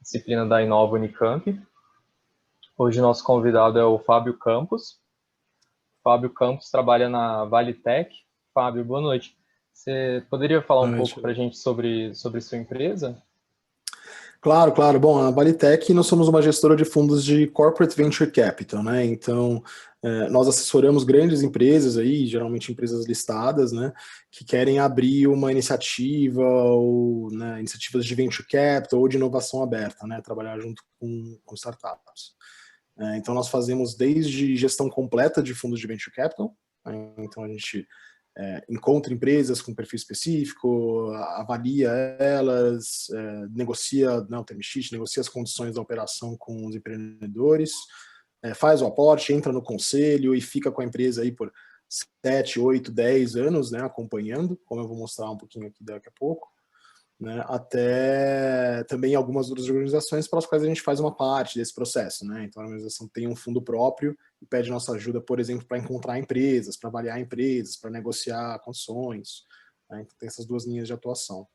disciplina da Inova Unicamp. Hoje o nosso convidado é o Fábio Campos. Fábio Campos trabalha na Valitec. Fábio, boa noite. Você poderia falar um pouco para a gente sobre sua empresa? Claro, claro. Bom, a Valitec, nós somos uma gestora de fundos de Corporate Venture Capital, né? Então, nós assessoramos grandes empresas aí, geralmente empresas listadas, né? Que querem abrir uma iniciativa ou iniciativas de Venture Capital ou de inovação aberta, né? Trabalhar junto com startups. Então, nós fazemos desde gestão completa de fundos de Venture Capital, né? Então a gente encontra empresas com perfil específico, avalia elas, negocia o term sheet, negocia as condições da operação com os empreendedores, faz o aporte, entra no conselho e fica com a empresa aí por 7, 8, 10 anos, né, acompanhando, como eu vou mostrar um pouquinho aqui daqui a pouco, né, até também algumas outras organizações para as quais a gente faz uma parte desse processo, né? Então a organização tem um fundo próprio e pede nossa ajuda, por exemplo, para encontrar empresas, para avaliar empresas, para negociar condições, né? Então tem essas duas linhas de atuação.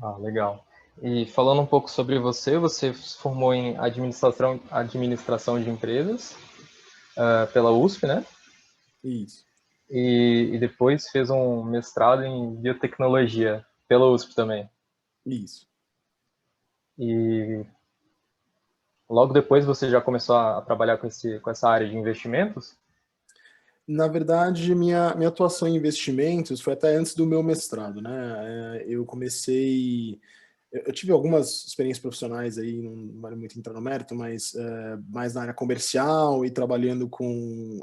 Ah, legal. E falando um pouco sobre você se formou em administração de empresas pela USP, né? Isso. E depois fez um mestrado em biotecnologia pela USP também. Isso. E logo depois você já começou a trabalhar com essa área de investimentos? Na verdade, minha atuação em investimentos foi até antes do meu mestrado, né? Eu comecei... Eu tive algumas experiências profissionais aí, não vale muito entrar no mérito, mas mais na área comercial e trabalhando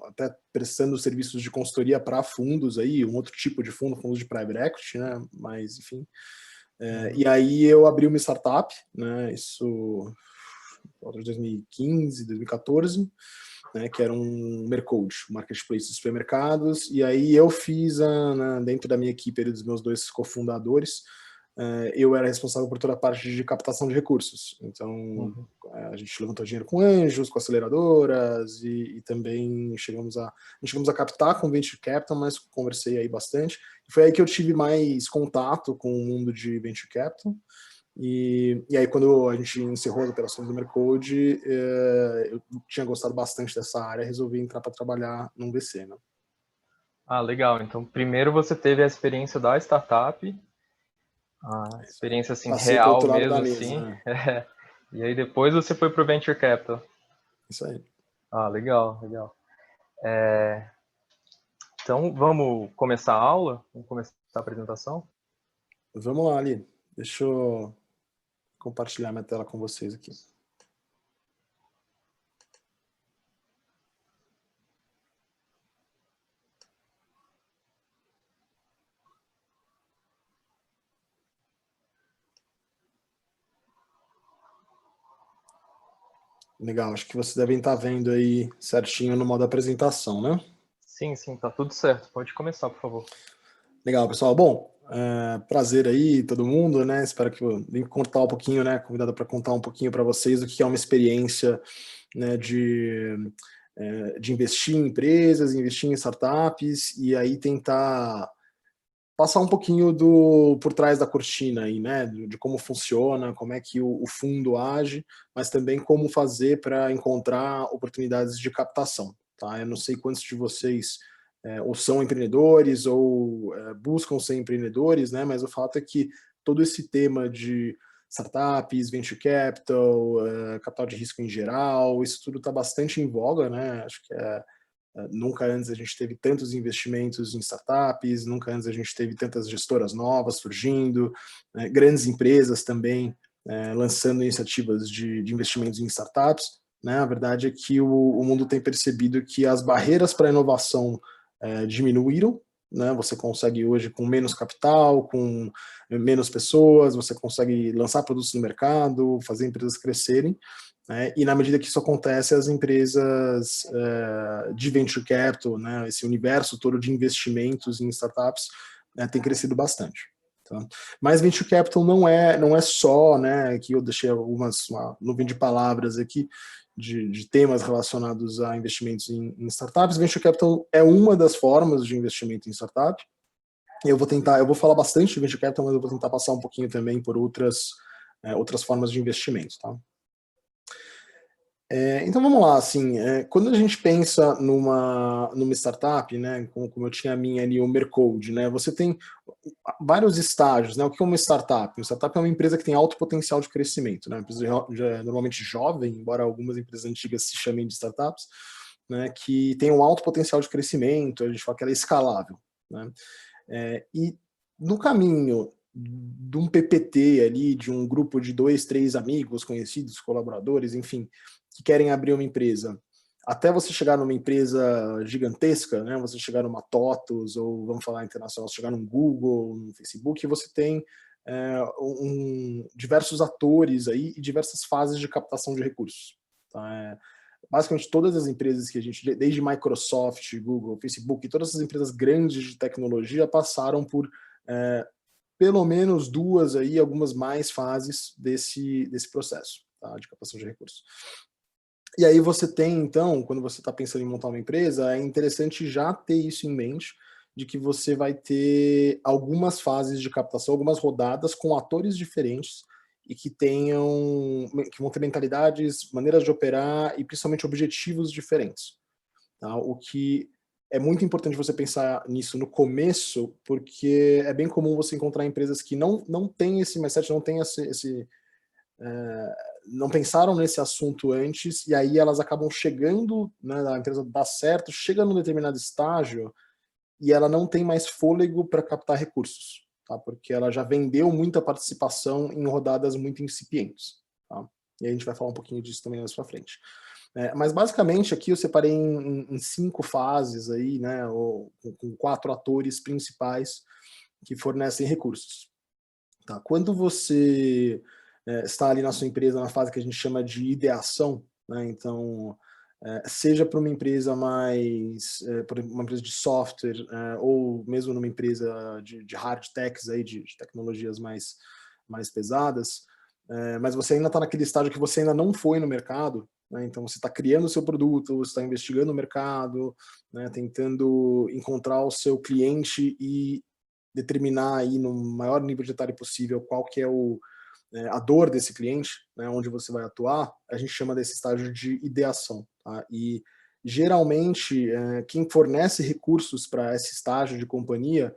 até prestando serviços de consultoria para fundos aí, um outro tipo de fundo, fundos de private equity, né? Mas, enfim. E aí eu abri uma startup, né? Isso em 2015, 2014, né, que era um Mercode, um marketplace de supermercados, e aí eu fiz, dentro da minha equipe, dos meus dois cofundadores, eu era responsável por toda a parte de captação de recursos. Então, a gente levantou dinheiro com anjos, com aceleradoras, e também chegamos a captar com Venture Capital, mas conversei aí bastante. E foi aí que eu tive mais contato com o mundo de Venture Capital. E aí, quando a gente encerrou as operações do Mercode, eu tinha gostado bastante dessa área, resolvi entrar para trabalhar num VC, né? Ah, legal. Então, primeiro você teve a experiência da startup, a experiência assim Passei para o real outro lado mesmo, da mesa, assim. né? E aí depois você foi para o Venture Capital. Isso aí. Ah, legal, legal. Então, vamos começar a aula? Vamos começar a apresentação? Vamos lá, Ali. Deixa eu compartilhar minha tela com vocês aqui. Legal, acho que vocês devem estar vendo aí certinho no modo apresentação, né? Sim, sim, tá tudo certo. Pode começar, por favor. Legal, pessoal. Bom, prazer aí, todo mundo, né? Espero que eu venha contar um pouquinho, né? Convidado para contar um pouquinho para vocês o que é uma experiência, né, de investir em empresas, investir em startups e aí tentar passar um pouquinho por trás da cortina aí, né? De como funciona, como é que o fundo age, mas também como fazer para encontrar oportunidades de captação, tá? Eu não sei quantos de vocês ou são empreendedores ou buscam ser empreendedores, né? Mas o fato é que todo esse tema de startups, venture capital, capital de risco em geral, isso tudo está bastante em voga, né? Acho que nunca antes a gente teve tantos investimentos em startups, nunca antes a gente teve tantas gestoras novas surgindo, grandes empresas também lançando iniciativas de investimentos em startups. Né? A verdade é que o mundo tem percebido que as barreiras para a inovação diminuíram. Né? Você consegue hoje, com menos capital, com menos pessoas, você consegue lançar produtos no mercado, fazer empresas crescerem. E na medida que isso acontece, as empresas de venture capital, né, esse universo todo de investimentos em startups, tem crescido bastante. Tá? Mas venture capital não é só, né, aqui eu deixei uma nuvem de palavras aqui, de temas relacionados a investimentos em startups. Venture capital é uma das formas de investimento em startup. Eu vou falar bastante de venture capital, mas eu vou tentar passar um pouquinho também por outras outras formas de investimento, tá? Então vamos lá, assim, quando a gente pensa numa startup, né, como eu tinha a minha ali, o Mercode, né, você tem vários estágios, né, o que é uma startup? Uma startup é uma empresa que tem alto potencial de crescimento, né, uma empresa normalmente jovem, embora algumas empresas antigas se chamem de startups, né, que tem um alto potencial de crescimento, a gente fala que ela é escalável, né, e no caminho de um PPT ali, de um grupo de 2, 3 amigos, conhecidos, colaboradores, enfim, que querem abrir uma empresa, até você chegar numa empresa gigantesca, né, você chegar numa TOTUS, ou vamos falar internacional, chegar num Google, no Facebook, você tem diversos atores aí e diversas fases de captação de recursos. Tá? Basicamente todas as empresas que a gente, desde Microsoft, Google, Facebook, todas as empresas grandes de tecnologia passaram por pelo menos 2 aí, algumas mais fases desse processo, tá, de captação de recursos. E aí você tem, então, quando você está pensando em montar uma empresa, é interessante já ter isso em mente, de que você vai ter algumas fases de captação, algumas rodadas com atores diferentes e que vão ter mentalidades, maneiras de operar e principalmente objetivos diferentes. Tá? O que é muito importante você pensar nisso no começo, porque é bem comum você encontrar empresas que não têm esse mindset, não têm não pensaram nesse assunto antes, e aí elas acabam chegando, né, a empresa dá certo, chega num determinado estágio e ela não tem mais fôlego para captar recursos, tá? Porque ela já vendeu muita participação em rodadas muito incipientes. Tá? E a gente vai falar um pouquinho disso também mais para frente. Mas basicamente aqui eu separei em 5 fases aí, né, com 4 atores principais que fornecem recursos. Tá? Quando você está ali na sua empresa na fase que a gente chama de ideação, né? Então, seja para uma empresa uma empresa de software, ou mesmo numa empresa de hard techs, aí, de tecnologias mais pesadas, mas você ainda está naquele estágio que você ainda não foi no mercado, né? Então você está criando o seu produto, você está investigando o mercado, né? Tentando encontrar o seu cliente e determinar aí no maior nível de detalhe possível qual que é a dor desse cliente, né, onde você vai atuar, a gente chama desse estágio de ideação. Tá? E geralmente quem fornece recursos para esse estágio de companhia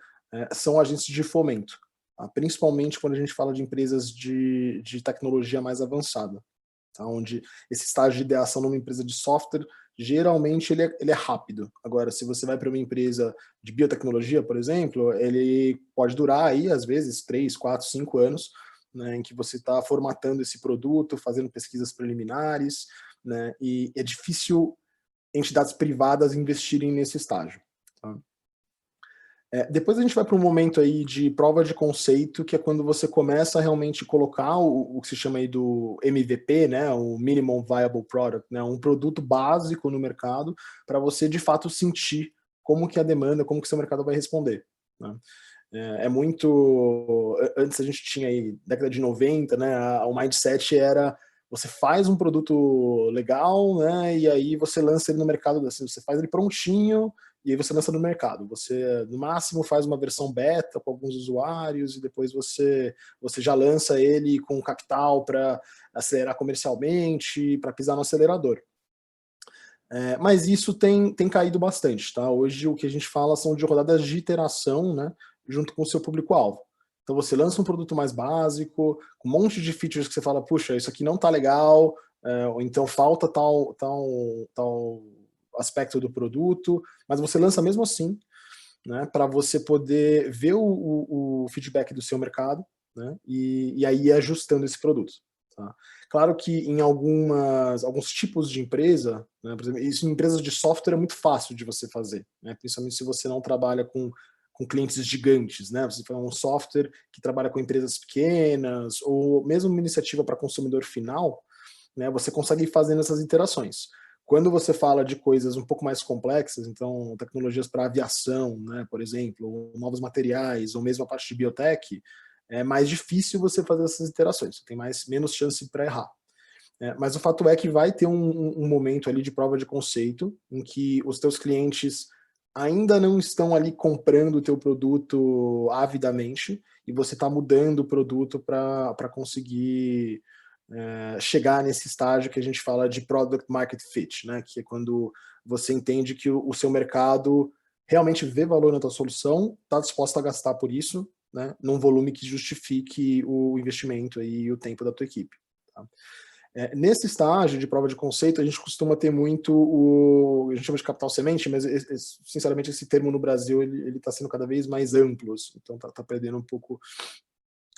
são agentes de fomento, tá? Principalmente quando a gente fala de empresas de tecnologia mais avançada, tá? Onde esse estágio de ideação numa empresa de software geralmente ele é rápido. Agora, se você vai para uma empresa de biotecnologia, por exemplo, ele pode durar aí, às vezes, 3, 4, 5 anos, né, em que você está formatando esse produto, fazendo pesquisas preliminares, né, e é difícil entidades privadas investirem nesse estágio. Tá? Depois a gente vai para um momento aí de prova de conceito, que é quando você começa a realmente colocar o que se chama aí do MVP, né, o Minimum Viable Product, né, um produto básico no mercado, para você de fato sentir como que a demanda, como que o seu mercado vai responder. Né? Antes a gente tinha aí, década de 90, né, o mindset era você faz um produto legal, né, e aí você lança ele no mercado, assim, você faz ele prontinho, e aí você lança no mercado. Você, no máximo, faz uma versão beta com alguns usuários e depois você já lança ele com capital para acelerar comercialmente, para pisar no acelerador. Mas isso tem caído bastante, tá? Hoje o que a gente fala são de rodadas de iteração, né, junto com o seu público-alvo. Então você lança um produto mais básico, com um monte de features que você fala, puxa, isso aqui não tá legal, ou então falta tal aspecto do produto, mas você lança mesmo assim, né, para você poder ver o feedback do seu mercado, né, e aí ir ajustando esse produto. Tá? Claro que em alguns tipos de empresa, né, por exemplo, isso em empresas de software é muito fácil de você fazer, né, principalmente se você não trabalha com clientes gigantes, né? Você fala um software que trabalha com empresas pequenas ou mesmo uma iniciativa para consumidor final, né? Você consegue ir fazendo essas interações. Quando você fala de coisas um pouco mais complexas, então tecnologias para aviação, né, por exemplo, ou novos materiais, ou mesmo a parte de biotech, é mais difícil você fazer essas interações. Você tem menos chance para errar. Mas o fato é que vai ter um momento ali de prova de conceito em que os teus clientes ainda não estão ali comprando o teu produto avidamente e você está mudando o produto para conseguir chegar nesse estágio que a gente fala de Product Market Fit, né? Que é quando você entende que o seu mercado realmente vê valor na tua solução, está disposto a gastar por isso, né? Num volume que justifique o investimento e o tempo da tua equipe. Tá? Nesse estágio de prova de conceito, a gente costuma ter muito a gente chama de capital semente, mas sinceramente esse termo no Brasil ele está sendo cada vez mais amplo, então tá perdendo um pouco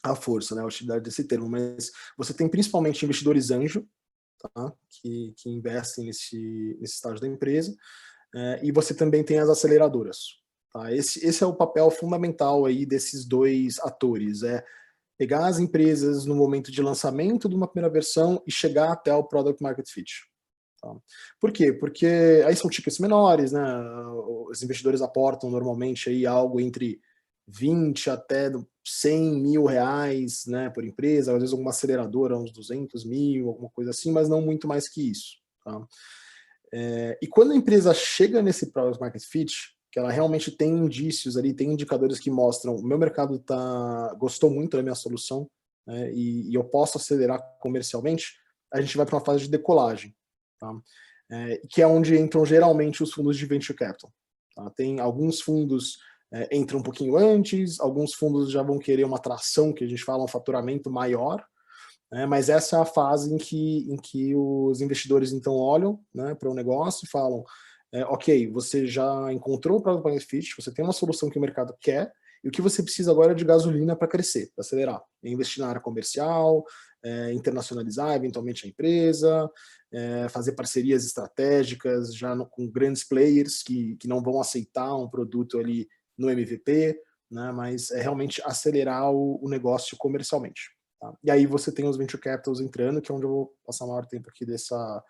a força, né, a utilidade desse termo, mas você tem principalmente investidores anjo, tá, que investem nesse estágio da empresa, e você também tem as aceleradoras. Tá? Esse é o papel fundamental aí desses dois atores, pegar as empresas no momento de lançamento de uma primeira versão e chegar até o Product Market Fit. Tá? Por quê? Porque aí são tickets menores, né? Os investidores aportam normalmente aí algo entre 20 até 100 mil reais, né, por empresa, às vezes alguma aceleradora, uns 200 mil, alguma coisa assim, mas não muito mais que isso. Tá? E quando a empresa chega nesse Product Market Fit, que ela realmente tem indícios ali, tem indicadores que mostram o meu mercado gostou muito da minha solução, né, e eu posso acelerar comercialmente, a gente vai para uma fase de decolagem, tá? Que é onde entram geralmente os fundos de Venture Capital. Tá? Tem alguns fundos entram um pouquinho antes, alguns fundos já vão querer uma atração, que a gente fala um faturamento maior, mas essa é a fase em que os investidores então olham, né, para o negócio e falam, ok, você já encontrou o Product Market Fit, você tem uma solução que o mercado quer, e o que você precisa agora é de gasolina para crescer, para acelerar. Investir na área comercial, internacionalizar eventualmente a empresa, fazer parcerias estratégicas já com grandes players que não vão aceitar um produto ali no MVP, né, mas é realmente acelerar o negócio comercialmente. Tá? E aí você tem os Venture Capitals entrando, que é onde eu vou passar o maior tempo aqui nessa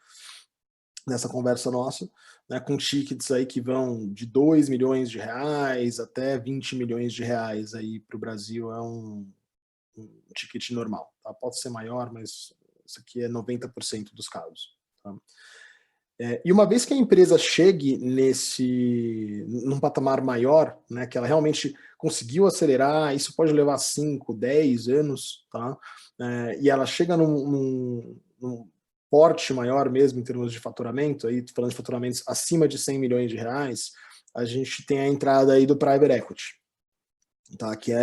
conversa nossa, né, com tickets aí que vão de 2 milhões de reais até 20 milhões de reais aí para o Brasil, é um ticket normal. Tá? Pode ser maior, mas isso aqui é 90% dos casos. Tá? E uma vez que a empresa chegue num patamar maior, né, que ela realmente conseguiu acelerar, isso pode levar 5, 10 anos, tá? E ela chega num porte maior mesmo em termos de faturamento, aí falando de faturamentos acima de 100 milhões de reais, a gente tem a entrada aí do Private Equity, tá? Que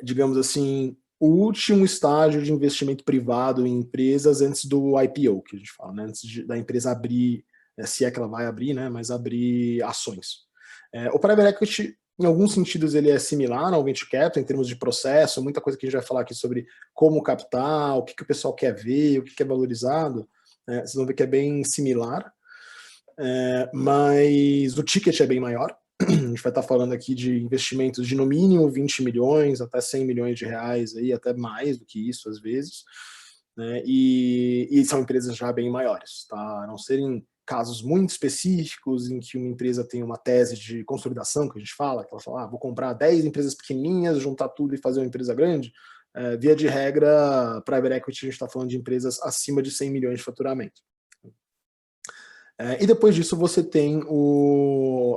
digamos assim, o último estágio de investimento privado em empresas antes do IPO, que a gente fala, né? Antes da empresa abrir, se é que ela vai abrir, né? Mas abrir ações. O Private Equity, em alguns sentidos, ele é similar ao Venture Capital, em termos de processo, muita coisa que a gente vai falar aqui sobre como captar, o que o pessoal quer ver, o que é valorizado, vocês vão ver que é bem similar, mas o ticket é bem maior. A gente vai estar falando aqui de investimentos de no mínimo 20 milhões até 100 milhões de reais, aí, até mais do que isso às vezes, né? E são empresas já bem maiores, tá? A não serem casos muito específicos em que uma empresa tem uma tese de consolidação, que a gente fala, que ela fala, vou comprar 10 empresas pequenininhas, juntar tudo e fazer uma empresa grande. Via de regra, Private Equity, a gente está falando de empresas acima de 100 milhões de faturamento. E depois disso você tem,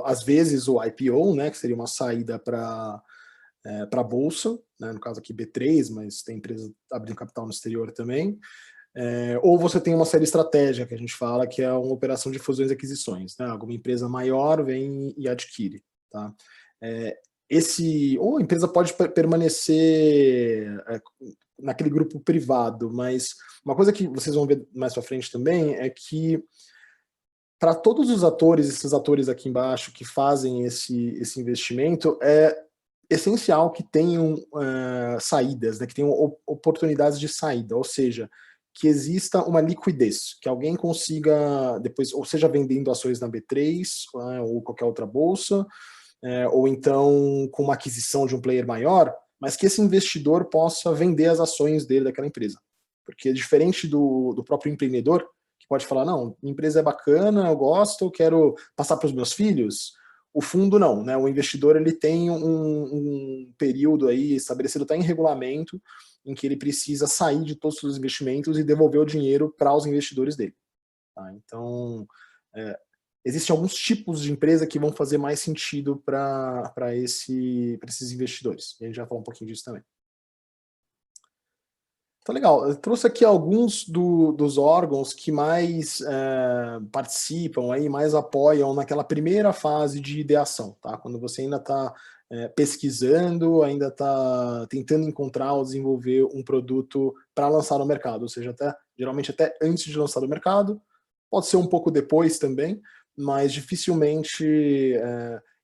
às vezes, o IPO, né, que seria uma saída para a Bolsa, né, no caso aqui B3, mas tem empresa abrindo capital no exterior também. Ou você tem uma série estratégica, que a gente fala, que é uma operação de fusões e aquisições. Né? Alguma empresa maior vem e adquire. Tá? Ou a empresa pode permanecer naquele grupo privado, mas uma coisa que vocês vão ver mais para frente também é que para todos os atores, esses atores aqui embaixo que fazem esse investimento, é essencial que tenham saídas, né, que tenham oportunidades de saída, ou seja, que exista uma liquidez, que alguém consiga depois, ou seja, vendendo ações na B3, ou qualquer outra bolsa, ou então com uma aquisição de um player maior, mas que esse investidor possa vender as ações dele daquela empresa. Porque diferente do próprio empreendedor, que pode falar, não, minha empresa é bacana, eu gosto, eu quero passar para os meus filhos, o fundo não, né? O investidor ele tem um período aí estabelecido até em regulamento em que ele precisa sair de todos os investimentos e devolver o dinheiro para os investidores dele. Tá? Então, existem alguns tipos de empresa que vão fazer mais sentido para esses investidores. E a gente vai falar um pouquinho disso também. Tá legal. Eu trouxe aqui alguns dos órgãos que mais participam, aí, mais apoiam naquela primeira fase de ideação, tá? Quando você ainda está pesquisando, ainda está tentando encontrar ou desenvolver um produto para lançar no mercado, ou seja, geralmente até antes de lançar no mercado, pode ser um pouco depois também, mas dificilmente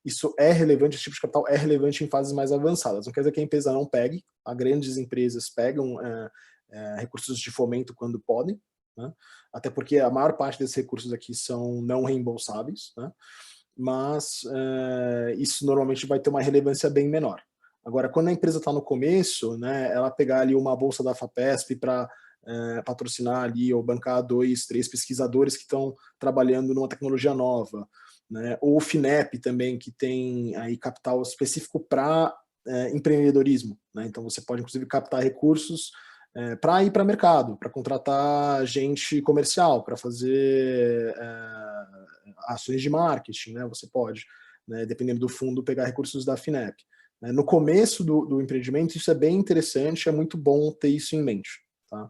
isso é relevante, esse tipo de capital é relevante em fases mais avançadas. Não quer dizer que a empresa não pegue, grandes empresas pegam recursos de fomento quando podem, né? Até porque a maior parte desses recursos aqui são não reembolsáveis, né? Mas isso normalmente vai ter uma relevância bem menor. Agora, quando a empresa está no começo, né, ela pegar ali uma bolsa da FAPESP para patrocinar ali ou bancar 2, 3 pesquisadores que estão trabalhando numa tecnologia nova, né, ou o FINEP também, que tem aí capital específico para empreendedorismo, né, então você pode inclusive captar recursos para ir para mercado, para contratar gente comercial, para fazer ações de marketing, né? Você pode, né, dependendo do fundo, pegar recursos da FINEP. No começo do empreendimento, isso é bem interessante, é muito bom ter isso em mente. Tá?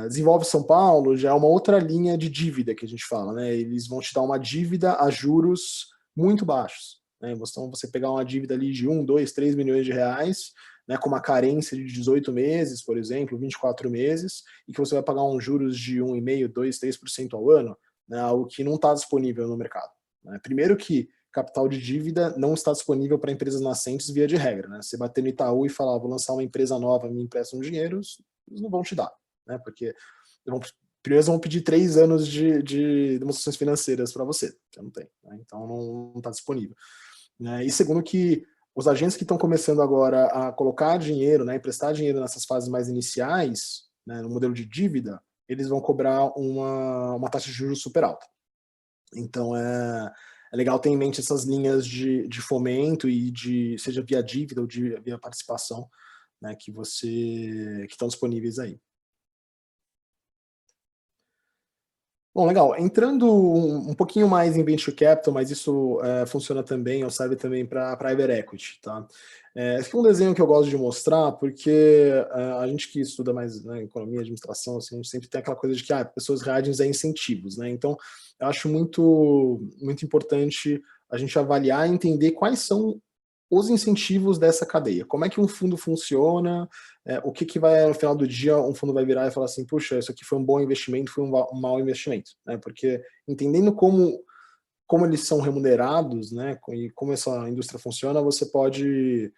Desenvolve São Paulo já é uma outra linha de dívida que a gente fala, né? Eles vão te dar uma dívida a juros muito baixos. Né? Então, você pegar uma dívida ali de 1, 2, 3 milhões de reais, né, com uma carência de 18 meses, por exemplo, 24 meses, e que você vai pagar uns juros de 1,5%, 2%, 3% ao ano, né, algo que não está disponível no mercado. Né? Primeiro que capital de dívida não está disponível para empresas nascentes via de regra. Né? Você bater no Itaú e falar, vou lançar uma empresa nova, me emprestam dinheiro, eles não vão te dar. Né? Porque primeiro eles vão pedir 3 anos de demonstrações financeiras para você. Você não tem. Né? Então não está disponível. Né? E segundo que os agentes que estão começando agora a colocar dinheiro, né, emprestar dinheiro nessas fases mais iniciais, né, no modelo de dívida, eles vão cobrar uma taxa de juros super alta. Então é legal ter em mente essas linhas de fomento e seja via dívida ou via participação, né, que estão disponíveis aí. Bom, legal. Entrando um pouquinho mais em Venture Capital, mas isso funciona também, ou serve também para Private Equity, tá? Esse aqui é um desenho que eu gosto de mostrar, porque a gente que estuda mais, né, economia, administração, assim, a gente sempre tem aquela coisa de que pessoas reagem a incentivos, né? Então, eu acho muito, muito importante a gente avaliar e entender quais são os incentivos dessa cadeia. Como é que um fundo funciona, o que vai, no final do dia, um fundo vai virar e falar assim, puxa, isso aqui foi um bom investimento, foi um mau investimento. Né? Porque entendendo como eles são remunerados, né, e como essa indústria funciona, você pode,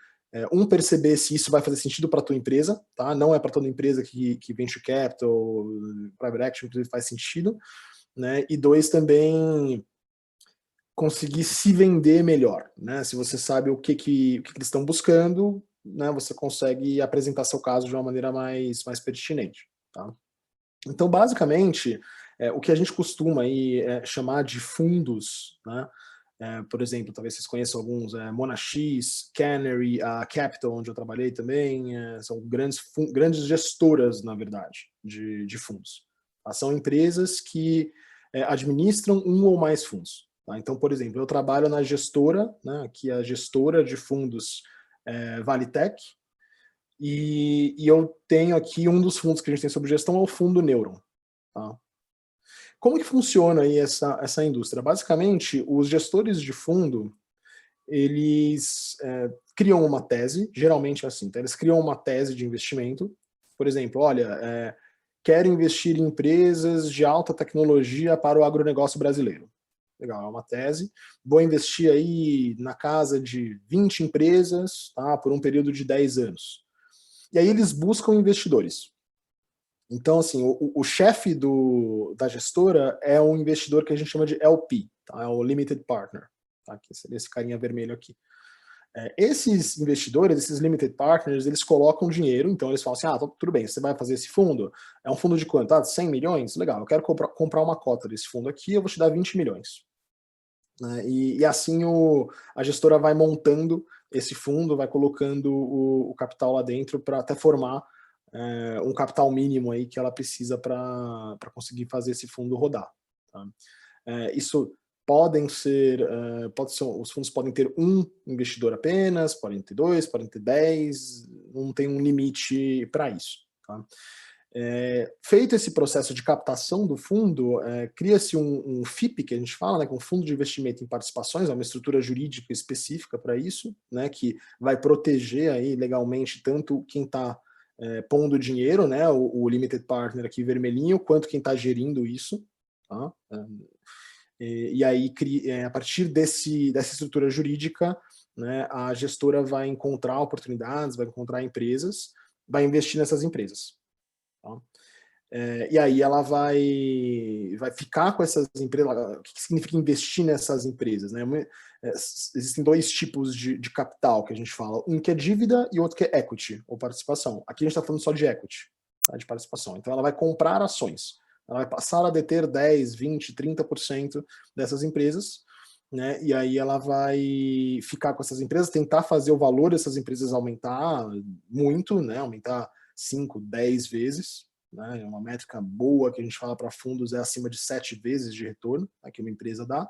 perceber se isso vai fazer sentido para a tua empresa, tá? Não é para toda empresa que Venture Capital, Private Equity, inclusive, faz sentido, né? E 2, também conseguir se vender melhor, né? Se você sabe o que eles estão buscando, né, você consegue apresentar seu caso de uma maneira mais pertinente, tá? Então, basicamente, o que a gente costuma aí, chamar de fundos, né? Por exemplo, talvez vocês conheçam alguns, Monax, Canary, a Capital, onde eu trabalhei também, são grandes gestoras, na verdade, de fundos. São empresas que administram um ou mais fundos. Tá? Então, por exemplo, eu trabalho na gestora, né, que é a gestora de fundos Valitec, e eu tenho aqui um dos fundos que a gente tem sobre gestão é o fundo Neuron. Tá? Como que funciona aí essa indústria? Basicamente, os gestores de fundo, eles criam uma tese, geralmente é assim, tá? Eles criam uma tese de investimento, por exemplo, olha, quero investir em empresas de alta tecnologia para o agronegócio brasileiro. Legal, é uma tese. Vou investir aí na casa de 20 empresas, tá, por um período de 10 anos. E aí eles buscam investidores. Então, assim, o chefe da gestora é um investidor que a gente chama de LP, tá? É o Limited Partner, tá? Que seria esse carinha vermelho aqui. Esses investidores, esses limited partners, eles colocam dinheiro, então eles falam assim, tudo bem, você vai fazer esse fundo? É um fundo de quanto? 100 milhões? Legal, eu quero comprar uma cota desse fundo aqui, eu vou te dar 20 milhões. E assim a gestora vai montando esse fundo, vai colocando o capital lá dentro para até formar um capital mínimo aí que ela precisa para conseguir fazer esse fundo rodar. Tá? Isso os fundos podem ter um investidor apenas, podem ter 2, podem ter 10, não tem um limite para isso. Tá? Feito esse processo de captação do fundo, cria-se um FIP, que a gente fala, né, com Fundo de Investimento em Participações, é uma estrutura jurídica específica para isso, né, que vai proteger aí legalmente tanto quem está pondo dinheiro, né, o limited partner aqui vermelhinho, quanto quem está gerindo isso. Tá? E aí, a partir dessa estrutura jurídica, né, a gestora vai encontrar oportunidades, vai encontrar empresas, vai investir nessas empresas. Tá? E aí ela vai ficar com essas empresas. O que significa investir nessas empresas? Né? Existem dois tipos de capital que a gente fala. Um que é dívida e outro que é equity, ou participação. Aqui a gente está falando só de equity, tá? De participação. Então ela vai comprar ações. Ela vai passar a deter 10, 20, 30% dessas empresas, né? E aí ela vai ficar com essas empresas, tentar fazer o valor dessas empresas aumentar muito, né? Aumentar 5, 10 vezes. Né? Uma métrica boa que a gente fala para fundos é acima de 7 vezes de retorno, né, que uma empresa dá.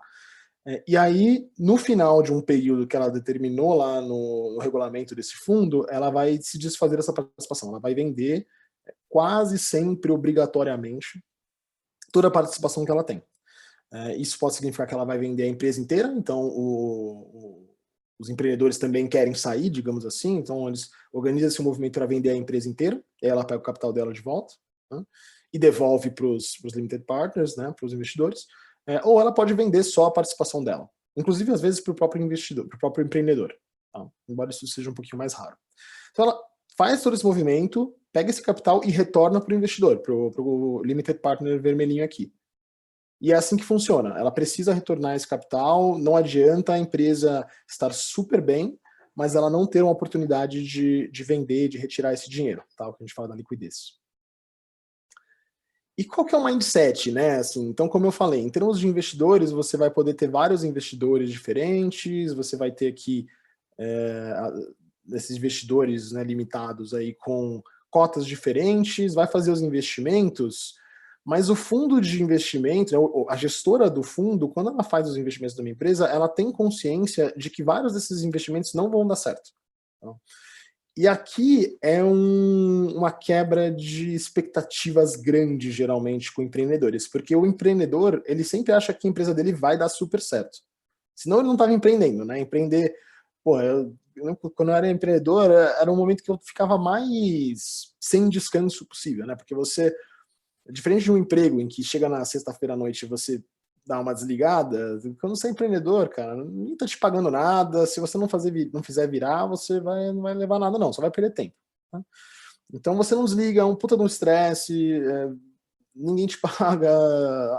E aí, no final de um período que ela determinou lá no regulamento desse fundo, ela vai se desfazer dessa participação. Ela vai vender quase sempre, obrigatoriamente, toda a participação que ela tem. Isso pode significar que ela vai vender a empresa inteira, então os empreendedores também querem sair, digamos assim, então eles organizam esse movimento para vender a empresa inteira, e ela pega o capital dela de volta, né, e devolve para os limited partners, né, para os investidores, ou ela pode vender só a participação dela, inclusive às vezes para o próprio investidor, para o próprio empreendedor, tá? Embora isso seja um pouquinho mais raro. Então ela faz todo esse movimento, pega esse capital e retorna para o investidor, para o limited partner vermelhinho aqui. E é assim que funciona. Ela precisa retornar esse capital, não adianta a empresa estar super bem, mas ela não ter uma oportunidade de vender, de retirar esse dinheiro, tá? O que a gente fala da liquidez. E qual que é o mindset, né? Assim, então, como eu falei, em termos de investidores, você vai poder ter vários investidores diferentes, você vai ter aqui esses investidores, né, limitados aí com cotas diferentes, vai fazer os investimentos, mas o fundo de investimento, a gestora do fundo, quando ela faz os investimentos de uma empresa, ela tem consciência de que vários desses investimentos não vão dar certo. Então, e aqui é uma quebra de expectativas grande, geralmente, com empreendedores, porque o empreendedor, ele sempre acha que a empresa dele vai dar super certo. Senão ele não estava empreendendo, né? Empreender, pô, quando eu era empreendedor, era um momento que eu ficava mais sem descanso possível, né? Porque você, diferente de um emprego em que chega na sexta-feira à noite e você dá uma desligada, quando você é empreendedor, cara, ninguém tá te pagando nada, se você não fizer virar, você não vai levar nada não, só vai perder tempo. Tá? Então você não desliga, é um puta de um estresse, ninguém te paga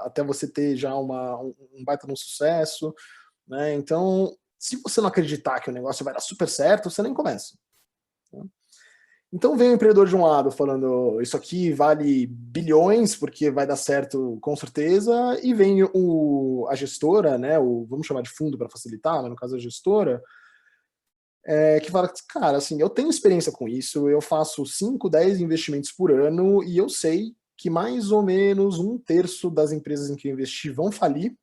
até você ter já um baita de um sucesso, né? Então, se você não acreditar que o negócio vai dar super certo, você nem começa. Tá? Então vem o empreendedor de um lado falando isso aqui vale bilhões porque vai dar certo com certeza, e vem a gestora, né, vamos chamar de fundo para facilitar, mas no caso a gestora, que fala, cara, assim, eu tenho experiência com isso, eu faço 5, 10 investimentos por ano e eu sei que mais ou menos 1/3 das empresas em que eu investi vão falir,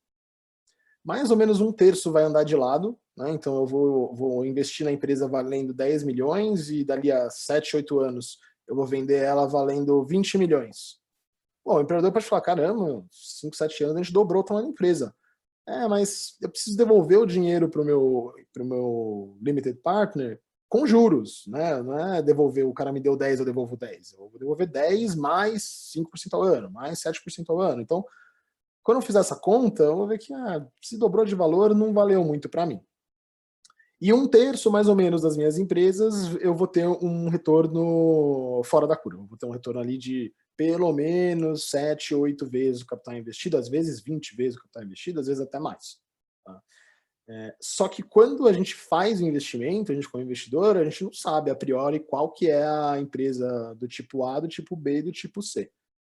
mais ou menos 1/3 vai andar de lado, né? Então eu vou investir na empresa valendo 10 milhões e dali a 7, 8 anos eu vou vender ela valendo 20 milhões. Bom, o empreendedor pode falar, caramba, 5, 7 anos a gente dobrou o tamanho da empresa. Mas eu preciso devolver o dinheiro para o meu limited partner com juros, né? Não é devolver, o cara me deu 10, eu devolvo 10. Eu vou devolver 10 mais 5% ao ano, mais 7% ao ano. Então, quando eu fizer essa conta, eu vou ver que se dobrou de valor, não valeu muito para mim. E 1/3, mais ou menos, das minhas empresas, eu vou ter um retorno fora da curva. Eu vou ter um retorno ali de pelo menos 7, 8 vezes o capital investido, às vezes 20 vezes o capital investido, às vezes até mais. Tá? Só que quando a gente faz o investimento, a gente como investidor, a gente não sabe a priori qual que é a empresa do tipo A, do tipo B e do tipo C.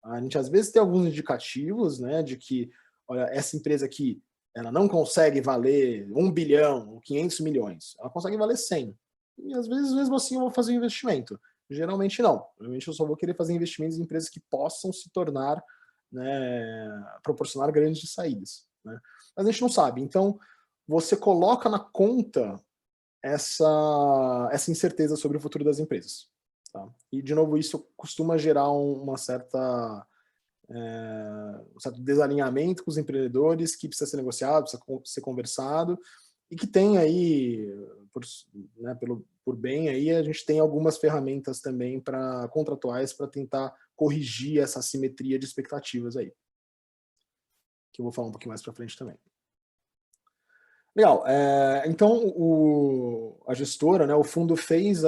A gente às vezes tem alguns indicativos, né, de que, olha, essa empresa aqui, ela não consegue valer 1 bilhão ou 500 milhões, ela consegue valer 100. E às vezes, mesmo assim, eu vou fazer um investimento. Geralmente não. Geralmente eu só vou querer fazer investimentos em empresas que possam se tornar, né, proporcionar grandes saídas. Né? Mas a gente não sabe. Então, você coloca na conta essa incerteza sobre o futuro das empresas. Tá? E, de novo, isso costuma gerar um certo desalinhamento com os empreendedores que precisa ser negociado, precisa ser conversado, e que tem aí, por bem, aí a gente tem algumas ferramentas também contratuais para tentar corrigir essa assimetria de expectativas aí, que eu vou falar um pouquinho mais para frente também. Legal, então a gestora, né, o fundo fez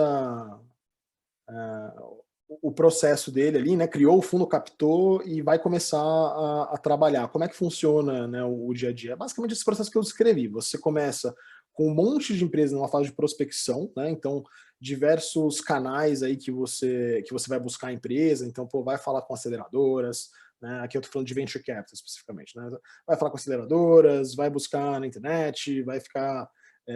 o processo dele ali, né, criou o fundo, captou e vai começar a trabalhar. Como é que funciona, né, o dia a dia? É basicamente esse processo que eu descrevi. Você começa com um monte de empresas numa fase de prospecção, né, então diversos canais aí que você vai buscar a empresa, então vai falar com aceleradoras, né, aqui eu estou falando de venture capital especificamente, né, vai falar com aceleradoras, vai buscar na internet, vai ficar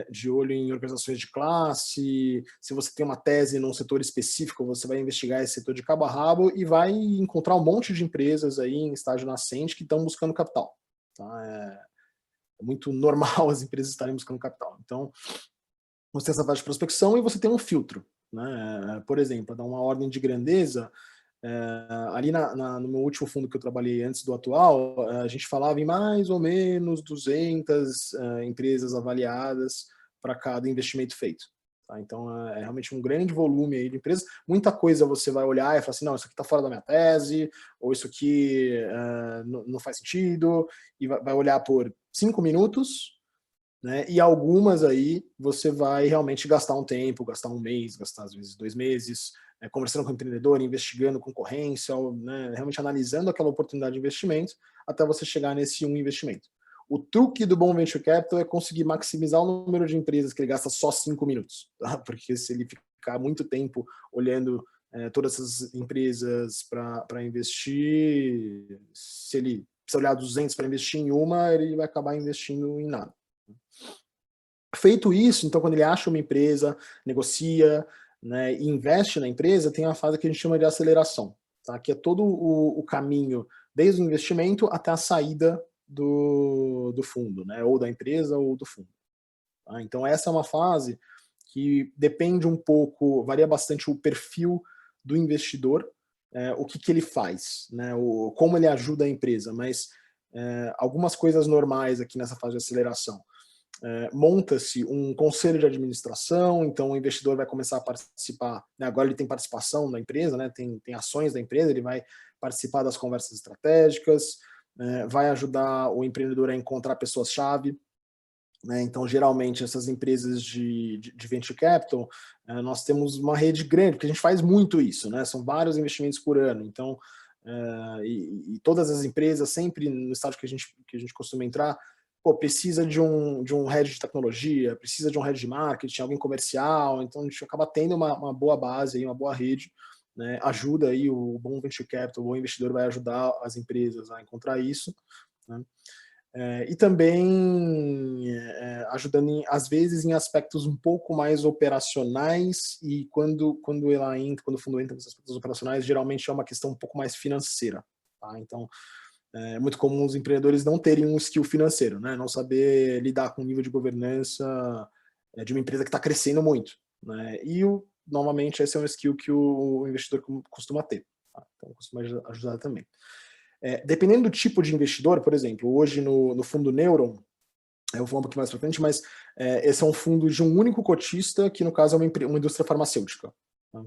de olho em organizações de classe. Se você tem uma tese num setor específico, você vai investigar esse setor de cabo a rabo e vai encontrar um monte de empresas aí em estágio nascente que estão buscando capital. Tá? É muito normal as empresas estarem buscando capital. Então, você tem essa fase de prospecção e você tem um filtro. Né? Por exemplo, para dar uma ordem de grandeza, ali no meu último fundo que eu trabalhei antes do atual, a gente falava em mais ou menos 200 empresas avaliadas para cada investimento feito. Tá? Então, é realmente um grande volume aí de empresas. Muita coisa você vai olhar e falar assim, não, isso aqui está fora da minha tese, ou isso aqui não faz sentido, e vai olhar por 5 minutos, né? E algumas aí você vai realmente gastar um tempo, gastar um mês, gastar às vezes 2 meses, conversando com o empreendedor, investigando concorrência, né? Realmente analisando aquela oportunidade de investimento até você chegar nesse investimento. O truque do bom venture capital é conseguir maximizar o número de empresas que ele gasta só 5 minutos, tá? Porque se ele ficar muito tempo olhando todas essas empresas para investir, se ele precisa olhar 200 para investir em uma, ele vai acabar investindo em nada. Feito isso, então, quando ele acha uma empresa, negocia, né, e investe na empresa, tem uma fase que a gente chama de aceleração, tá? Que é todo o caminho, desde o investimento até a saída do fundo, né? Ou da empresa ou do fundo. Tá? Então, essa é uma fase que depende um pouco, varia bastante o perfil do investidor, o que ele faz, né? Como ele ajuda a empresa, mas algumas coisas normais aqui nessa fase de aceleração. Monta-se um conselho de administração, então o investidor vai começar a participar, né, agora ele tem participação na empresa, né, tem ações da empresa, ele vai participar das conversas estratégicas, vai ajudar o empreendedor a encontrar pessoas-chave, né, então geralmente essas empresas de venture capital, nós temos uma rede grande, porque a gente faz muito isso, né, são vários investimentos por ano, então e todas as empresas sempre no estágio que a gente costuma entrar, precisa de um head de tecnologia, precisa de um head de marketing, alguém comercial, então a gente acaba tendo uma boa base, aí, uma boa rede, né, ajuda aí o bom venture capital, o bom investidor vai ajudar as empresas a encontrar isso, né, e também ajudando, às vezes, em aspectos um pouco mais operacionais, e quando o fundo entra nos aspectos operacionais, geralmente é uma questão um pouco mais financeira. Tá? Então, é muito comum os empreendedores não terem um skill financeiro, né? Não saber lidar com o nível de governança de uma empresa que está crescendo muito. Né? E, normalmente, esse é um skill que o investidor costuma ter. Tá? Então, costuma ajudar também. Dependendo do tipo de investidor, por exemplo, hoje no fundo Neuron, eu vou falar um pouquinho mais para frente, mas esse é um fundo de um único cotista, que no caso é uma indústria farmacêutica. Tá?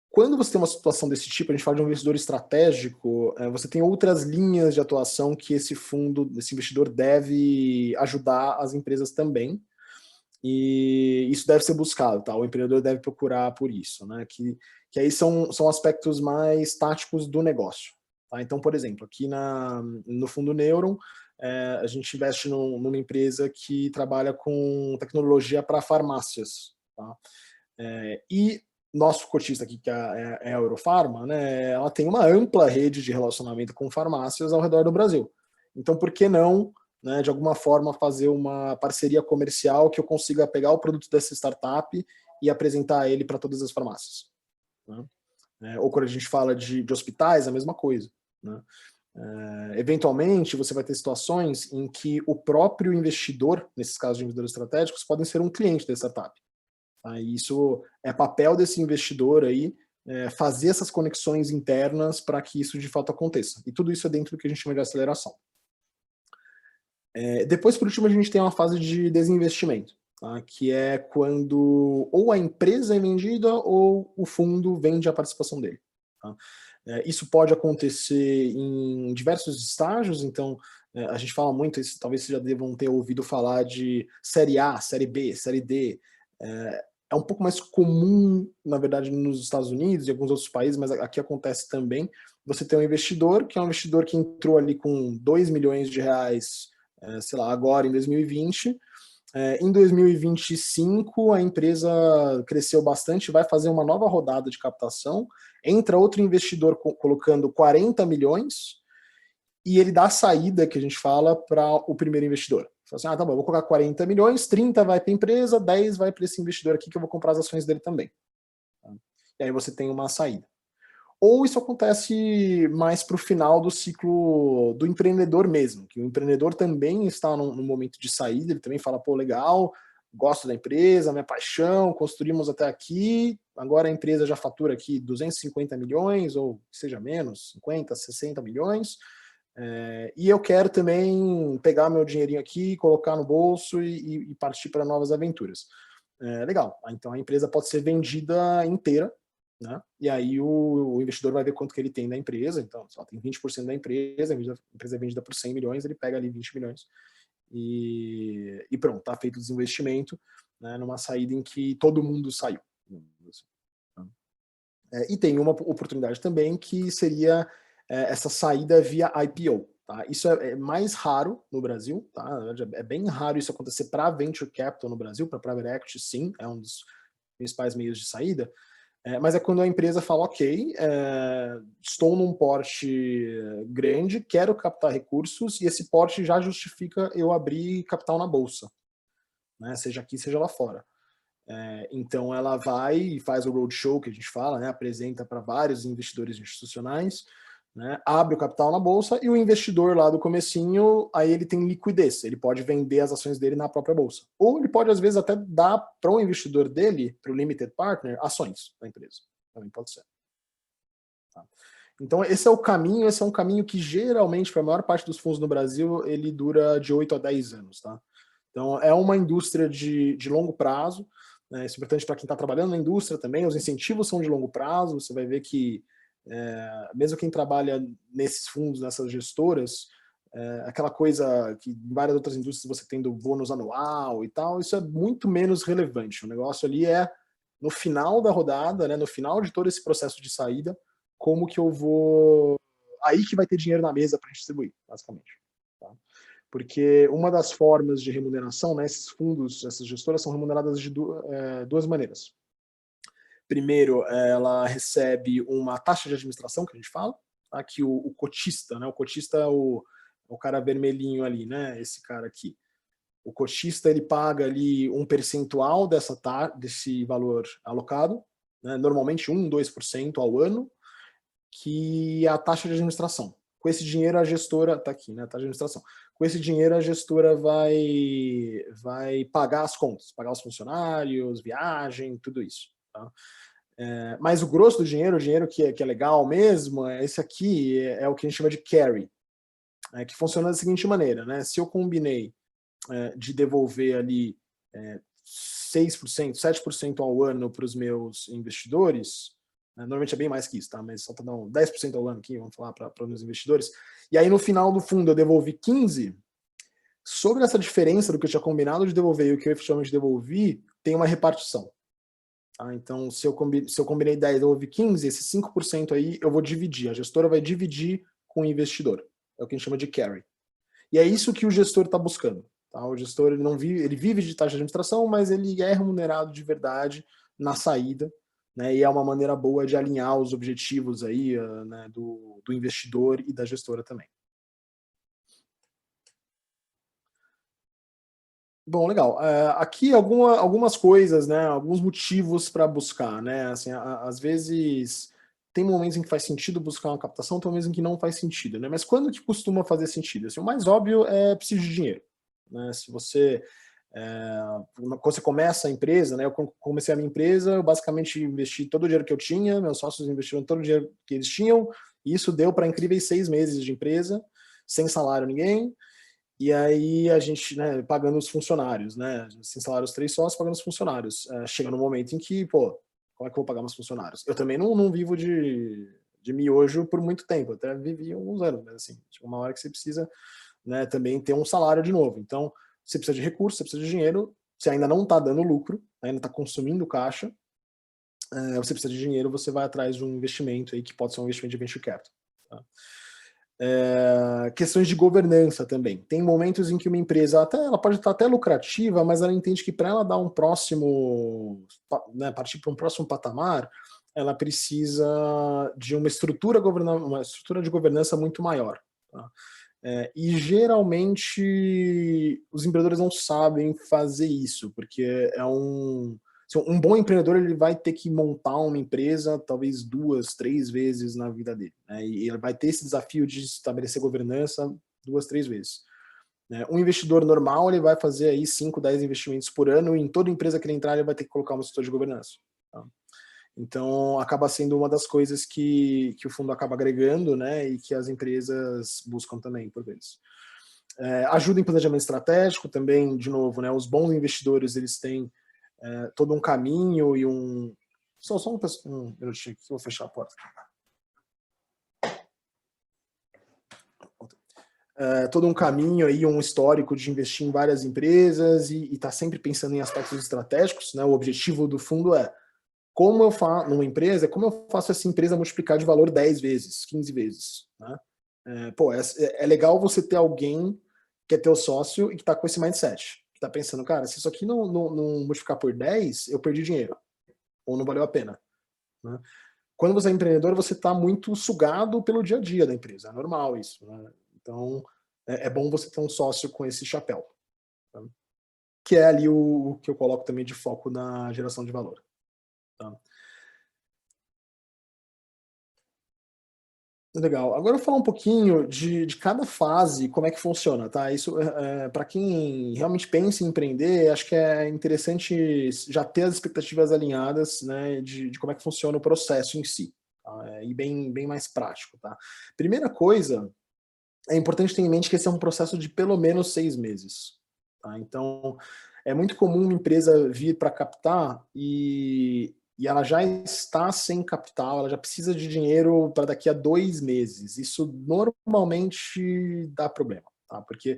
Quando você tem uma situação desse tipo, a gente fala de um investidor estratégico, você tem outras linhas de atuação que esse investidor deve ajudar as empresas também, e isso deve ser buscado, tá? O empreendedor deve procurar por isso, né? Que aí são aspectos mais táticos do negócio. Tá? Então, por exemplo, aqui no Fundo Neuron, a gente investe numa empresa que trabalha com tecnologia para farmácias. Tá? E nosso cotista aqui, que é a Eurofarma, né, ela tem uma ampla rede de relacionamento com farmácias ao redor do Brasil. Então, por que não, né, de alguma forma, fazer uma parceria comercial que eu consiga pegar o produto dessa startup e apresentar ele para todas as farmácias? Né? Ou quando a gente fala de hospitais, a mesma coisa. Né? Eventualmente, você vai ter situações em que o próprio investidor, nesses casos de investidores estratégicos, podem ser um cliente da startup. Tá? E isso é papel desse investidor aí, fazer essas conexões internas para que isso de fato aconteça. E tudo isso é dentro do que a gente chama de aceleração. Depois, por último, a gente tem uma fase de desinvestimento, tá? Que é quando ou a empresa é vendida ou o fundo vende a participação dele. Tá? Isso pode acontecer em diversos estágios, então a gente fala muito, talvez vocês já devam ter ouvido falar de série A, série B, série D. É um pouco mais comum, na verdade, nos Estados Unidos e alguns outros países, mas aqui acontece também. Você tem um investidor, que é um investidor que entrou ali com 2 milhões de reais, sei lá, agora em 2020. Em 2025, a empresa cresceu bastante, vai fazer uma nova rodada de captação, entra outro investidor colocando 40 milhões, e ele dá a saída, que a gente fala, para o primeiro investidor. Fala assim, tá bom, eu vou colocar 40 milhões, 30 vai para a empresa, 10 vai para esse investidor aqui, que eu vou comprar as ações dele também. E aí você tem uma saída. Ou isso acontece mais para o final do ciclo do empreendedor mesmo, que o empreendedor também está num momento de saída, ele também fala, pô, legal, gosto da empresa, minha paixão, construímos até aqui, agora a empresa já fatura aqui 250 milhões, ou seja menos, 50, 60 milhões, e eu quero também pegar meu dinheirinho aqui, colocar no bolso e partir para novas aventuras. Legal, então a empresa pode ser vendida inteira, né? E aí o investidor vai ver quanto que ele tem da empresa, então só tem 20% da empresa, a empresa é vendida por 100 milhões, ele pega ali 20 milhões e pronto, está feito o desinvestimento, né, numa saída em que todo mundo saiu. E tem uma oportunidade também que seria essa saída via IPO. Tá? Isso é mais raro no Brasil, tá? É bem raro isso acontecer para Venture Capital no Brasil, para Private Equity sim, é um dos principais meios de saída, mas é quando a empresa fala, ok, estou num porte grande, quero captar recursos, e esse porte já justifica eu abrir capital na bolsa, né? Seja aqui, seja lá fora. Então ela vai e faz o roadshow que a gente fala, né? Apresenta para vários investidores institucionais, né? Abre o capital na bolsa e o investidor lá do comecinho, aí ele tem liquidez, ele pode vender as ações dele na própria bolsa. Ou ele pode às vezes até dar para o investidor dele, para o limited partner, ações da empresa. Também pode ser. Tá? Então esse é um caminho que geralmente, para a maior parte dos fundos no Brasil, ele dura de 8 a 10 anos. Tá? Então é uma indústria de longo prazo, né? Isso é importante para quem está trabalhando na indústria também, os incentivos são de longo prazo, você vai ver que mesmo quem trabalha nesses fundos, nessas gestoras, aquela coisa que em várias outras indústrias você tem do bônus anual e tal, isso é muito menos relevante. O negócio ali é no final da rodada, né, no final de todo esse processo de saída, como que eu vou... Aí que vai ter dinheiro na mesa para distribuir, basicamente. Tá? Porque uma das formas de remuneração, né, esses fundos, essas gestoras são remuneradas de duas maneiras. Primeiro, ela recebe uma taxa de administração, que a gente fala, tá? Que o cotista, né? O cotista é o cara vermelhinho ali, né? Esse cara aqui. O cotista, ele paga ali um percentual desse valor alocado, né? Normalmente 1, 2% ao ano, que é a taxa de administração. Com esse dinheiro, a gestora... Tá aqui, né? A taxa de administração. Com esse dinheiro, a gestora vai pagar as contas, pagar os funcionários, viagem, tudo isso. Tá? Mas o grosso do dinheiro, o dinheiro que é legal mesmo, esse aqui é o que a gente chama de carry, que funciona da seguinte maneira, né? Se eu combinei de devolver ali 6%, 7% ao ano para os meus investidores, normalmente é bem mais que isso, tá? Mas só para dar 10% ao ano aqui, vamos falar para os meus investidores, e aí no final do fundo eu devolvi 15%, sobre essa diferença do que eu tinha combinado de devolver e o que eu efetivamente devolvi, tem uma repartição. Então, se eu combinei 10, eu devolvi 15, esses 5% aí eu vou dividir. A gestora vai dividir com o investidor. É o que a gente chama de carry. E é isso que o gestor está buscando. Tá? O gestor ele vive de taxa de administração, mas ele é remunerado de verdade na saída, né? E é uma maneira boa de alinhar os objetivos aí, né, do investidor e da gestora também. Bom, legal. Aqui algumas coisas, né? Alguns motivos para buscar, né? Assim, às vezes tem momentos em que faz sentido buscar uma captação, tem momentos em que não faz sentido, né? Mas quando que costuma fazer sentido? Assim, o mais óbvio é preciso de dinheiro, né? Se você Quando você começa a empresa, né? Eu comecei a minha empresa, eu basicamente investi todo o dinheiro que eu tinha, meus sócios investiram todo o dinheiro que eles tinham, e isso deu para incríveis 6 meses de empresa, sem salário ninguém, e aí a gente, né, pagando os funcionários, né? Sem salário os 3 sócios, pagando os funcionários. Chega no momento em que, pô, como é que eu vou pagar meus funcionários? Eu também não vivo de miojo por muito tempo, eu até vivi alguns anos, mas assim, chega uma hora que você precisa, né, também ter um salário de novo. Então, você precisa de recursos, você precisa de dinheiro, você ainda não está dando lucro, ainda está consumindo caixa, você precisa de dinheiro, você vai atrás de um investimento aí que pode ser um investimento de venture capital. Tá? Questões de governança também. Tem momentos em que uma empresa ela pode estar até lucrativa, mas ela entende que para ela dar um próximo, né, partir para um próximo patamar, ela precisa de uma estrutura de governança muito maior. Tá? E geralmente os empreendedores não sabem fazer isso, porque um bom empreendedor ele vai ter que montar uma empresa talvez 2, 3 vezes na vida dele, né? E ele vai ter esse desafio de estabelecer governança 2, 3 vezes. Um investidor normal ele vai fazer aí 5, 10 investimentos por ano e em toda empresa que ele entrar ele vai ter que colocar uma estrutura de governança. Tá? Então, acaba sendo uma das coisas que o fundo acaba agregando, né, e que as empresas buscam também, por vezes. Ajuda em planejamento estratégico também, de novo, né, os bons investidores, eles têm todo um caminho e um... Só um minutinho aqui, vou fechar a porta. Todo um caminho aí, um histórico de investir em várias empresas e tá sempre pensando em aspectos estratégicos, né, o objetivo do fundo como eu faço numa empresa, como eu faço essa empresa multiplicar de valor 10 vezes, 15 vezes, né? É legal você ter alguém que é teu sócio e que está com esse mindset, que está pensando, cara, se isso aqui não multiplicar por 10, eu perdi dinheiro, ou não valeu a pena, né? Quando você é empreendedor, você está muito sugado pelo dia a dia da empresa, é normal isso, né? Então, é bom você ter um sócio com esse chapéu, tá? Que é ali o que eu coloco também de foco na geração de valor. Tá? Legal. Agora eu vou falar um pouquinho de cada fase, como é que funciona, tá? Isso, para quem realmente pensa em empreender, acho que é interessante já ter as expectativas alinhadas, né, de como é que funciona o processo em si, tá? E bem mais prático, tá? Primeira coisa, é importante ter em mente que esse é um processo de pelo menos 6 meses, tá? Então, é muito comum uma empresa vir para captar e ela já está sem capital, ela já precisa de dinheiro para daqui a 2 meses. Isso normalmente dá problema, tá? Porque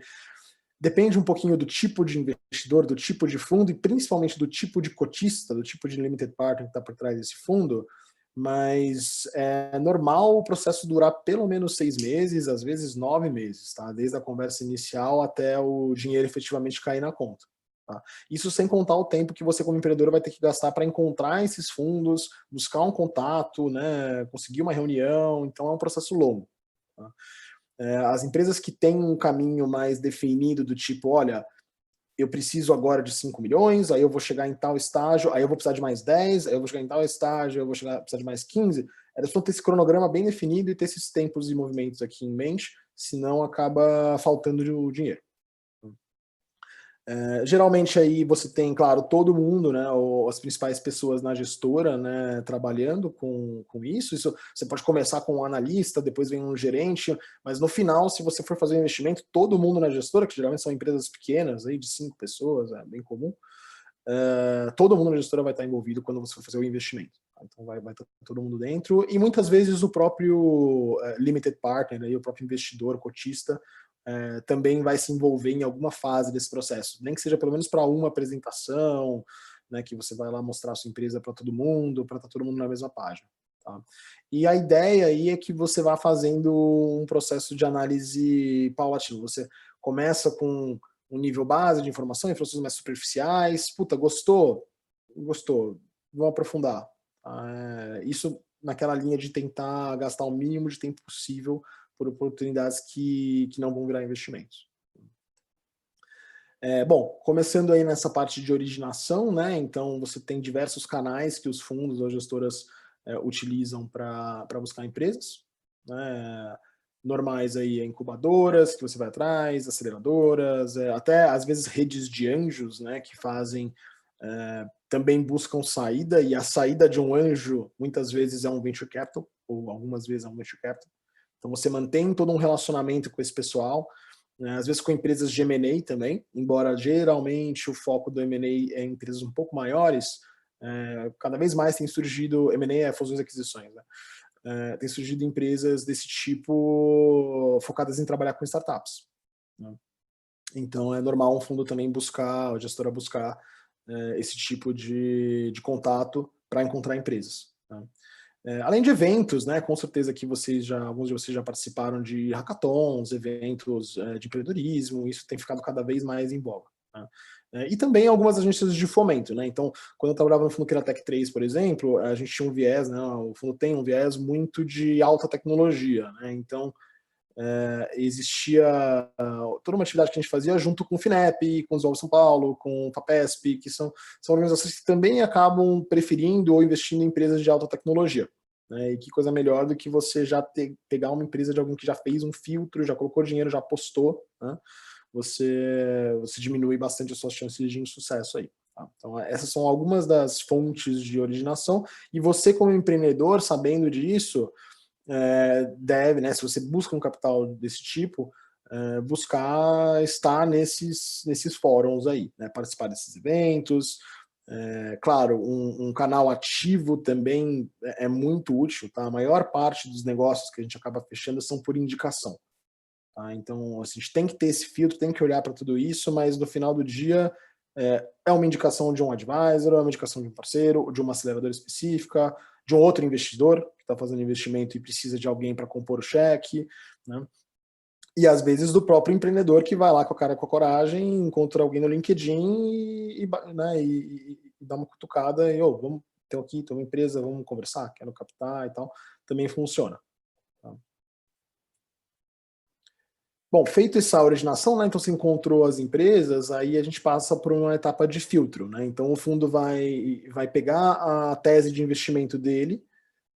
depende um pouquinho do tipo de investidor, do tipo de fundo e principalmente do tipo de cotista, do tipo de limited partner que está por trás desse fundo, mas é normal o processo durar pelo menos 6 meses, às vezes 9 meses, tá? Desde a conversa inicial até o dinheiro efetivamente cair na conta. Tá? Isso sem contar o tempo que você, como empreendedor, vai ter que gastar para encontrar esses fundos, buscar um contato, né, conseguir uma reunião. Então é um processo longo. Tá? As empresas que têm um caminho mais definido do tipo, olha, eu preciso agora de 5 milhões, aí eu vou chegar em tal estágio, aí eu vou precisar de mais 10, aí eu vou chegar em tal estágio, eu vou precisar de mais 15. Elas vão ter esse cronograma bem definido e ter esses tempos e movimentos aqui em mente, senão acaba faltando o dinheiro. Geralmente aí você tem, claro, todo mundo, né, as principais pessoas na gestora, né, trabalhando com isso. Isso você pode começar com um analista, depois vem um gerente, mas no final, se você for fazer um investimento, todo mundo na gestora, que geralmente são empresas pequenas, aí de 5 pessoas, é bem comum, todo mundo na gestora vai estar envolvido quando você for fazer o investimento. Então vai estar todo mundo dentro, e muitas vezes o próprio limited partner, aí, o próprio investidor, cotista, também vai se envolver em alguma fase desse processo, nem que seja pelo menos para uma apresentação, né, que você vai lá mostrar a sua empresa para todo mundo, para estar todo mundo na mesma página. Tá? E a ideia aí é que você vá fazendo um processo de análise paulatino. Você começa com um nível base de informações mais superficiais. Puta, gostou? Gostou. Vamos aprofundar. Isso naquela linha de tentar gastar o mínimo de tempo possível por oportunidades que não vão virar investimentos. Bom, começando aí nessa parte de originação, né? Então você tem diversos canais que os fundos ou gestoras utilizam para buscar empresas, né? normais aí, incubadoras que você vai atrás, aceleradoras, até às vezes redes de anjos, né, que fazem, também buscam saída, e a saída de um anjo muitas vezes é um venture capital, ou algumas vezes é um venture capital. Então você mantém todo um relacionamento com esse pessoal, né, às vezes com empresas de M&A também, embora geralmente o foco do M&A é em empresas um pouco maiores, cada vez mais tem surgido, M&A é fusões e aquisições, né? Tem surgido empresas desse tipo focadas em trabalhar com startups, né? Então é normal um fundo também buscar, a gestora buscar esse tipo de contato para encontrar empresas, né? Além de eventos, né, com certeza que alguns de vocês já participaram de hackathons, eventos de empreendedorismo, isso tem ficado cada vez mais em voga, né? E também algumas agências de fomento, né? Então, quando eu trabalhava no fundo Kiratec 3, por exemplo, a gente tinha um viés, né? O fundo tem um viés muito de alta tecnologia, né? Então, existia toda uma atividade que a gente fazia junto com o FINEP, com os Olhos São Paulo, com o FAPESP, que são organizações que também acabam preferindo ou investindo em empresas de alta tecnologia, né? E que coisa melhor do que você já pegar uma empresa de alguém que já fez um filtro, já colocou dinheiro, já apostou, né? Você diminui bastante as suas chances de insucesso aí, tá? Então, essas são algumas das fontes de originação, e você, como empreendedor, sabendo disso, deve, né, se você busca um capital desse tipo, buscar estar nesses fóruns aí, né, participar desses eventos. Claro, um canal ativo também é muito útil, tá? A maior parte dos negócios que a gente acaba fechando são por indicação, tá? Então, assim, a gente tem que ter esse filtro, tem que olhar para tudo isso, mas no final do dia é uma indicação de um advisor, é uma indicação de um parceiro, de uma aceleradora específica, de um outro investidor que está fazendo investimento e precisa de alguém para compor o cheque, né? E às vezes do próprio empreendedor que vai lá com a cara e com a coragem, encontra alguém no LinkedIn né, e dá uma cutucada e, vamos ter aqui, tem uma empresa, vamos conversar, quero captar e tal, também funciona, tá? Bom, feito essa originação, né, então você encontrou as empresas, aí a gente passa por uma etapa de filtro, né? Então o fundo vai pegar a tese de investimento dele,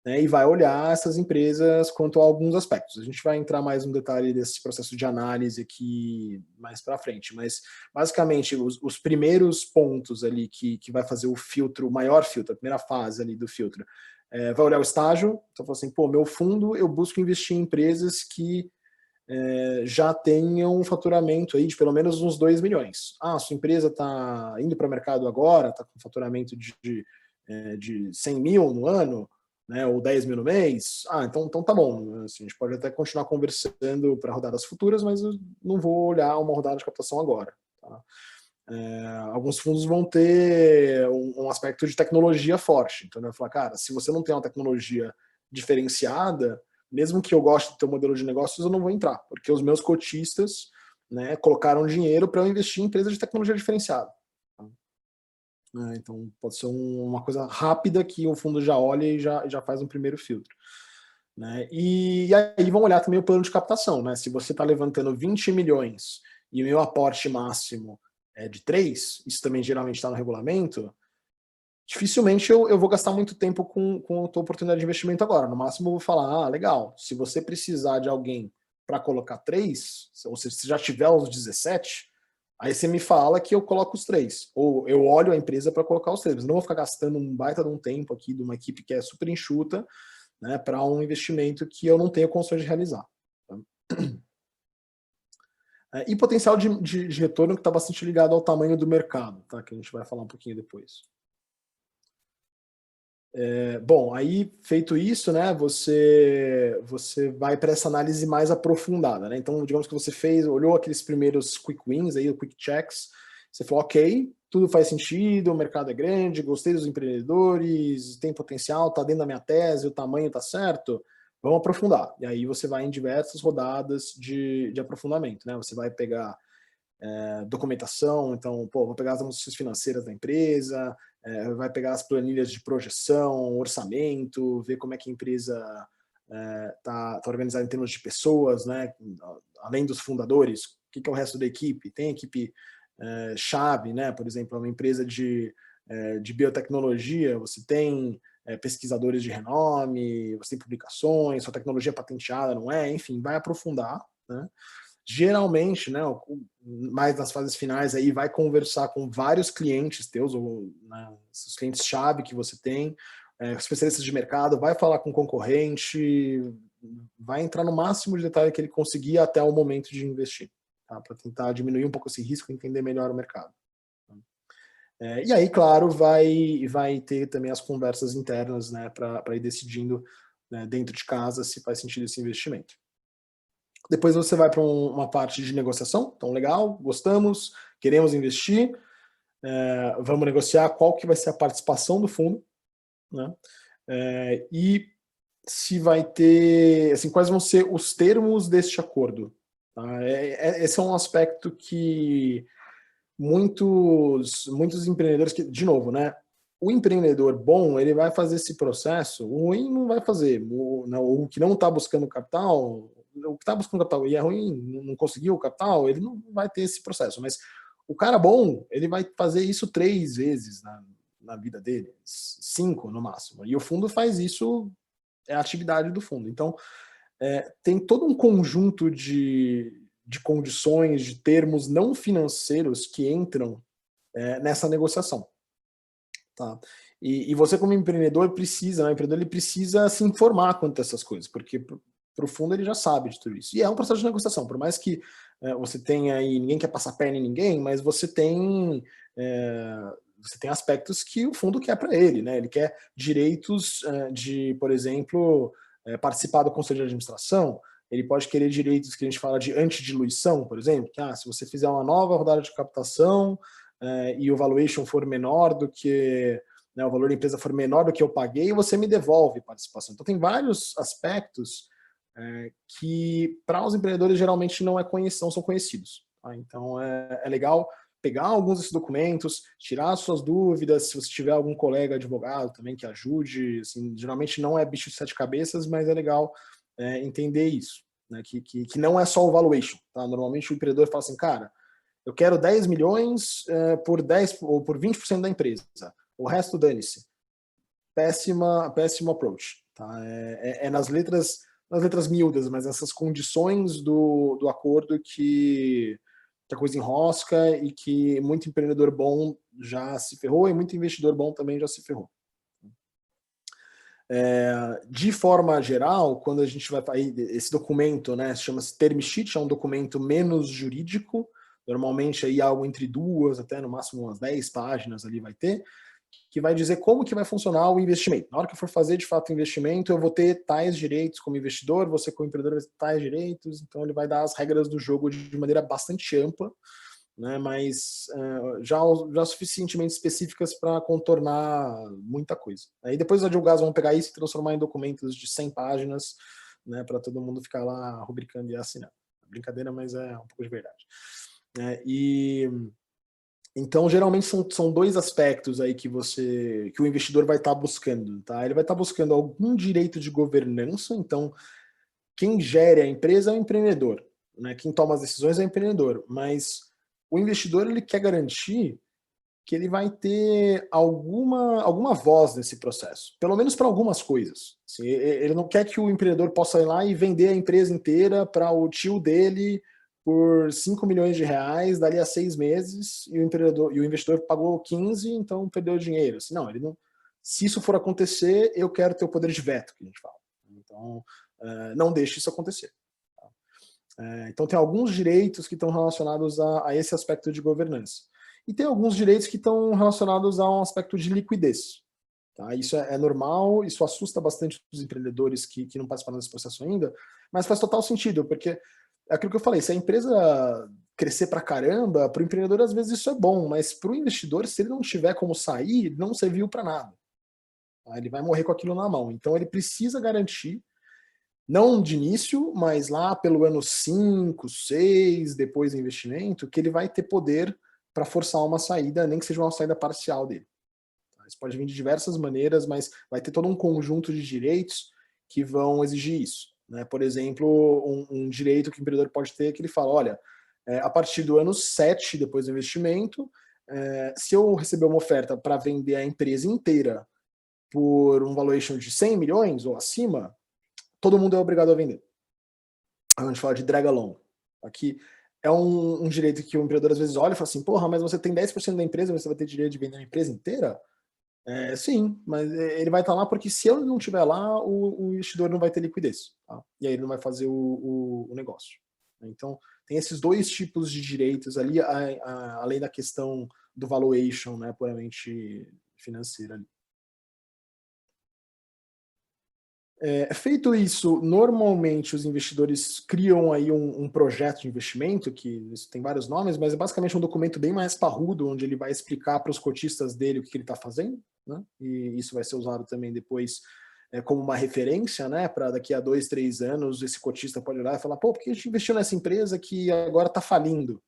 né, e vai olhar essas empresas quanto a alguns aspectos. A gente vai entrar mais no detalhe desse processo de análise aqui mais para frente, mas basicamente os primeiros pontos ali que vai fazer o filtro, o maior filtro, a primeira fase ali do filtro, vai olhar o estágio. Então, fala assim, meu fundo, eu busco investir em empresas que já tenham um faturamento aí de pelo menos uns 2 milhões. Sua empresa está indo para o mercado agora, está com faturamento de 100 mil no ano, né, ou 10 mil no mês, então tá bom. Assim, a gente pode até continuar conversando para rodadas futuras, mas eu não vou olhar uma rodada de captação agora, tá? Alguns fundos vão ter um aspecto de tecnologia forte. Então, eu falar, cara, se você não tem uma tecnologia diferenciada, mesmo que eu goste do teu modelo de negócios, eu não vou entrar, porque os meus cotistas, né, colocaram dinheiro para eu investir em empresas de tecnologia diferenciada. Então, pode ser uma coisa rápida que o fundo já olha e já faz um primeiro filtro, né? E aí vão olhar também o plano de captação, né? Se você está levantando 20 milhões e o meu aporte máximo é de 3, isso também geralmente está no regulamento, dificilmente eu vou gastar muito tempo com a tua oportunidade de investimento agora. No máximo eu vou falar, legal, se você precisar de alguém para colocar 3, ou se você já tiver os 17, aí você me fala que eu coloco os 3. Ou eu olho a empresa para colocar os 3. Mas não vou ficar gastando um baita de um tempo aqui de uma equipe que é super enxuta, né, para um investimento que eu não tenho condições de realizar, tá? E potencial de retorno que está bastante ligado ao tamanho do mercado, tá? Que a gente vai falar um pouquinho depois. Bom, aí feito isso, né, você vai para essa análise mais aprofundada, né? Então, digamos que você olhou aqueles primeiros quick wins, aí, quick checks, você falou, ok, tudo faz sentido, o mercado é grande, gostei dos empreendedores, tem potencial, tá dentro da minha tese, o tamanho tá certo, vamos aprofundar. E aí você vai em diversas rodadas de aprofundamento, né? Você vai pegar documentação, então, vou pegar as notícias financeiras da empresa, vai pegar as planilhas de projeção, orçamento, ver como é que a empresa tá organizada em termos de pessoas, né? Além dos fundadores, o que é o resto da equipe? Tem equipe chave, né? Por exemplo, uma empresa de biotecnologia, você tem pesquisadores de renome, você tem publicações, sua tecnologia é patenteada, não é? Enfim, vai aprofundar, né? Geralmente, né, mais nas fases finais aí, vai conversar com vários clientes teus, ou né, os clientes-chave que você tem, especialistas de mercado, vai falar com concorrente, vai entrar no máximo de detalhe que ele conseguir até o momento de investir, tá? Para tentar diminuir um pouco esse risco e entender melhor o mercado. E aí, claro, vai ter também as conversas internas, né, para ir decidindo, né, dentro de casa se faz sentido esse investimento. Depois você vai para uma parte de negociação. Então, legal, gostamos, queremos investir, vamos negociar qual que vai ser a participação do fundo, né? E se vai ter, assim, quais vão ser os termos deste acordo. Tá? Esse é um aspecto que muitos empreendedores, que, de novo, né? O empreendedor bom, ele vai fazer esse processo, o ruim não vai fazer. O que não está buscando capital, o que está buscando capital e é ruim, não conseguiu o capital, ele não vai ter esse processo. Mas o cara bom, ele vai fazer isso 3 vezes na vida dele, 5 no máximo. E o fundo faz isso, é a atividade do fundo. Então, tem todo um conjunto de condições, de termos não financeiros que entram nessa negociação. Tá? E você, como empreendedor, precisa, né? O empreendedor ele precisa se informar quanto a essas coisas, porque para o fundo ele já sabe de tudo isso. E é um processo de negociação, por mais que você tenha aí, ninguém quer passar perna em ninguém, mas você tem aspectos que o fundo quer para ele, né? Ele quer direitos de, por exemplo, participar do conselho de administração. Ele pode querer direitos que a gente fala de antidiluição, por exemplo, que se você fizer uma nova rodada de captação e o valuation for menor do que, né, o valor da empresa for menor do que eu paguei, você me devolve participação. Então tem vários aspectos que para os empreendedores geralmente não são conhecidos. Tá? Então é legal pegar alguns desses documentos, tirar suas dúvidas, se você tiver algum colega advogado também que ajude, assim, geralmente não é bicho de 7 cabeças, mas é legal entender isso, né? Que não é só o valuation. Tá? Normalmente o empreendedor fala assim, cara, eu quero 10 milhões por 10 ou por 20% da empresa, o resto dane-se. Péssimo approach. Tá? Nas letras miúdas, mas essas condições do acordo que a coisa enrosca e que muito empreendedor bom já se ferrou e muito investidor bom também já se ferrou. De forma geral, quando a gente vai fazer esse documento, né, chama-se term sheet, é um documento menos jurídico, normalmente aí algo entre 2 até no máximo umas 10 páginas ali vai ter, que vai dizer como que vai funcionar o investimento. Na hora que eu for fazer de fato o investimento, eu vou ter tais direitos como investidor, você como empreendedor vai ter tais direitos, então ele vai dar as regras do jogo de maneira bastante ampla, né, mas já suficientemente específicas para contornar muita coisa. Aí depois os advogados vão pegar isso e transformar em documentos de 100 páginas, né, para todo mundo ficar lá rubricando e assinando. Brincadeira, mas é um pouco de verdade. Então, geralmente são 2 aspectos aí que o investidor vai estar buscando. Tá? Ele vai estar buscando algum direito de governança, então quem gere a empresa é o empreendedor, né? Quem toma as decisões é o empreendedor, mas o investidor ele quer garantir que ele vai ter alguma voz nesse processo, pelo menos para algumas coisas. Assim, ele não quer que o empreendedor possa ir lá e vender a empresa inteira para o tio dele por 5 milhões de reais, dali a 6 meses, e o investidor pagou 15, então perdeu dinheiro. Assim, não, ele não. Se isso for acontecer, eu quero ter o poder de veto, que a gente fala. Então, não deixe isso acontecer. Então, tem alguns direitos que estão relacionados a esse aspecto de governança. E tem alguns direitos que estão relacionados a um aspecto de liquidez. Tá? Isso é normal, isso assusta bastante os empreendedores que não participaram desse processo ainda, mas faz total sentido, porque é aquilo que eu falei, se a empresa crescer pra caramba, para o empreendedor às vezes isso é bom, mas para o investidor, se ele não tiver como sair, não serviu para nada. Tá? Ele vai morrer com aquilo na mão. Então ele precisa garantir, não de início, mas lá pelo ano 5, 6, depois do investimento, que ele vai ter poder para forçar uma saída, nem que seja uma saída parcial dele. Isso pode vir de diversas maneiras, mas vai ter todo um conjunto de direitos que vão exigir isso. Né? Por exemplo, um direito que o empreendedor pode ter que ele fala, olha, a partir do ano 7, depois do investimento, se eu receber uma oferta para vender a empresa inteira por um valuation de 100 milhões ou acima, todo mundo é obrigado a vender. A gente fala de drag along. Aqui é um direito que o empreendedor às vezes olha e fala assim, porra, mas você tem 10% da empresa, você vai ter direito de vender a empresa inteira? Sim, mas ele vai estar lá porque se eu não estiver lá, o investidor não vai ter liquidez. Tá? E aí ele não vai fazer o negócio. Então, tem esses dois tipos de direitos ali, além da questão do valuation, né, puramente financeira ali. Feito isso, normalmente os investidores criam aí um projeto de investimento, que isso tem vários nomes, mas é basicamente um documento bem mais parrudo, onde ele vai explicar para os cotistas dele o que ele está fazendo, né? E isso vai ser usado também depois como uma referência, né? Para daqui a 2, 3 anos, esse cotista pode olhar e falar, pô, por que a gente investiu nessa empresa que agora está falindo?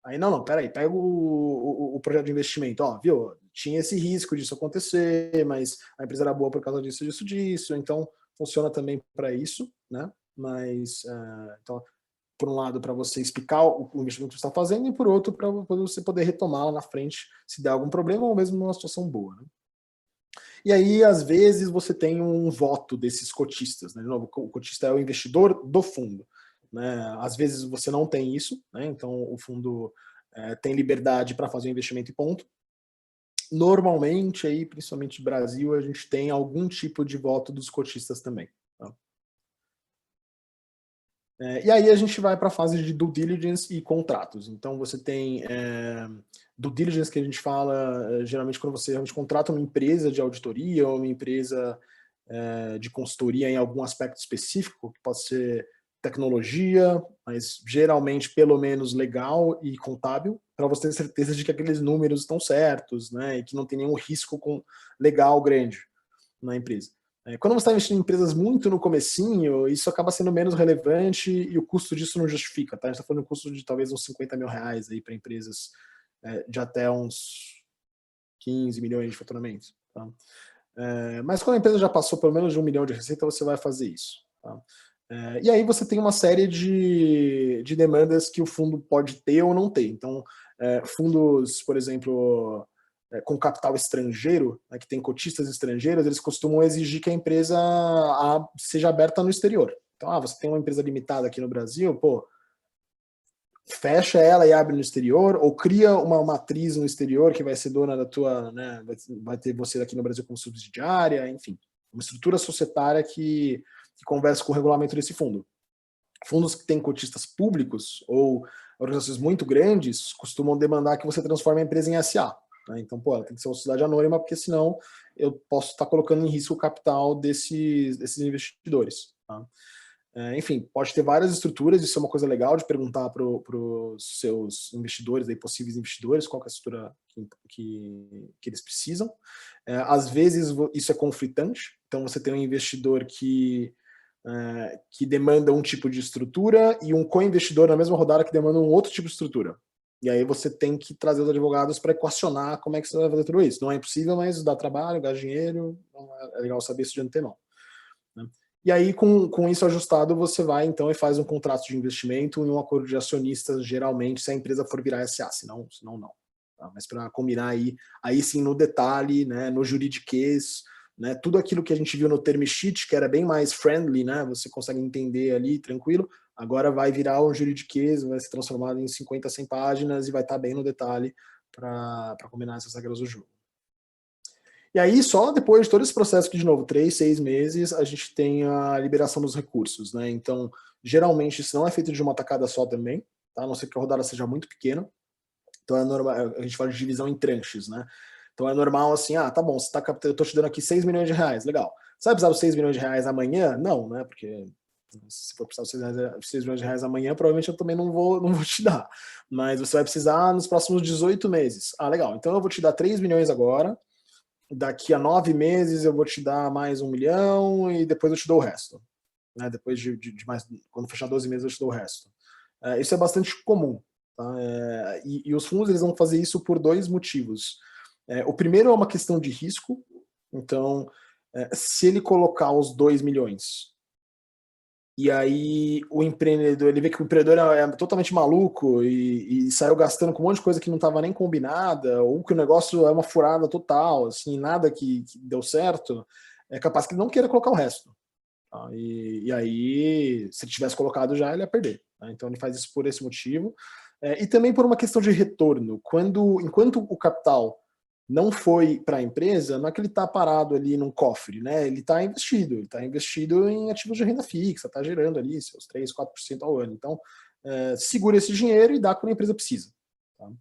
Aí, não, peraí, pega o projeto de investimento, ó, viu? Tinha esse risco disso acontecer, mas a empresa era boa por causa disso, então funciona também para isso, né? Mas, então, por um lado, para você explicar o investimento que você está fazendo, e por outro, para você poder retomar lá na frente se der algum problema ou mesmo numa situação boa, né? E aí, às vezes, você tem um voto desses cotistas, né? De novo, o cotista é o investidor do fundo. Né? Às vezes você não tem isso, né? Então o fundo tem liberdade para fazer o investimento e ponto. Normalmente, aí, principalmente no Brasil, a gente tem algum tipo de voto dos cotistas também. Tá? E aí a gente vai para a fase de due diligence e contratos. Então você tem due diligence que a gente fala, geralmente quando você realmente contrata uma empresa de auditoria ou uma empresa de consultoria em algum aspecto específico, que pode ser tecnologia, mas geralmente pelo menos legal e contábil, para você ter certeza de que aqueles números estão certos, né, e que não tem nenhum risco legal grande na empresa. Quando você está investindo em empresas muito no comecinho, isso acaba sendo menos relevante e o custo disso não justifica. Tá? A gente está falando de um custo de talvez uns 50 mil reais para empresas de até uns 15 milhões de faturamento. Tá? Mas quando a empresa já passou pelo menos de 1 milhão de receita, você vai fazer isso. Tá? E aí você tem uma série de demandas que o fundo pode ter ou não ter. Então, fundos, por exemplo, com capital estrangeiro, né, que tem cotistas estrangeiros, eles costumam exigir que a empresa seja aberta no exterior. Então, você tem uma empresa limitada aqui no Brasil, pô, fecha ela e abre no exterior, ou cria uma matriz no exterior que vai ser dona da tua, né, vai ter você aqui no Brasil como subsidiária, enfim, uma estrutura societária que conversa com o regulamento desse fundo. Fundos que têm cotistas públicos ou organizações muito grandes costumam demandar que você transforme a empresa em SA. Né? Então, pô, ela tem que ser uma sociedade anônima, porque senão eu posso estar colocando em risco o capital desses investidores. Tá? Enfim, pode ter várias estruturas, isso é uma coisa legal de perguntar para os seus investidores, aí, possíveis investidores, qual é a estrutura que eles precisam. Às vezes isso é conflitante, então você tem um investidor que demanda um tipo de estrutura e um co-investidor na mesma rodada que demanda um outro tipo de estrutura. E aí você tem que trazer os advogados para equacionar como é que você vai fazer tudo isso. Não é impossível, mas dá trabalho, gasta dinheiro, então é legal saber isso de antemão. Né? E aí, com isso ajustado, você vai então e faz um contrato de investimento e um acordo de acionistas, geralmente, se a empresa for virar SA, senão não. Tá? Mas para combinar aí sim no detalhe, né, no juridiquês, né, tudo aquilo que a gente viu no term sheet, que era bem mais friendly, né, você consegue entender ali tranquilo, agora vai virar um juridiquês, vai ser transformado em 50, 100 páginas e vai estar bem no detalhe para combinar essas regras do jogo. E aí, só depois de todo esse processo, que de novo, 3, 6 meses, a gente tem a liberação dos recursos, né? Então, geralmente, isso não é feito de uma tacada só também, tá? A não ser que a rodada seja muito pequena. Então, é normal, a gente fala de divisão em tranches, né? Então, é normal assim, tá bom, você eu tô te dando aqui 6 milhões de reais, legal. Você vai precisar dos 6 milhões de reais amanhã? Não, né? Porque se for precisar dos 6 milhões de reais amanhã, provavelmente eu também não vou te dar. Mas você vai precisar nos próximos 18 meses. Legal, então eu vou te dar 3 milhões agora, daqui a 9 meses eu vou te dar mais 1 milhão e depois eu te dou o resto. Né? Depois de mais, quando fechar 12 meses eu te dou o resto. Isso é bastante comum. Tá? E os fundos eles vão fazer isso por 2 motivos. O primeiro é uma questão de risco. Então, se ele colocar os 2 milhões E aí o empreendedor, ele vê que o empreendedor é totalmente maluco e saiu gastando com um monte de coisa que não estava nem combinada, ou que o negócio é uma furada total, assim, nada que deu certo, é capaz que ele não queira colocar o resto. Tá? E aí, se ele tivesse colocado já, ele ia perder. Tá? Então ele faz isso por esse motivo. E também por uma questão de retorno. Enquanto o capital não foi para a empresa, não é que ele está parado ali num cofre, né? Ele está investido em ativos de renda fixa, está gerando ali seus 3, 4% ao ano. Então, segura esse dinheiro e dá quando a empresa precisa. Tá?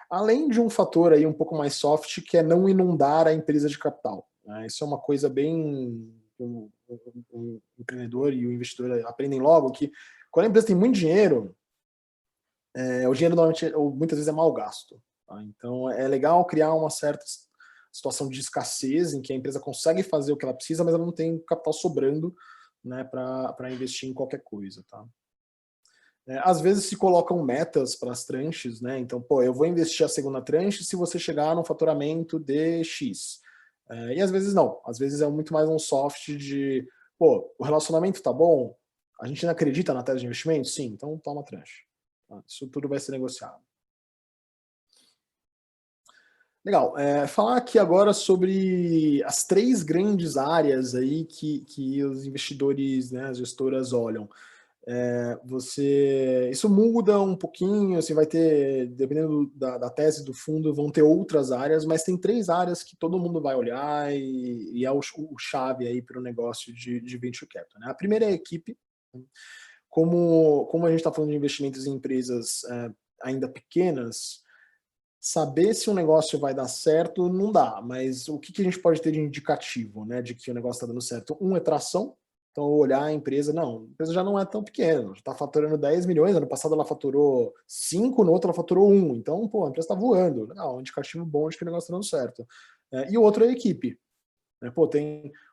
Além de um fator aí um pouco mais soft, que é não inundar a empresa de capital. Né? Isso é uma coisa bem... O empreendedor e o investidor aprendem logo que quando a empresa tem muito dinheiro, o dinheiro normalmente, ou muitas vezes, é mal gasto. Tá? Então é legal criar uma certa situação de escassez em que a empresa consegue fazer o que ela precisa, mas ela não tem capital sobrando, né, para investir em qualquer coisa. Tá? Às vezes se colocam metas para as tranches, né? Então, pô, eu vou investir a segunda tranche se você chegar no faturamento de X. E às vezes não. Às vezes é muito mais um soft de, pô, o relacionamento tá bom? A gente ainda acredita na tese de investimento? Sim, então toma tranche. Tá? Isso tudo vai ser negociado. Legal. Falar aqui agora sobre as 3 grandes áreas aí que os investidores, né, as gestoras olham. Isso muda um pouquinho, assim, vai ter, dependendo da tese do fundo, vão ter outras áreas, mas tem 3 áreas que todo mundo vai olhar e é o chave aí para o negócio de venture capital. Né? A primeira é a equipe. Como a gente está falando de investimentos em empresas ainda pequenas, saber se um negócio vai dar certo não dá, mas o que a gente pode ter de indicativo, né, de que o negócio está dando certo? Um é tração. Então, olhar a empresa, não, a empresa já não é tão pequena, já está faturando 10 milhões, ano passado ela faturou 5, no outro ela faturou 1, então, pô, a empresa está voando, um indicativo bom de que o negócio está dando certo. E o outro é a equipe. Pô, o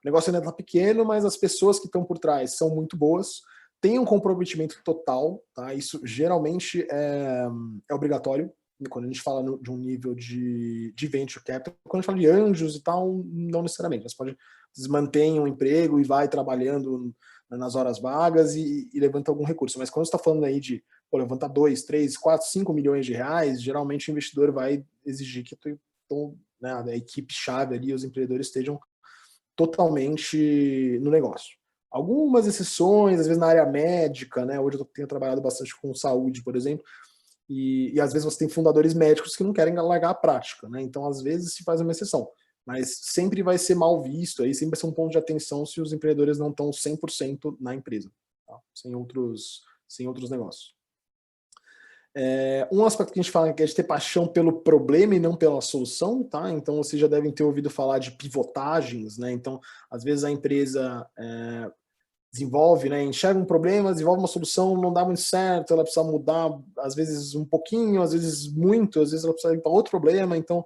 negócio ainda está pequeno, mas as pessoas que estão por trás são muito boas, têm um comprometimento total, tá? Isso geralmente é obrigatório, quando a gente fala de um nível de venture capital. Quando a gente fala de anjos e tal, não necessariamente. Vocês mantêm um emprego e vai trabalhando nas horas vagas e levanta algum recurso. Mas quando você está falando aí de levantar 2, 3, 4, 5 milhões de reais, geralmente o investidor vai exigir que né, a equipe-chave ali, os empreendedores estejam totalmente no negócio. Algumas exceções, às vezes na área médica, né? Hoje eu tenho trabalhado bastante com saúde, por exemplo, e às vezes você tem fundadores médicos que não querem largar a prática, né? Então, às vezes, se faz uma exceção. Mas sempre vai ser mal visto, aí sempre vai ser um ponto de atenção se os empreendedores não estão 100% na empresa, tá? sem outros negócios. Um aspecto que a gente fala que é de ter paixão pelo problema e não pela solução, tá? Então, vocês já devem ter ouvido falar de pivotagens, né? Então, às vezes a empresa desenvolve, né, enxerga um problema, desenvolve uma solução, não dá muito certo, ela precisa mudar, às vezes um pouquinho, às vezes muito, às vezes ela precisa ir para outro problema. Então,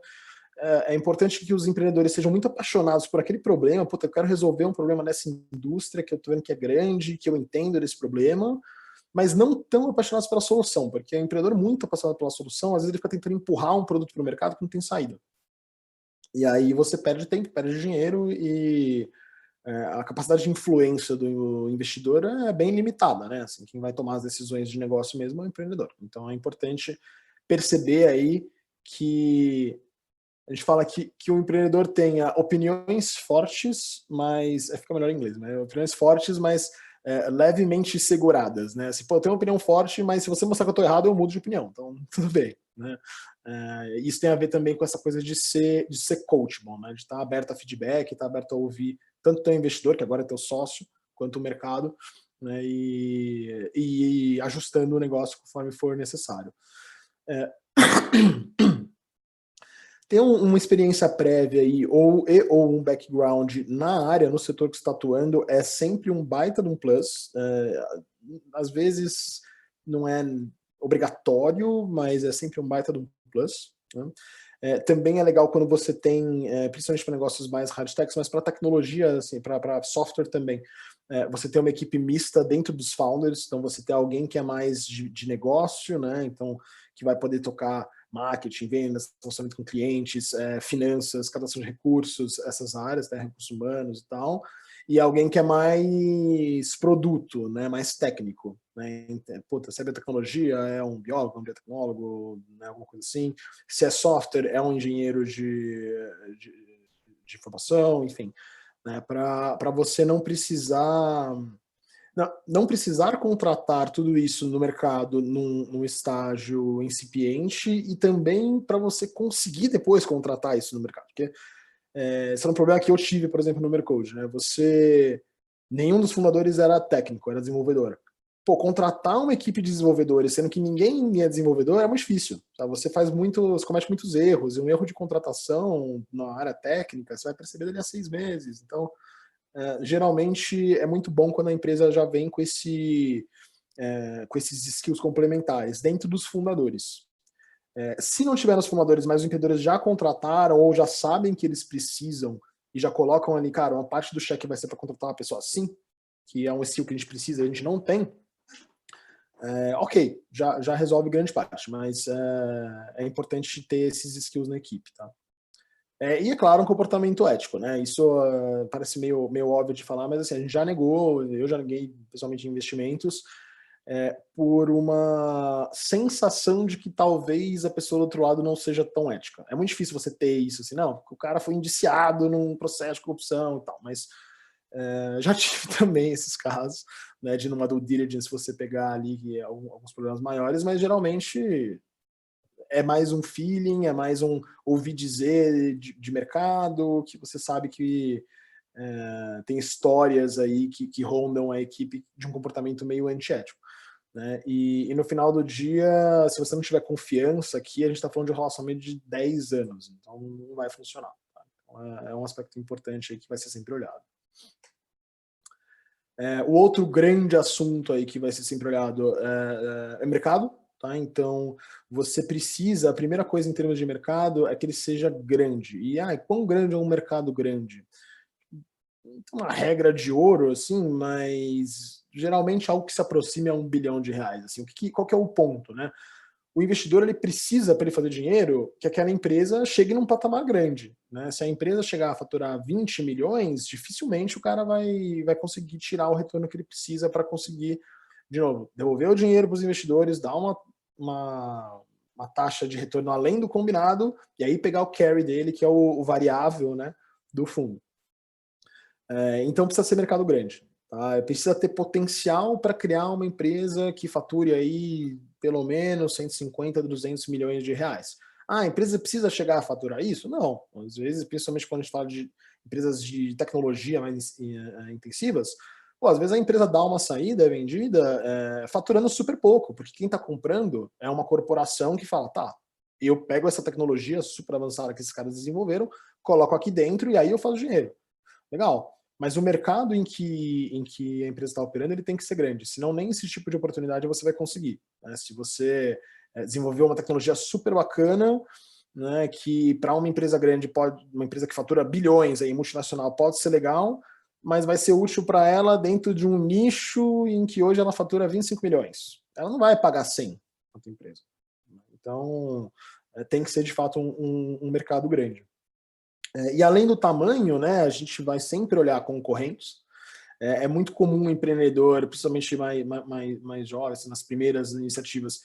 é importante que os empreendedores sejam muito apaixonados por aquele problema. Puta, eu quero resolver um problema nessa indústria que eu estou vendo que é grande, que eu entendo desse problema, mas não tão apaixonados pela solução, porque o empreendedor muito apaixonado pela solução, às vezes ele fica tentando empurrar um produto para o mercado que não tem saída. E aí você perde tempo, perde dinheiro e a capacidade de influência do investidor é bem limitada, né? Assim, quem vai tomar as decisões de negócio mesmo é o empreendedor. Então é importante perceber aí que a gente fala que o empreendedor tenha opiniões fortes, mas fica melhor em inglês, né? Opiniões fortes, mas levemente seguradas, né? Assim, pô, eu tenho uma opinião forte, mas se você mostrar que eu estou errado, eu mudo de opinião. Então, tudo bem, né? Isso tem a ver também com essa coisa de ser coachable, né? De estar aberto a feedback, estar aberto a ouvir tanto o teu investidor, que agora é teu sócio, quanto o mercado, né? E ajustando o negócio conforme for necessário. Ter uma experiência prévia aí, ou um background na área, no setor que você está atuando, é sempre um baita de um plus. Às vezes não é obrigatório, mas é sempre um baita de um plus. Né? Também é legal quando você tem, principalmente para negócios mais hard techs, mas para tecnologia, assim, para software também, você tem uma equipe mista dentro dos founders, então você tem alguém que é mais de negócio, né? Então, que vai poder tocar marketing, vendas, relacionamento com clientes, finanças, captação de recursos, essas áreas, né, recursos humanos e tal. e alguém que é mais produto, né, mais técnico, né? Puta, se é biotecnologia, é um biólogo, um biotecnólogo, né, alguma coisa assim. Se é software, é um engenheiro de informação, enfim, né, para você não precisar contratar tudo isso no mercado num estágio incipiente e também para você conseguir depois contratar isso no mercado. Porque esse era um problema que eu tive, por exemplo, no Mercode. Né? Nenhum dos fundadores era técnico, era desenvolvedor. Pô, contratar uma equipe de desenvolvedores, sendo que ninguém é desenvolvedor, é muito difícil. Tá? Você comete muitos erros, e um erro de contratação na área técnica, você vai perceber dali a 6 meses. Então, geralmente é muito bom quando a empresa já vem com esses skills complementares dentro dos fundadores. Se não tiver nos fundadores, mas os empreendedores já contrataram ou já sabem que eles precisam e já colocam ali, cara, uma parte do cheque vai ser para contratar uma pessoa assim, que é um skill que a gente precisa e a gente não tem, ok, já resolve grande parte, mas é importante ter esses skills na equipe, tá? E é claro, um comportamento ético, né? Isso parece meio óbvio de falar, mas assim, a gente já negou, eu já neguei pessoalmente investimentos por uma sensação de que talvez a pessoa do outro lado não seja tão ética. É muito difícil você ter isso, assim, não, o cara foi indiciado num processo de corrupção e tal, mas já tive também esses casos, né, de numa due diligence você pegar ali alguns problemas maiores, mas geralmente é mais um feeling, é mais um ouvir dizer de mercado, que você sabe que tem histórias aí que rondam a equipe de um comportamento meio antiético. Né? E no final do dia, se você não tiver confiança aqui, a gente está falando de um relacionamento de 10 anos, então não vai funcionar. Tá? Então, é um aspecto importante aí que vai ser sempre olhado. O outro grande assunto aí que vai ser sempre olhado é mercado. Tá? Então, você precisa, a primeira coisa em termos de mercado é que ele seja grande. E quão grande é um mercado grande? Uma regra de ouro, assim, mas geralmente algo que se aproxime a R$1 bilhão. Assim, qual que é o ponto, né? O investidor ele precisa, para ele fazer dinheiro, que aquela empresa chegue num patamar grande. Né? Se a empresa chegar a faturar 20 milhões, dificilmente o cara vai conseguir tirar o retorno que ele precisa para conseguir, de novo, devolver o dinheiro para os investidores, dar uma taxa de retorno além do combinado, e aí pegar o carry dele, que é o variável, né, do fundo. Então precisa ser mercado grande. Tá? Precisa ter potencial para criar uma empresa que fature aí pelo menos 150, 200 milhões de reais. A empresa precisa chegar a faturar isso? Não. Às vezes, principalmente quando a gente fala de empresas de tecnologia mais intensivas, às vezes a empresa dá uma saída, é vendida, faturando super pouco, porque quem está comprando é uma corporação que fala, tá, eu pego essa tecnologia super avançada que esses caras desenvolveram, coloco aqui dentro e aí eu faço dinheiro. Legal. Mas o mercado em que a empresa está operando, ele tem que ser grande. Senão, nem esse tipo de oportunidade você vai conseguir. Né? Se você desenvolver uma tecnologia super bacana, né, que para uma empresa grande, uma empresa que fatura bilhões, aí, multinacional, pode ser legal, mas vai ser útil para ela dentro de um nicho em que hoje ela fatura 25 milhões. Ela não vai pagar 100 para a empresa. Então, tem que ser, de fato, um mercado grande. E além do tamanho, né, a gente vai sempre olhar concorrentes. É muito comum um empreendedor, principalmente mais jovem, assim, nas primeiras iniciativas,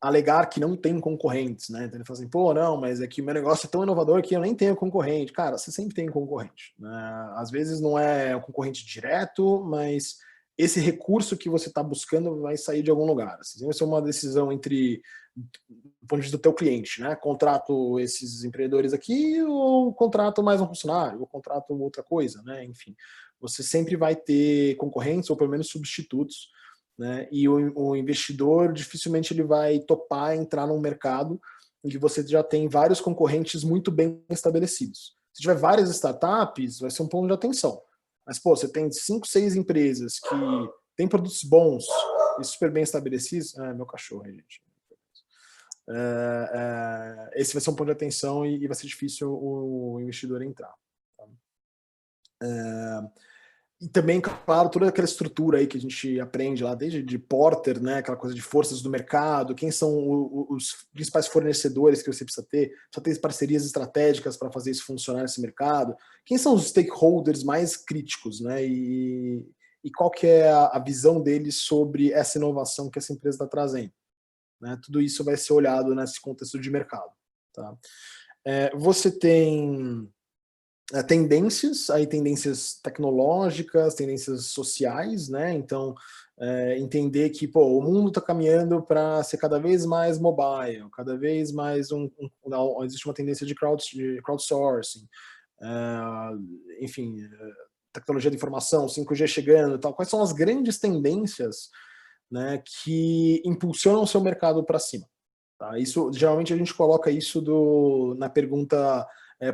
alegar que não tem concorrentes, né? Então ele fala assim, pô, não, mas é que o meu negócio é tão inovador que eu nem tenho concorrente. Cara, você sempre tem concorrente. Né? Às vezes não é um concorrente direto, mas esse recurso que você está buscando vai sair de algum lugar. Assim, vai ser uma decisão do ponto de vista do teu cliente, né? Contrato esses empreendedores aqui ou contrato mais um funcionário, ou contrato outra coisa, né? Enfim, você sempre vai ter concorrentes ou pelo menos substitutos, né? E o investidor dificilmente ele vai topar entrar num mercado em que você já tem vários concorrentes muito bem estabelecidos. Se tiver várias startups, vai ser um ponto de atenção. Mas, pô, você tem 5, 6 empresas que têm produtos bons e super bem estabelecidos. Meu cachorro aí, gente. Esse vai ser um ponto de atenção e vai ser difícil o investidor entrar. Tá? E também, claro, toda aquela estrutura aí que a gente aprende lá, desde de Porter, né, aquela coisa de forças do mercado, quem são os principais fornecedores que você precisa ter parcerias estratégicas para fazer isso funcionar nesse mercado, quem são os stakeholders mais críticos, né, e qual que é a visão deles sobre essa inovação que essa empresa está trazendo. Né? Tudo isso vai ser olhado nesse contexto de mercado. Tá? Você tem tendências, aí tendências tecnológicas, tendências sociais, né? Então, entender que o mundo está caminhando para ser cada vez mais mobile, cada vez mais existe uma tendência de crowdsourcing, enfim, tecnologia de informação, 5G chegando, tal. Quais são as grandes tendências, né, que impulsionam o seu mercado para cima? Tá? Isso, geralmente a gente coloca isso na pergunta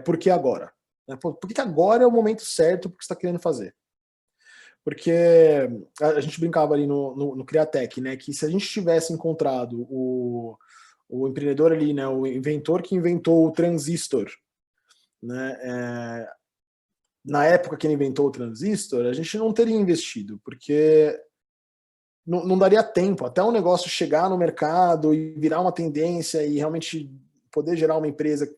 por que agora? Por que agora é o momento certo porque você está querendo fazer? Porque a gente brincava ali no Criatec, né, que se a gente tivesse encontrado o empreendedor ali, né, o inventor que inventou o transistor, né, na época que ele inventou o transistor, a gente não teria investido, porque não daria tempo até o negócio chegar no mercado e virar uma tendência e realmente poder gerar uma empresa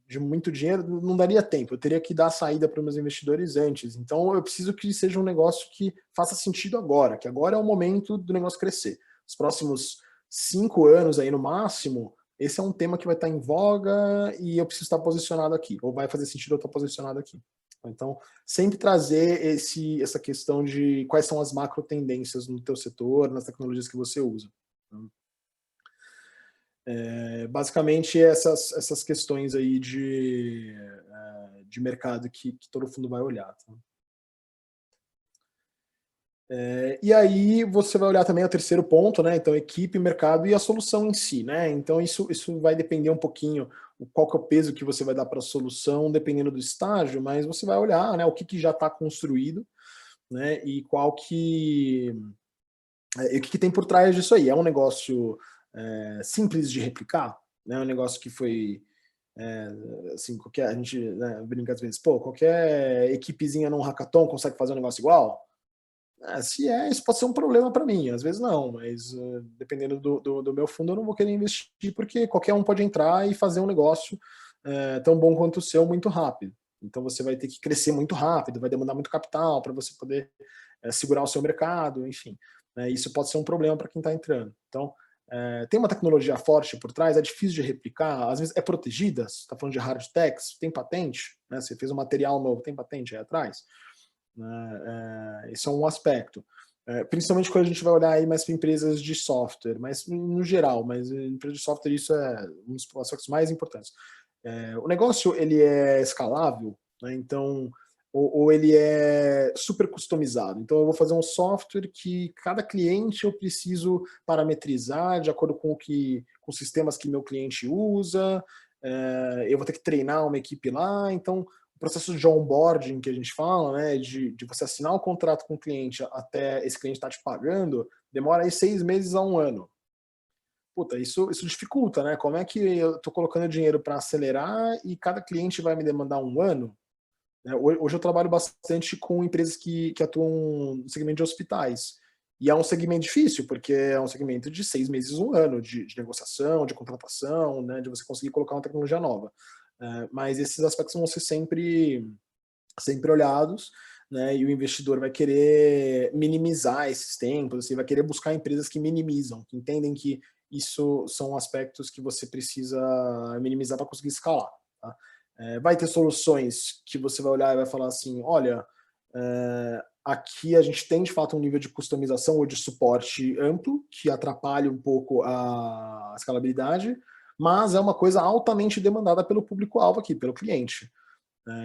de muito dinheiro, não daria tempo. Eu teria que dar saída para os meus investidores antes. Então, eu preciso que seja um negócio que faça sentido agora, que agora é o momento do negócio crescer. Os próximos 5 anos aí no máximo, esse é um tema que vai estar em voga e eu preciso estar posicionado aqui, ou vai fazer sentido eu estar posicionado aqui. Então, sempre trazer essa questão de quais são as macro tendências no teu setor, nas tecnologias que você usa. Basicamente, essas questões aí de mercado que todo fundo vai olhar. Tá? E aí você vai olhar também o terceiro ponto, né? Então, equipe, mercado e a solução em si, né? Então, isso vai depender um pouquinho qual que é o peso que você vai dar para a solução, dependendo do estágio, mas você vai olhar, né, o que já está construído, né? E qual que e o que tem por trás disso aí. É um negócio simples de replicar, né? Um negócio que foi assim, a gente, né, brinca às vezes, qualquer equipezinha num hackathon consegue fazer um negócio igual? Se isso pode ser um problema para mim, às vezes não, mas dependendo do meu fundo eu não vou querer investir porque qualquer um pode entrar e fazer um negócio tão bom quanto o seu muito rápido. Então você vai ter que crescer muito rápido, vai demandar muito capital para você poder segurar o seu mercado, enfim. Isso pode ser um problema para quem está entrando. Então, tem uma tecnologia forte por trás, é difícil de replicar, às vezes é protegida, você está falando de hard techs, tem patente, né? Você fez um material novo, tem patente aí atrás. Esse é um aspecto. Principalmente quando a gente vai olhar aí mais para empresas de software, mas no geral, mas empresas de software isso é um dos aspectos mais importantes. O negócio ele é escalável, né? Então ou ele é super customizado. Então eu vou fazer um software que cada cliente eu preciso parametrizar de acordo com com os sistemas que meu cliente usa. Eu vou ter que treinar uma equipe lá, então o processo de onboarding que a gente fala, né, de você assinar um contrato com o cliente até esse cliente estar te pagando, demora aí 6 meses a 1 ano. Puta, isso dificulta, né? Como é que eu estou colocando dinheiro para acelerar e cada cliente vai me demandar 1 ano? Hoje eu trabalho bastante com empresas que atuam no segmento de hospitais. E é um segmento difícil, porque é um segmento de 6 meses, 1 ano de negociação, de contratação, né, de você conseguir colocar uma tecnologia nova. Mas esses aspectos vão ser sempre olhados, né, e o investidor vai querer minimizar esses tempos, assim, vai querer buscar empresas que minimizam, que entendem que isso são aspectos que você precisa minimizar para conseguir escalar. Tá? Vai ter soluções que você vai olhar e vai falar assim, olha, aqui a gente tem de fato um nível de customização ou de suporte amplo que atrapalha um pouco a escalabilidade, mas é uma coisa altamente demandada pelo público-alvo aqui, pelo cliente.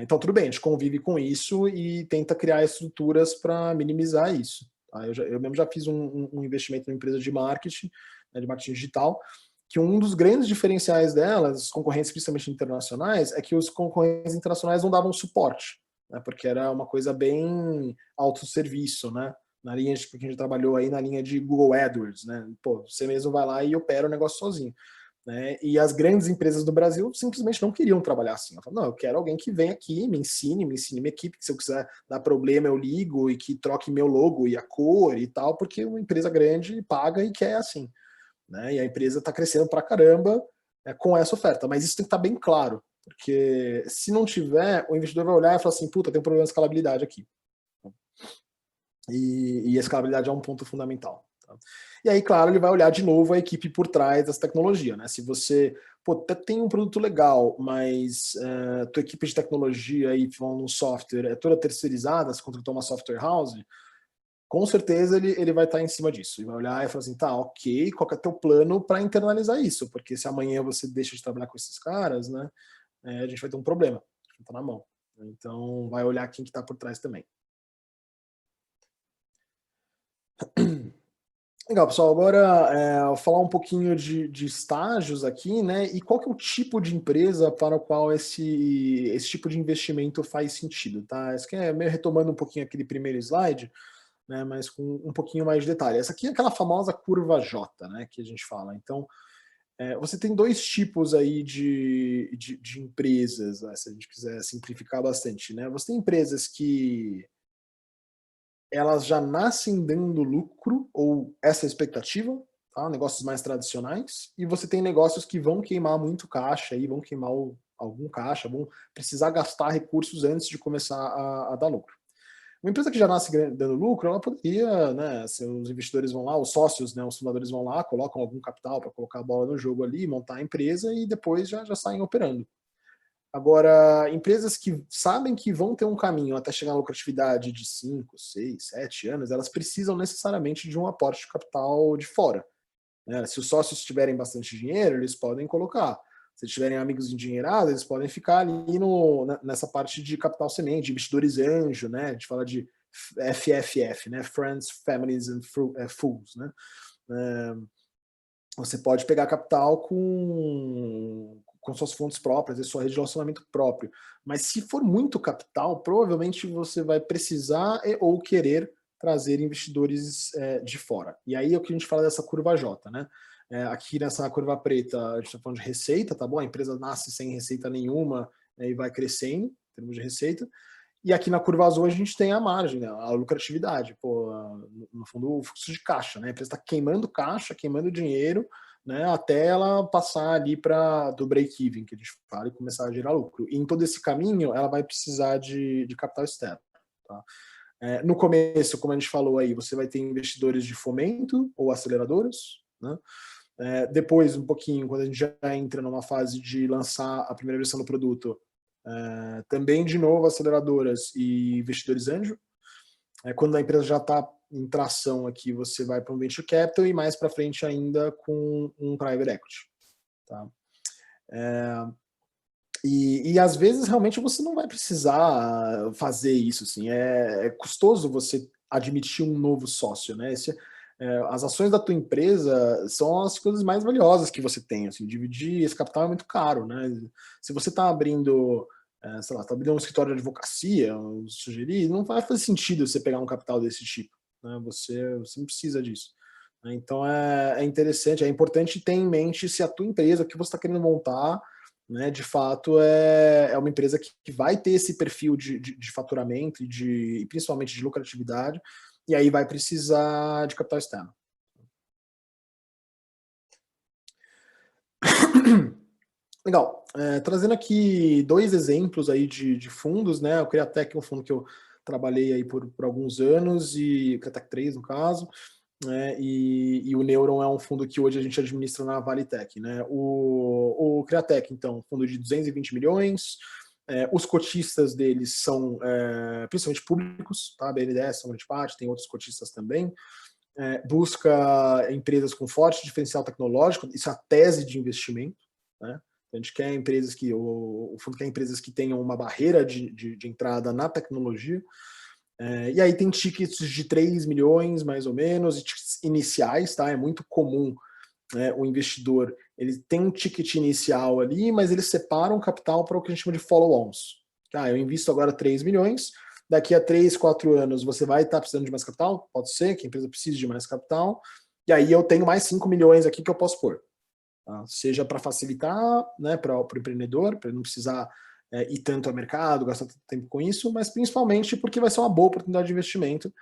Então, tudo bem, a gente convive com isso e tenta criar estruturas para minimizar isso. Tá? Eu mesmo já fiz um investimento numa empresa de marketing, né, de marketing digital, que um dos grandes diferenciais delas, os concorrentes principalmente internacionais, é que os concorrentes internacionais não davam suporte, né, porque era uma coisa bem autosserviço, né? Na linha de que a gente trabalhou aí na linha de Google AdWords, né? Você mesmo vai lá e opera o negócio sozinho. né? E as grandes empresas do Brasil simplesmente não queriam trabalhar assim. Ela falou, não, eu quero alguém que venha aqui, me ensine minha equipe, que se eu quiser dar problema eu ligo e que troque meu logo e a cor e tal, porque uma empresa grande paga e quer assim, né? E a empresa está crescendo pra caramba com essa oferta, mas isso tem que estar bem claro, porque se não tiver, o investidor vai olhar e falar assim, puta, tem um problema de escalabilidade aqui. E a escalabilidade é um ponto fundamental. Tá? E aí, claro, ele vai olhar de novo a equipe por trás dessa tecnologia. Né? Se você até tem um produto legal, mas tua equipe de tecnologia e no software é toda terceirizada, você contratou uma software house, com certeza ele vai estar em cima disso. Ele vai olhar e falar assim, tá, ok, qual que é teu plano para internalizar isso? Porque se amanhã você deixa de trabalhar com esses caras, né, a gente vai ter um problema. A gente tá na mão. Então, vai olhar quem que está por trás também. Legal, pessoal. Agora, vou falar um pouquinho de estágios aqui, né? E qual que é o tipo de empresa para o qual esse tipo de investimento faz sentido, tá? Isso aqui é meio retomando um pouquinho aquele primeiro slide, né? Mas com um pouquinho mais de detalhe. Essa aqui é aquela famosa curva J, né? Que a gente fala. Então, você tem dois tipos aí de empresas, né, se a gente quiser simplificar bastante, né? Você tem empresas que elas já nascem dando lucro, ou essa é a expectativa, tá? Negócios mais tradicionais, e você tem negócios que vão queimar muito caixa, e vão queimar algum caixa, vão precisar gastar recursos antes de começar a dar lucro. Uma empresa que já nasce dando lucro, ela poderia, né, seus investidores vão lá, os sócios, né, os fundadores vão lá, colocam algum capital para colocar a bola no jogo ali, montar a empresa e depois já saem operando. Agora, empresas que sabem que vão ter um caminho até chegar à lucratividade de 5, 6, 7 anos, elas precisam necessariamente de um aporte de capital de fora. Né? Se os sócios tiverem bastante dinheiro, eles podem colocar. Se tiverem amigos endinheirados, eles podem ficar ali nessa parte de capital semente, investidores anjo, né? A gente fala de FFF, né? Friends, Families and Fools, né? Você pode pegar capital com suas fontes próprias e sua rede de relacionamento próprio. Mas se for muito capital, provavelmente você vai precisar ou querer trazer investidores de fora. E aí é o que a gente fala dessa curva J, né? Aqui nessa curva preta, a gente está falando de receita, tá bom? A empresa nasce sem receita nenhuma e vai crescendo em termos de receita. E aqui na curva azul a gente tem a margem, né? A lucratividade, pô, no fundo o fluxo de caixa, né? A empresa está queimando caixa, queimando dinheiro, né? Até ela passar ali do break-even, que a gente fala, e começar a gerar lucro. E em todo esse caminho ela vai precisar de capital externo. Tá? No começo, como a gente falou aí, você vai ter investidores de fomento ou aceleradoras, né? Depois, um pouquinho, quando a gente já entra numa fase de lançar a primeira versão do produto, também, de novo, aceleradoras e investidores anjo. Quando a empresa já está em tração aqui, você vai para um venture capital e mais para frente ainda com um private equity. Tá? E às vezes realmente você não vai precisar fazer isso. Assim. É custoso você admitir um novo sócio. Né? As ações da tua empresa são as coisas mais valiosas que você tem. Assim, dividir esse capital é muito caro. Né? Se você está abrindo, sei lá, tá abrindo um escritório de advocacia, eu sugeri, não vai fazer sentido você pegar um capital desse tipo. Né? Você não precisa disso. Então é interessante, é importante ter em mente se a tua empresa, o que você está querendo montar, né, de fato é uma empresa que vai ter esse perfil de faturamento e principalmente de lucratividade, e aí vai precisar de capital externo. Legal. Trazendo aqui dois exemplos aí de fundos, né? O Criatec é um fundo que eu trabalhei aí por alguns anos, e o Criatec 3, no caso, né? E o Neuron é um fundo que hoje a gente administra na Valitec, né? O Criatec, então, fundo de 220 milhões, os cotistas deles são principalmente públicos, tá? BNDES, São Grande Parte, tem outros cotistas também. Busca empresas com forte diferencial tecnológico, isso é a tese de investimento, né? A gente quer empresas o fundo quer empresas que tenham uma barreira de entrada na tecnologia. E aí tem tickets de 3 milhões, mais ou menos, e tickets iniciais, tá? É muito comum, né, o investidor, ele tem um ticket inicial ali, mas ele separa um capital para o que a gente chama de follow-ons. Eu invisto agora 3 milhões, daqui a 3, 4 anos você vai estar precisando de mais capital? Pode ser que a empresa precise de mais capital, e aí eu tenho mais 5 milhões aqui que eu posso pôr. tá? Seja para facilitar, né, para o empreendedor, para ele não precisar ir tanto ao mercado, gastar tanto tempo com isso, mas principalmente porque vai ser uma boa oportunidade de investimento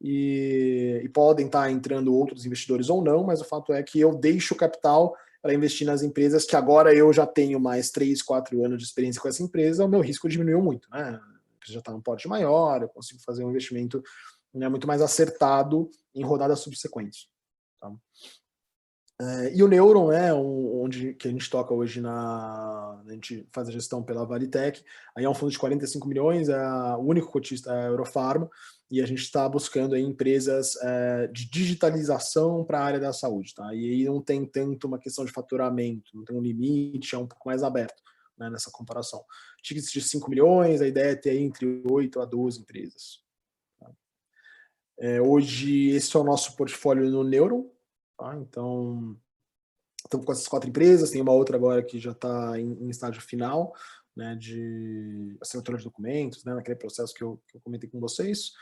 e podem estar entrando outros investidores ou não, mas o fato é que eu deixo o capital para investir nas empresas que agora eu já tenho mais 3, 4 anos de experiência com essa empresa, o meu risco diminuiu muito, né? Já está num porte maior, eu consigo fazer um investimento, né, muito mais acertado em rodadas subsequentes. Tá? E o Neuron, né, onde que a gente toca hoje a gente faz a gestão pela Valitec, aí é um fundo de 45 milhões, o único cotista é a Eurofarma, e a gente está buscando aí empresas de digitalização para a área da saúde, tá? E aí não tem tanto uma questão de faturamento, não tem um limite, é um pouco mais aberto, né, nessa comparação. Tickets de 5 milhões, a ideia é ter entre 8 a 12 empresas. Tá? Hoje esse é o nosso portfólio no Neuron, tá? Então estamos com essas 4 empresas, tem uma outra agora que já está em estágio final, né, de assinatura de documentos, né, naquele processo que eu comentei com vocês,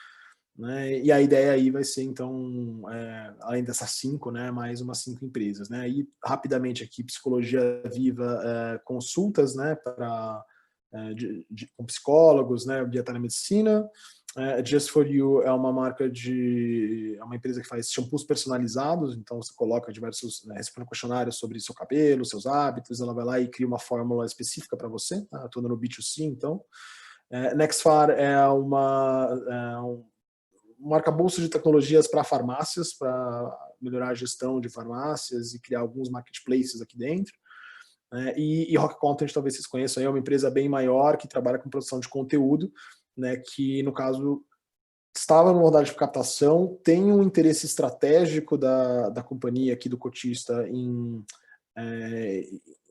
né, e a ideia aí vai ser, então, além dessas 5, né, mais umas 5 empresas, né, e rapidamente aqui, Psicologia Viva, consultas, né, com psicólogos, né, dieta na medicina. Just for You é uma marca é uma empresa que faz shampoos personalizados, então você coloca diversos, né, responde questionários sobre seu cabelo, seus hábitos, ela vai lá e cria uma fórmula específica para você, tá? Toda no B2C, então. Nexfar é uma marca bolsa de tecnologias para farmácias, para melhorar a gestão de farmácias e criar alguns marketplaces aqui dentro. E Rock Content, talvez vocês conheçam, é uma empresa bem maior que trabalha com produção de conteúdo, né, que no caso estava numa rodada de captação, tem um interesse estratégico da companhia aqui do cotista em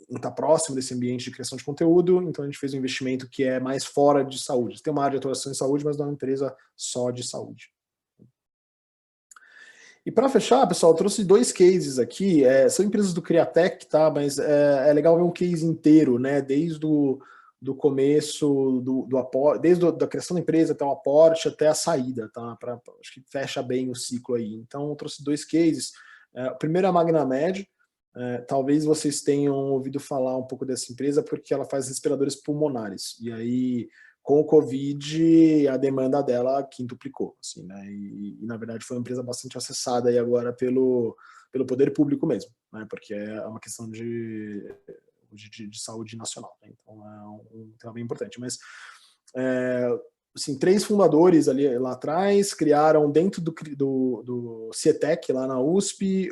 estar próximo desse ambiente de criação de conteúdo, então a gente fez um investimento que é mais fora de saúde. Tem uma área de atuação em saúde, mas não é uma empresa só de saúde. E para fechar, pessoal, eu trouxe 2 cases aqui, são empresas do Criatec, tá? Mas é legal ver um case inteiro, né? Desde do começo, desde a criação da empresa até o aporte, até a saída, tá? Acho que fecha bem o ciclo aí. Então, eu trouxe 2 cases. O primeiro é a Magnamed. Talvez vocês tenham ouvido falar um pouco dessa empresa porque ela faz respiradores pulmonares. E aí, com o Covid, a demanda dela quintuplicou, assim, né? E na verdade foi uma empresa bastante acessada aí agora pelo poder público mesmo, né? Porque é uma questão de saúde nacional, né? Então é um tema bem importante. Mas assim, 3 fundadores ali lá atrás criaram dentro do CIETEC lá na USP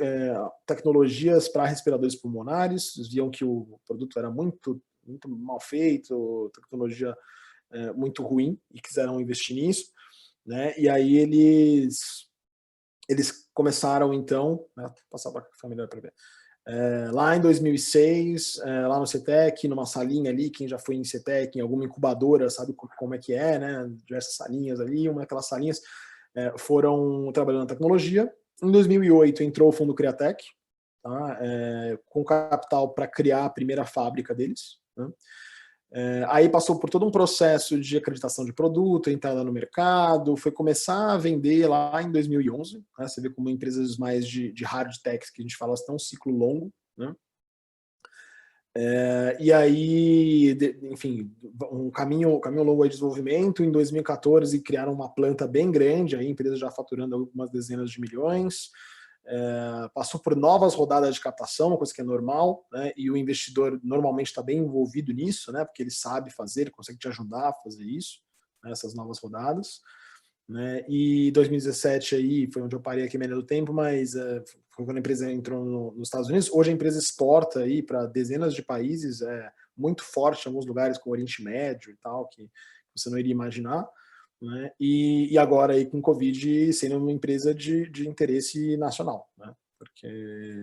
tecnologias para respiradores pulmonares. Eles viam que o produto era muito mal feito, tecnologia muito ruim, e quiseram investir nisso, né? E aí eles começaram então, né, vou passar para a melhor para ver. Lá em 2006, lá no CETEC, numa salinha ali, quem já foi em CETEC, em alguma incubadora, sabe como é que é, né? Diversas salinhas ali, uma daquelas salinhas foram trabalhando na tecnologia. Em 2008 entrou o fundo Criatec, tá? Com capital para criar a primeira fábrica deles, né? Aí passou por todo um processo de acreditação de produto, entrada no mercado, foi começar a vender lá em 2011, né? Você vê como empresas mais de hard techs, que a gente fala, elas têm um ciclo longo, né? E aí, enfim, um caminho longo de desenvolvimento. Em 2014 criaram uma planta bem grande, aí a empresa já faturando algumas dezenas de milhões. Passou por novas rodadas de captação, uma coisa que é normal, né? E o investidor normalmente está bem envolvido nisso, né? Porque ele sabe fazer, ele consegue te ajudar a fazer isso, né? Essas novas rodadas, né? E 2017 aí foi onde eu parei aqui meio do tempo, mas foi quando a empresa entrou nos Estados Unidos. Hoje a empresa exporta aí para dezenas de países, muito forte em alguns lugares, como o Oriente Médio e tal, que você não iria imaginar. Né? E agora aí com o Covid sendo uma empresa de interesse nacional, né? Porque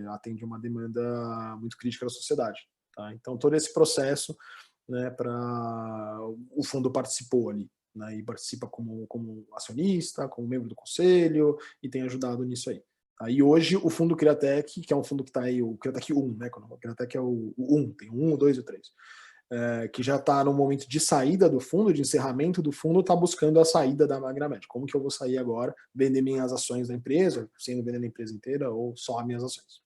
atende uma demanda muito crítica da sociedade. Tá? Então todo esse processo, né, o fundo participou ali, né, e participa como acionista, como membro do conselho e tem ajudado nisso aí. E hoje o fundo Criatec, que é um fundo que está aí, o Criatec 1, né, o Criatec é o 1, tem o 1, o 2 e o 3. Que já está no momento de saída do fundo, de encerramento do fundo, está buscando a saída da Magnamed. Como que eu vou sair agora, vender minhas ações da empresa, sendo vendendo a empresa inteira ou só as minhas ações?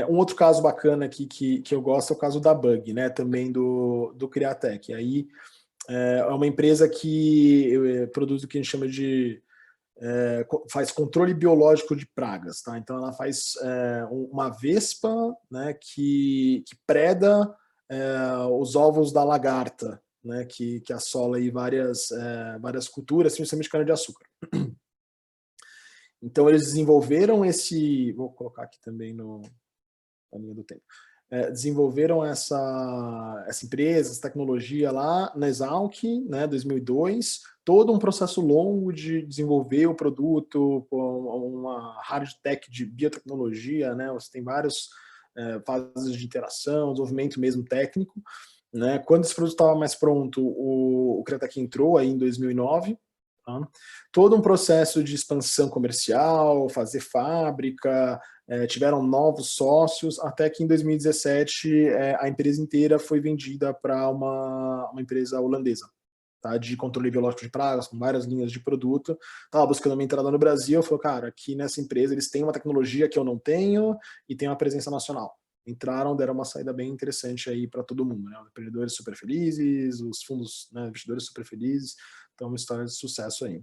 Um outro caso bacana aqui que eu gosto é o caso da Bug, né? Também do Criatec. Aí é uma empresa que produz o que a gente chama de faz controle biológico de pragas, tá? Então ela faz uma vespa, né, que preda os ovos da lagarta, né, que assola aí várias culturas, principalmente cana-de-açúcar. Então eles desenvolveram vou colocar aqui também na linha do tempo. Desenvolveram essa empresa, essa tecnologia lá na Exalc, né, 2002, todo um processo longo de desenvolver o produto, uma hard tech de biotecnologia, né, você tem várias fases de interação, desenvolvimento mesmo técnico, né. Quando esse produto estava mais pronto, o Criatec entrou aí em 2009, tá? Todo um processo de expansão comercial, fazer fábrica, tiveram novos sócios, até que em 2017 a empresa inteira foi vendida para uma empresa holandesa, tá, de controle biológico de pragas, com várias linhas de produto. Estava buscando uma entrada no Brasil, falou, cara, aqui nessa empresa eles têm uma tecnologia que eu não tenho e tem uma presença nacional. Entraram, deram uma saída bem interessante aí para todo mundo, né? Os empreendedores super felizes, os fundos, né, investidores super felizes, então uma história de sucesso aí.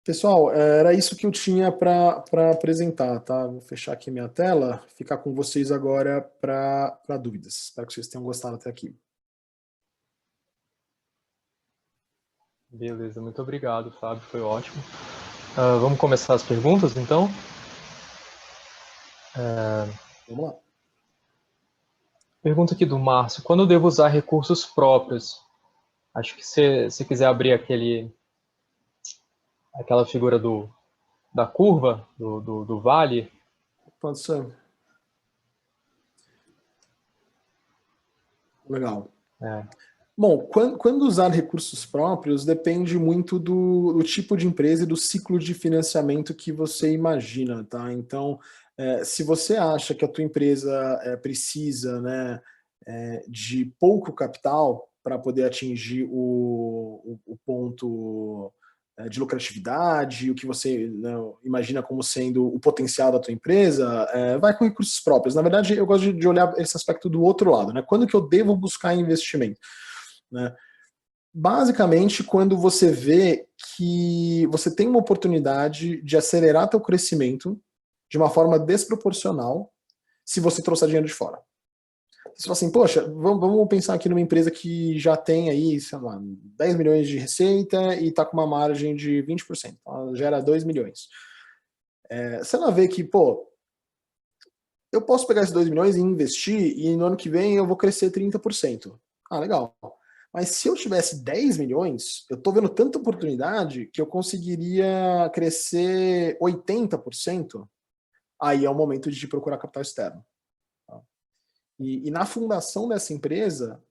Pessoal, era isso que eu tinha para apresentar, tá? Vou fechar aqui minha tela, ficar com vocês agora para dúvidas. Espero que vocês tenham gostado até aqui. Beleza, muito obrigado, Fábio, foi ótimo. Vamos começar as perguntas, então? Vamos lá. Pergunta aqui do Márcio. Quando eu devo usar recursos próprios? Acho que se quiser abrir aquela figura da curva, do vale. Pode ser. Legal. Bom, quando usar recursos próprios depende muito do tipo de empresa e do ciclo de financiamento que você imagina, tá? Então, se você acha que a tua empresa precisa, né, de pouco capital para poder atingir o ponto de lucratividade, o que você, né, imagina como sendo o potencial da tua empresa, vai com recursos próprios. Na verdade, eu gosto de olhar esse aspecto do outro lado, né? Quando que eu devo buscar investimento? Né? Basicamente, quando você vê que você tem uma oportunidade de acelerar teu crescimento de uma forma desproporcional se você trouxer dinheiro de fora. Você fala assim, poxa, vamos pensar aqui numa empresa que já tem aí, sei lá, 10 milhões de receita e está com uma margem de 20%, ela gera 2 milhões. Você vai ver que, pô, eu posso pegar esses 2 milhões e investir e no ano que vem eu vou crescer 30%. Ah, legal. Mas se eu tivesse 10 milhões, eu estou vendo tanta oportunidade que eu conseguiria crescer 80%, aí é o momento de procurar capital externo. Tá? E na fundação dessa empresa,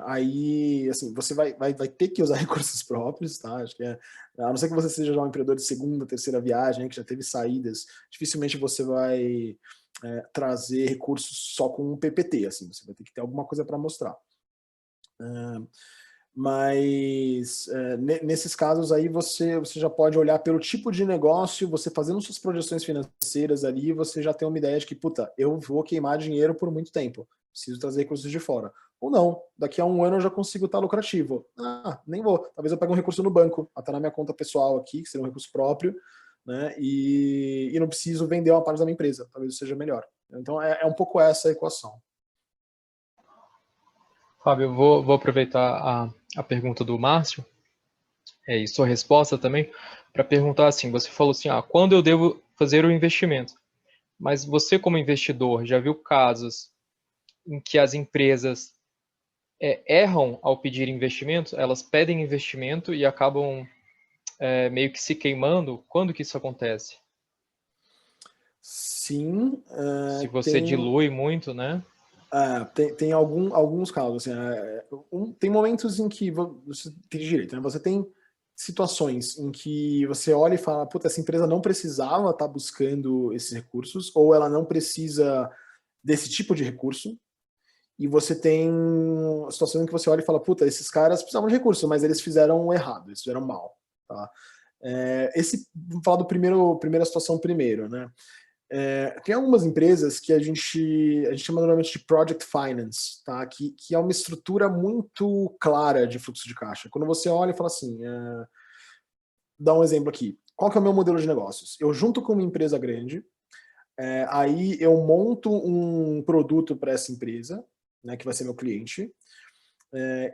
aí assim, você vai ter que usar recursos próprios, tá? Acho que a não ser que você seja já um empreendedor de segunda, terceira viagem, que já teve saídas, dificilmente você vai trazer recursos só com um PPT, assim, você vai ter que ter alguma coisa para mostrar. Mas nesses casos aí você já pode olhar pelo tipo de negócio, você fazendo suas projeções financeiras ali, você já tem uma ideia de que, puta, eu vou queimar dinheiro por muito tempo, preciso trazer recursos de fora. Ou não, daqui a um ano eu já consigo estar lucrativo. Ah, nem vou, talvez eu pegue um recurso no banco, até na minha conta pessoal aqui, que seria um recurso próprio, né, e não preciso vender uma parte da minha empresa, talvez seja melhor. Então é um pouco essa a equação. Fábio, eu vou aproveitar a pergunta do Márcio, e sua resposta também, para perguntar assim, você falou assim, quando eu devo fazer o investimento? Mas você como investidor já viu casos em que as empresas erram ao pedir investimento? Elas pedem investimento e acabam meio que se queimando? Quando que isso acontece? Sim. Se você dilui muito, né? Tem alguns casos. Assim, tem momentos em que você tem direito, né? Você tem situações em que você olha e fala, puta, essa empresa não precisava estar buscando esses recursos, ou ela não precisa desse tipo de recurso, e você tem situações em que você olha e fala, puta, esses caras precisavam de recurso, mas eles fizeram errado, eles fizeram mal. Tá? Vamos falar do primeira situação primeiro, né? Tem algumas empresas que a gente chama normalmente de Project Finance, tá? Que é uma estrutura muito clara de fluxo de caixa. Quando você olha e fala assim, dá um exemplo aqui. Qual que é o meu modelo de negócios? Eu junto com uma empresa grande, aí eu monto um produto para essa empresa, né, que vai ser meu cliente,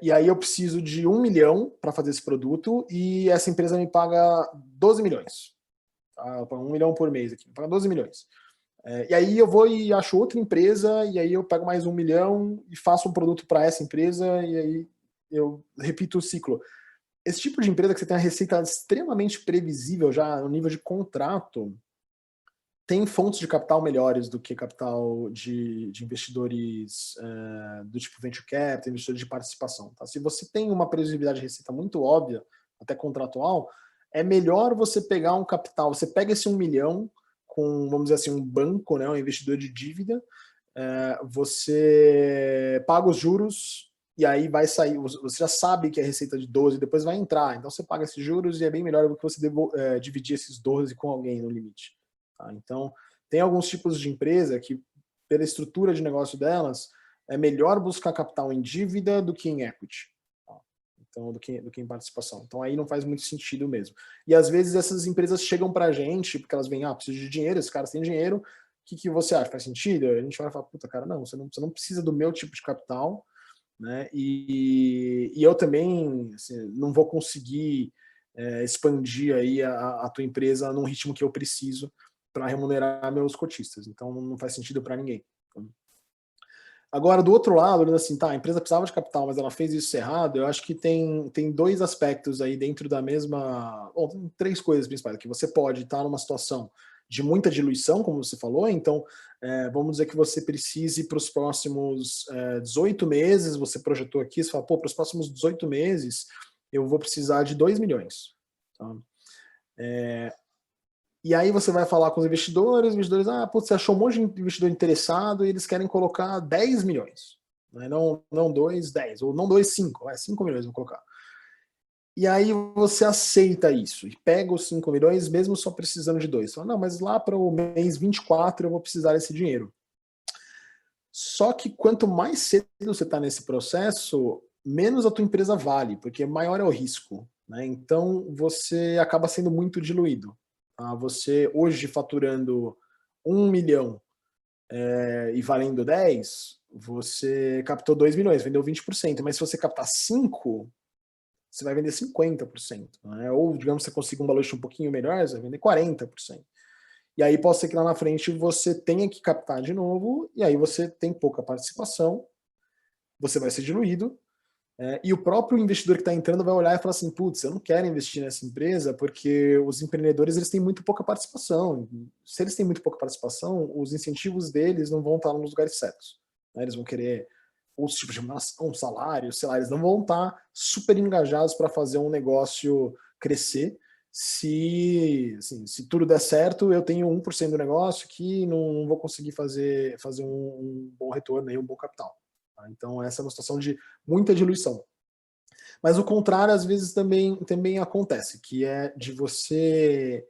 e aí eu preciso de 1 milhão para fazer esse produto e essa empresa me paga 12 milhões. Tá? 1 milhão por mês aqui, me paga 12 milhões. E aí eu vou e acho outra empresa e aí eu pego mais 1 milhão e faço um produto para essa empresa e aí eu repito o ciclo. Esse tipo de empresa que você tem a receita extremamente previsível já no nível de contrato, tem fontes de capital melhores do que capital de investidores do tipo venture capital, investidores de participação. Tá? Se você tem uma previsibilidade de receita muito óbvia, até contratual, é melhor você pegar um capital, você pega esse 1 milhão com, vamos dizer assim, um banco, né, um investidor de dívida, você paga os juros e aí vai sair, você já sabe que é receita de 12, depois vai entrar, então você paga esses juros e é bem melhor do que você dividir esses 12 com alguém no limite. Tá? Então, tem alguns tipos de empresa que, pela estrutura de negócio delas, é melhor buscar capital em dívida do que em equity. Tá? Então, do que em participação. Então, aí não faz muito sentido mesmo. E, às vezes, essas empresas chegam pra gente, porque elas veem, preciso de dinheiro, esses caras têm dinheiro, o que você acha? Faz sentido? A gente vai falar, puta, cara, não, você não precisa do meu tipo de capital, né? E eu também assim, não vou conseguir expandir aí a tua empresa num ritmo que eu preciso para remunerar meus cotistas. Então não faz sentido para ninguém. Agora, do outro lado, assim, tá, a empresa precisava de capital, mas ela fez isso errado. Eu acho que tem dois aspectos aí dentro da mesma. Bom, tem 3 coisas principais. Que você pode estar numa situação de muita diluição, como você falou, então vamos dizer que você precise para os próximos 18 meses, você projetou aqui, você fala, pô, para os próximos 18 meses eu vou precisar de 2 milhões. Tá? E aí você vai falar com os investidores, você achou um monte de investidor interessado e eles querem colocar 10 milhões. Né? Não 2, 10, ou não 2, 5, 5 milhões vão colocar. E aí você aceita isso, e pega os 5 milhões mesmo só precisando de 2. Fala, não, mas lá para o mês 24 eu vou precisar desse dinheiro. Só que quanto mais cedo você está nesse processo, menos a tua empresa vale, porque maior é o risco. Né? Então você acaba sendo muito diluído. Você hoje faturando 1 milhão e valendo 10, você captou 2 milhões, vendeu 20%. Mas se você captar 5, você vai vender 50%. Né? Ou, digamos, você consiga um valuation um pouquinho melhor, você vai vender 40%. E aí pode ser que lá na frente você tenha que captar de novo, e aí você tem pouca participação, você vai ser diluído, e o próprio investidor que está entrando vai olhar e falar assim, putz, eu não quero investir nessa empresa porque os empreendedores eles têm muito pouca participação. Se eles têm muito pouca participação, os incentivos deles não vão estar nos lugares certos. Né? Eles vão querer outros tipos de remuneração, salário, sei lá, eles não vão estar super engajados para fazer um negócio crescer. Se tudo der certo, eu tenho 1% do negócio que não vou conseguir fazer um bom retorno, um bom capital. Então, essa é uma situação de muita diluição. Mas o contrário, às vezes, também acontece, que é de você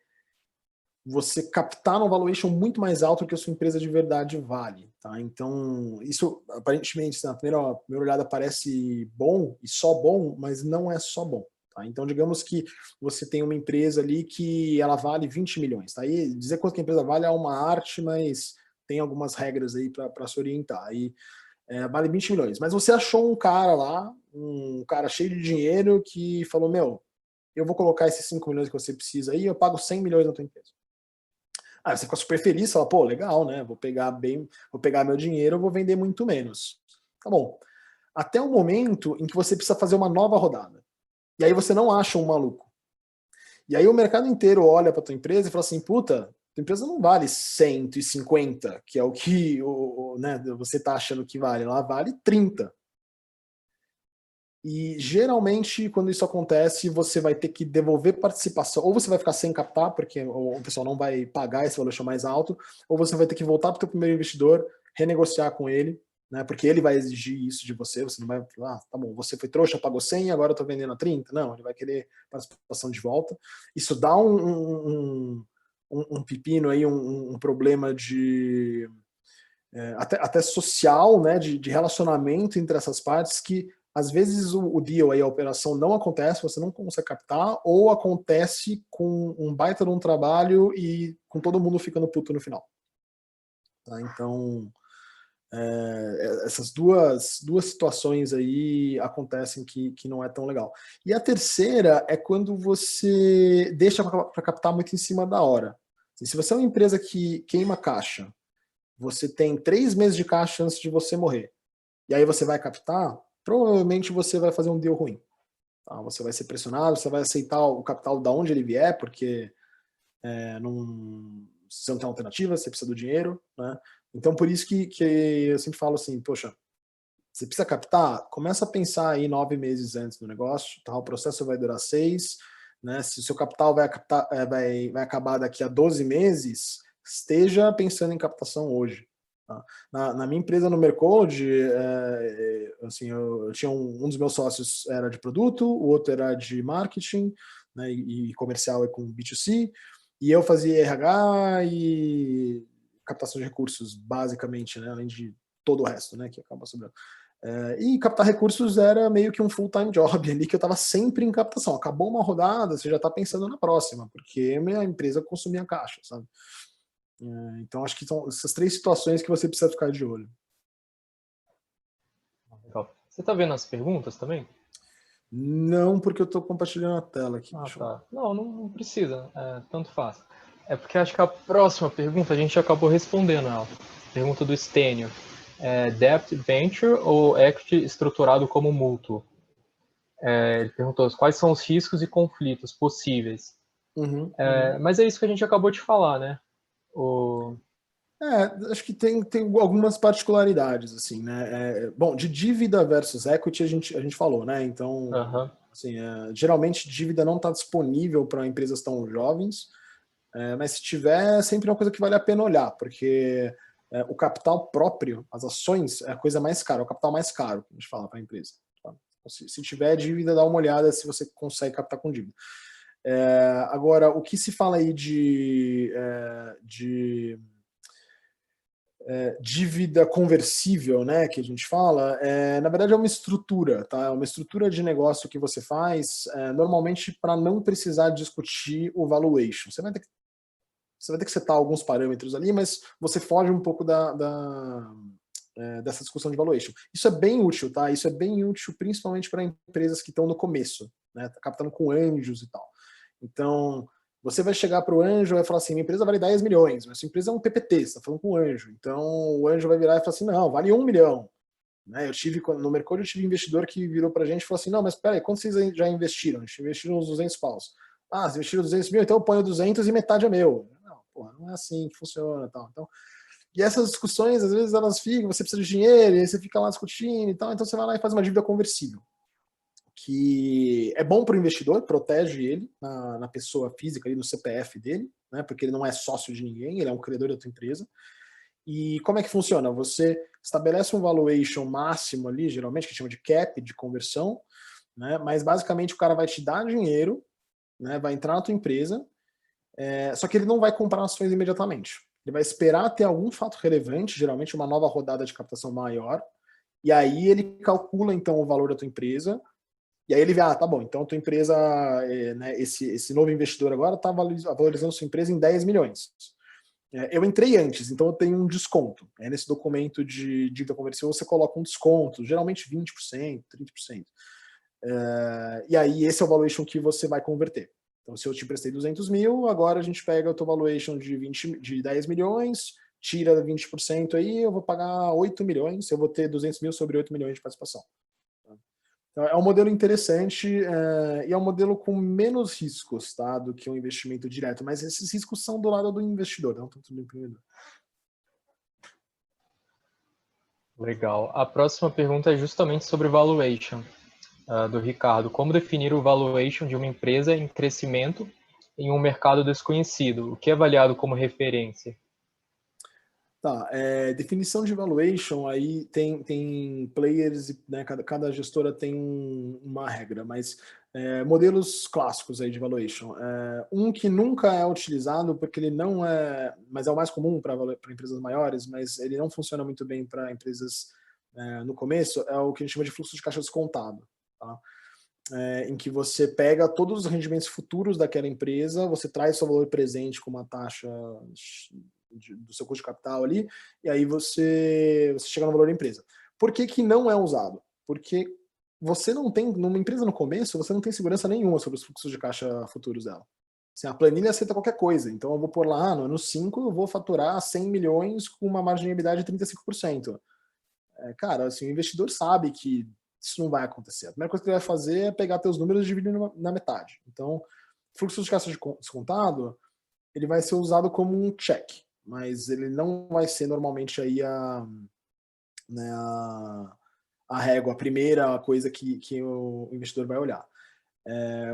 captar um valuation muito mais alto do que a sua empresa de verdade vale. Tá? Então, isso, aparentemente, na primeira olhada, parece bom, e só bom, mas não é só bom. Tá? Então, digamos que você tem uma empresa ali que ela vale 20 milhões. Tá? E dizer quanto que a empresa vale é uma arte, mas tem algumas regras aí para se orientar. E vale 20 milhões. Mas você achou um cara lá, um cara cheio de dinheiro que falou, eu vou colocar esses 5 milhões que você precisa aí, eu pago 100 milhões na tua empresa. Aí você fica super feliz, fala, pô, legal, né? Vou pegar meu dinheiro, eu vou vender muito menos. Tá bom. Até o momento em que você precisa fazer uma nova rodada. E aí você não acha um maluco. E aí o mercado inteiro olha para tua empresa e fala assim, puta, a empresa não vale 150, que é o que né, você está achando que vale, ela vale 30. E geralmente, quando isso acontece, você vai ter que devolver participação, ou você vai ficar sem captar, porque o pessoal não vai pagar esse valor mais alto, ou você vai ter que voltar para o teu primeiro investidor, renegociar com ele, né? Porque ele vai exigir isso de você, você não vai falar, ah, tá bom, você foi trouxa, pagou 100, agora eu tô vendendo a 30. Não, ele vai querer participação de volta. Isso dá um pepino aí, um problema de até social, né, de relacionamento entre essas partes, que às vezes o deal aí, a operação não acontece, você não consegue captar, ou acontece com um baita de um trabalho e com todo mundo ficando puto no final. Tá? Então, essas duas situações aí acontecem que não é tão legal. E a terceira é quando você deixa para captar muito em cima da hora. Se você é uma empresa que queima caixa, você tem 3 meses de caixa antes de você morrer, e aí você vai captar, provavelmente você vai fazer um deal ruim. Tá? Você vai ser pressionado, você vai aceitar o capital da onde ele vier, porque você não tem alternativa, você precisa do dinheiro, né? Então, por isso que eu sempre falo assim, poxa, você precisa captar, começa a pensar aí 9 meses antes do negócio, tá? O processo vai durar 6, né? Se o seu capital vai acabar daqui a 12 meses, esteja pensando em captação hoje. Tá? Na minha empresa no Mercode, assim, eu tinha um dos meus sócios era de produto, o outro era de marketing, né, e comercial e com B2C, e eu fazia RH e captação de recursos, basicamente, né, além de todo o resto, né, que acaba sobrando. E captar recursos era meio que um full-time job ali, que eu estava sempre em captação. Acabou uma rodada, você já está pensando na próxima, porque minha empresa consumia caixa, sabe? Então, acho que são essas 3 situações que você precisa ficar de olho. Legal. Você está vendo as perguntas também? Não, porque eu estou compartilhando a tela aqui. Tá. Não precisa, tanto faz. É porque acho que a próxima pergunta a gente acabou respondendo ela. Pergunta do Stênio. Debt Venture ou Equity estruturado como mútuo? Ele perguntou quais são os riscos e conflitos possíveis. Mas é isso que a gente acabou de falar, né? Acho que tem algumas particularidades, assim, né? Bom, de dívida versus equity a gente falou, né? Então, assim, geralmente dívida não está disponível para empresas tão jovens, mas se tiver, é sempre uma coisa que vale a pena olhar, porque o capital próprio, as ações, é a coisa mais cara, é o capital mais caro que a gente fala para a empresa. Tá? Se tiver dívida, dá uma olhada se você consegue captar com dívida. Agora, o que se fala aí de dívida conversível, né, que a gente fala, na verdade é uma estrutura, tá? É uma estrutura de negócio que você faz, normalmente para não precisar discutir o valuation. Você vai ter que setar alguns parâmetros ali, mas você foge um pouco dessa discussão de valuation. Isso é bem útil, tá? Isso é bem útil principalmente para empresas que estão no começo, né? Tá captando com anjos e tal. Então, você vai chegar para o anjo e vai falar assim, minha empresa vale 10 milhões, mas sua empresa é um PPT, você está falando com o anjo. Então, o anjo vai virar e falar assim, não, vale 1 milhão. Né? No Mercado eu tive investidor que virou para a gente e falou assim, não, mas peraí, quanto vocês já investiram? A gente investiram uns 200 paus. Ah, vocês investiram 200 mil, então eu ponho 200 e metade é meu. Não, porra, não é assim que funciona. Tal. Então, e essas discussões, às vezes, elas ficam, você precisa de dinheiro, e aí você fica lá discutindo e tal, então você vai lá e faz uma dívida conversível, que é bom para o investidor, protege ele na pessoa física, ali no CPF dele, né, porque ele não é sócio de ninguém, ele é um credor da tua empresa. E como é que funciona? Você estabelece um valuation máximo ali, geralmente, que chama de cap, de conversão, né, mas basicamente o cara vai te dar dinheiro, né, vai entrar na tua empresa, só que ele não vai comprar ações imediatamente. Ele vai esperar ter algum fato relevante, geralmente uma nova rodada de captação maior, e aí ele calcula então o valor da tua empresa, e aí ele vê, tá bom, então a tua empresa, né, esse novo investidor agora está valorizando sua empresa em 10 milhões. Eu entrei antes, então eu tenho um desconto. Nesse documento de dívida conversível você coloca um desconto, geralmente 20%, 30%. E aí esse é o valuation que você vai converter. Então se eu te emprestei 200 mil, agora a gente pega o teu valuation de 10 milhões, tira 20% aí, eu vou pagar 8 milhões, eu vou ter 200 mil sobre 8 milhões de participação. Então, é um modelo interessante e é um modelo com menos riscos, tá, do que um investimento direto, mas esses riscos são do lado do investidor, não tanto do empreendedor. Legal. A próxima pergunta é justamente sobre valuation, do Ricardo. Como definir o valuation de uma empresa em crescimento em um mercado desconhecido? O que é avaliado como referência? Tá, definição de valuation, aí tem players, né, cada gestora tem uma regra, mas modelos clássicos aí de valuation. Um que nunca é utilizado, porque ele não é, mas é o mais comum para empresas maiores, mas ele não funciona muito bem para empresas no começo, é o que a gente chama de fluxo de caixa descontado. Tá? Em que você pega todos os rendimentos futuros daquela empresa, você traz seu valor presente com uma taxa do seu custo de capital ali, e aí você chega no valor da empresa. Por que que não é usado? Porque você não tem, numa empresa no começo, você não tem segurança nenhuma sobre os fluxos de caixa futuros dela. Assim, a planilha aceita qualquer coisa, então eu vou pôr lá, no ano 5 eu vou faturar 100 milhões com uma margem de EBITDA de 35%. Cara, assim, o investidor sabe que isso não vai acontecer. A primeira coisa que ele vai fazer é pegar teus números e dividir na metade. Então, fluxo de caixa descontado, ele vai ser usado como um check, mas ele não vai ser normalmente aí né, a régua, a primeira coisa que o investidor vai olhar.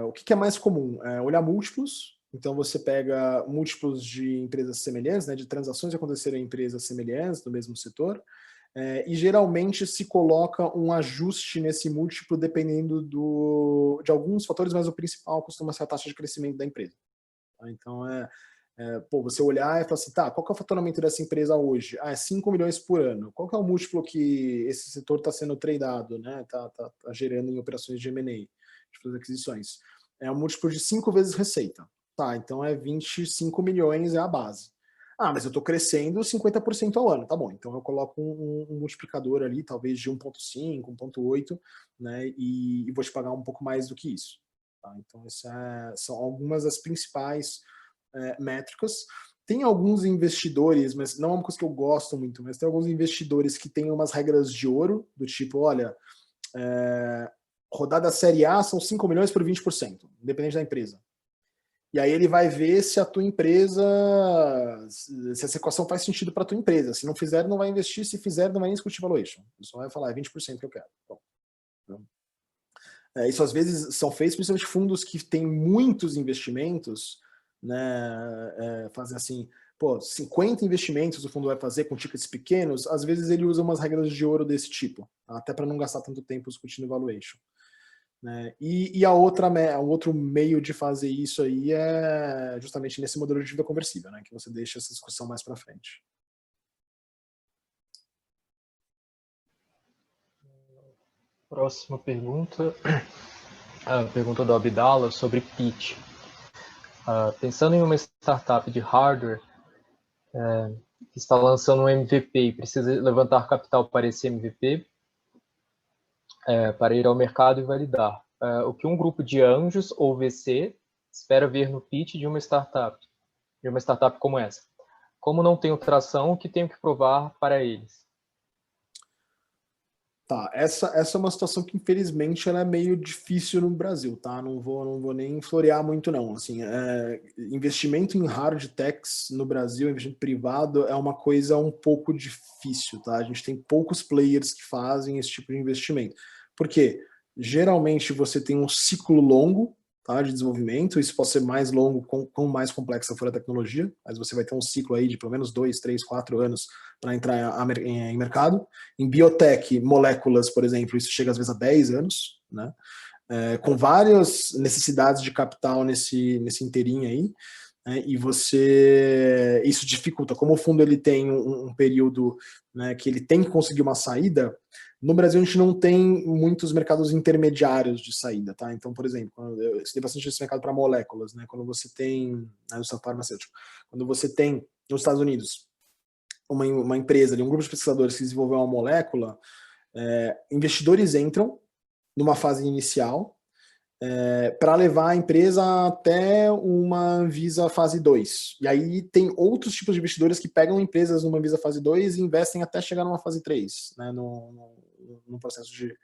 O que é mais comum? Olhar múltiplos. Então você pega múltiplos de empresas semelhantes, né, de transações que aconteceram em empresas semelhantes do mesmo setor, e geralmente se coloca um ajuste nesse múltiplo dependendo de alguns fatores, mas o principal costuma ser a taxa de crescimento da empresa. Tá? Então, você olhar e falar assim, tá, qual que é o faturamento dessa empresa hoje? É 5 milhões por ano. Qual que é o múltiplo que esse setor está sendo tradeado, né? Tá gerando em operações de M&A, de fazer aquisições. É um múltiplo de 5 vezes receita. Tá, então 25 milhões é a base. Mas eu estou crescendo 50% ao ano. Tá bom, então eu coloco um multiplicador ali, talvez de 1,5, 1,8, né? E vou te pagar um pouco mais do que isso. Tá? Então, são algumas das principais métricas. Tem alguns investidores, mas não é uma coisa que eu gosto muito, mas tem alguns investidores que têm umas regras de ouro, do tipo, olha, rodada série A são 5 milhões por 20%, independente da empresa. E aí ele vai ver se a tua empresa, se essa equação faz sentido para a tua empresa. Se não fizer, não vai investir. Se fizer, não vai nem discutir valuation. Ele só vai falar, 20% que eu quero. Bom, então, isso às vezes são feitos, principalmente fundos que têm muitos investimentos, né, fazem assim, 50 investimentos o fundo vai fazer com tickets pequenos, às vezes ele usa umas regras de ouro desse tipo, até para não gastar tanto tempo discutindo valuation. Né? E o outro meio de fazer isso aí é justamente nesse modelo de dívida conversível, né, que você deixa essa discussão mais para frente. Próxima pergunta, a pergunta do Abdala sobre pitch. Pensando em uma startup de hardware que está lançando um MVP e precisa levantar capital para esse MVP, para ir ao mercado e validar. O que um grupo de anjos ou VC espera ver no pitch de uma startup como essa? Como não tenho tração, o que tenho que provar para eles? Tá, essa é uma situação que infelizmente ela é meio difícil no Brasil, tá? Não vou nem florear muito não. Assim, investimento em hard techs no Brasil, investimento privado, é uma coisa um pouco difícil, tá? A gente tem poucos players que fazem esse tipo de investimento. Por quê? Geralmente você tem um ciclo longo, tá, de desenvolvimento. Isso pode ser mais longo com mais complexa for a tecnologia, mas você vai ter um ciclo aí de pelo menos 2, 3, 4 anos para entrar em mercado. Em biotech, moléculas, por exemplo, isso chega às vezes a 10 anos, né? Com várias necessidades de capital nesse inteirinho aí, né? E isso dificulta. Como o fundo ele tem um período, né, que ele tem que conseguir uma saída, no Brasil a gente não tem muitos mercados intermediários de saída, tá? Então, por exemplo, eu estudei bastante esse mercado para moléculas, né? Quando você tem, no setor farmacêutico, quando você tem nos Estados Unidos uma empresa, um grupo de pesquisadores que desenvolveu uma molécula, investidores entram numa fase inicial para levar a empresa até uma Anvisa fase 2. E aí tem outros tipos de investidores que pegam empresas numa Anvisa fase 2 e investem até chegar numa fase 3, né, no processo de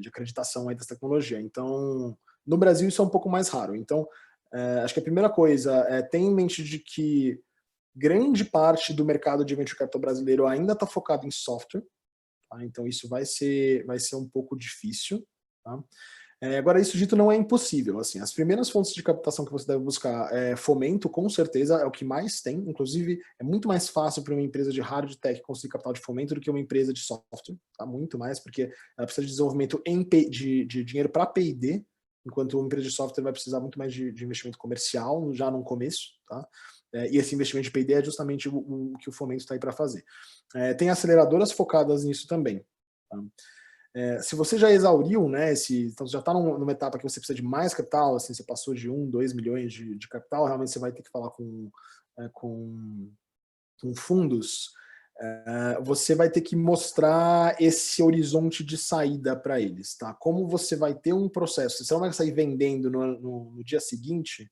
acreditação aí dessa tecnologia. Então, no Brasil isso é um pouco mais raro. Então, acho que a primeira coisa é ter em mente de que grande parte do mercado de venture capital brasileiro ainda está focado em software, tá? Então isso vai ser um pouco difícil. Tá? Agora, isso dito não é impossível. Assim, as primeiras fontes de captação que você deve buscar é fomento, com certeza, é o que mais tem. Inclusive, é muito mais fácil para uma empresa de hard tech conseguir capital de fomento do que uma empresa de software. Tá? Muito mais, porque ela precisa de desenvolvimento de dinheiro para P&D, enquanto uma empresa de software vai precisar muito mais de investimento comercial, já no começo. Tá? E esse investimento de P&D é justamente o que o fomento está aí para fazer. Tem aceleradoras focadas nisso também. Tá? Se você já exauriu, né, então você já está numa etapa que você precisa de mais capital, assim, você passou de 1, 2 milhões de capital, realmente você vai ter que falar com fundos, você vai ter que mostrar esse horizonte de saída para eles, tá? Como você vai ter um processo, você não vai sair vendendo no dia seguinte,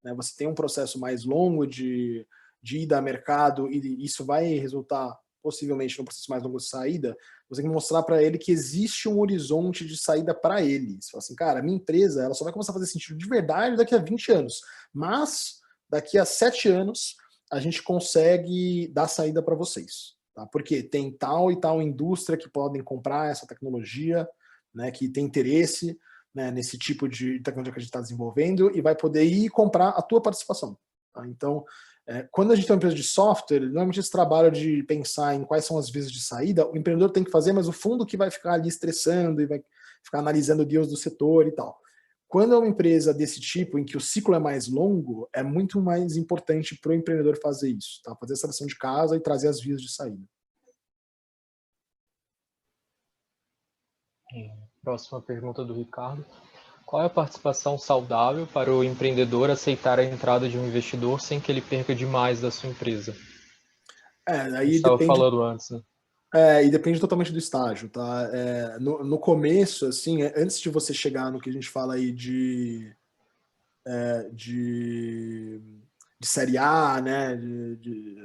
né, você tem um processo mais longo de ida a mercado e isso vai resultar possivelmente num processo mais longo de saída, você tem que mostrar para ele que existe um horizonte de saída para ele. Você fala assim, cara, minha empresa ela só vai começar a fazer sentido de verdade daqui a 20 anos, mas daqui a 7 anos a gente consegue dar saída para vocês. Tá? Porque tem tal e tal indústria que podem comprar essa tecnologia, né, que tem interesse, né, nesse tipo de tecnologia que a gente está desenvolvendo e vai poder ir comprar a tua participação. Tá? Então, quando a gente tem uma empresa de software, normalmente esse trabalho de pensar em quais são as vias de saída, o empreendedor tem que fazer, mas o fundo que vai ficar ali estressando e vai ficar analisando deals do setor e tal. Quando é uma empresa desse tipo, em que o ciclo é mais longo, é muito mais importante para o empreendedor fazer isso, tá? Fazer essa lição de casa e trazer as vias de saída. Próxima pergunta do Ricardo. Qual é a participação saudável para o empreendedor aceitar a entrada de um investidor sem que ele perca demais da sua empresa? A gente Aí estava depende. falando antes, né? E depende totalmente do estágio, tá? No começo, assim, antes de você chegar no que a gente fala aí de série A, né? De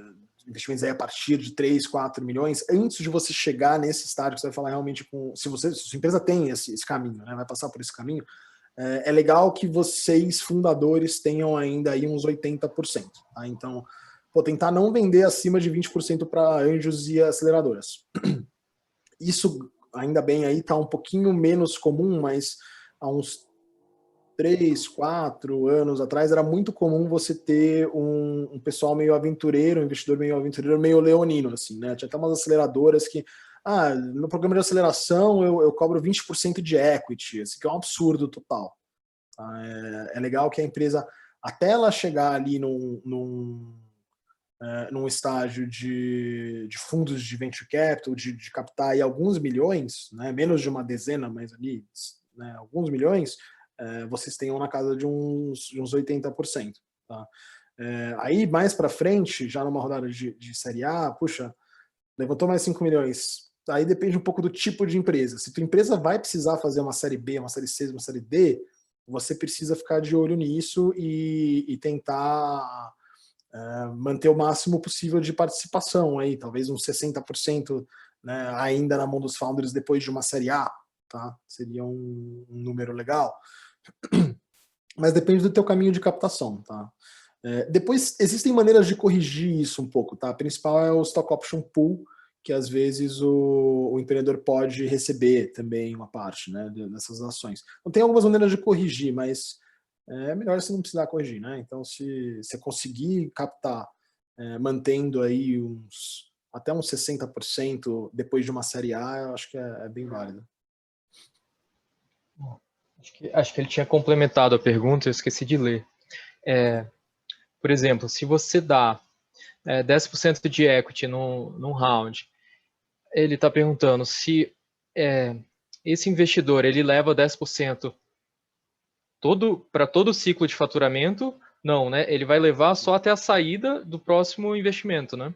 investimentos aí a partir de 3, 4 milhões, antes de você chegar nesse estágio, você vai falar realmente com. Se sua empresa tem esse caminho, né? Vai passar por esse caminho, é legal que vocês, fundadores, tenham ainda aí uns 80%. Tá? Então, tentar não vender acima de 20% para anjos e aceleradoras. Isso, ainda bem, aí está um pouquinho menos comum, mas há uns 3, 4 anos atrás era muito comum você ter um pessoal meio aventureiro, um investidor meio aventureiro, meio leonino, assim, né? Tinha até umas aceleradoras que, no programa de aceleração eu cobro 20% de equity, assim, que é um absurdo total. É legal que a empresa, até ela chegar ali num estágio de fundos de venture capital, de captar aí alguns milhões, né, menos de uma dezena, mas ali, né, alguns milhões, vocês tenham na casa de uns 80%. Tá? Aí, mais para frente, já numa rodada de série A, puxa, levantou mais 5 milhões. Aí depende um pouco do tipo de empresa. Se tua empresa vai precisar fazer uma série B, uma série C, uma série D, você precisa ficar de olho nisso e tentar manter o máximo possível de participação aí, talvez uns 60%, né, ainda na mão dos founders depois de uma série A, tá? Seria um número legal. Mas depende do teu caminho de captação, tá? Depois existem maneiras de corrigir isso um pouco, tá? A principal é o Stock Option Pool, que às vezes o empreendedor pode receber também uma parte, né, dessas ações. Então tem algumas maneiras de corrigir, mas é melhor você não precisar corrigir, né? Então se você conseguir captar mantendo aí até uns 60% depois de uma série A, eu acho que é bem válido. Acho que ele tinha complementado a pergunta, eu esqueci de ler. Por exemplo, se você dá 10% de equity num round, ele está perguntando se esse investidor ele leva 10% para todo o ciclo de faturamento. Não, né? Ele vai levar só até a saída do próximo investimento, né?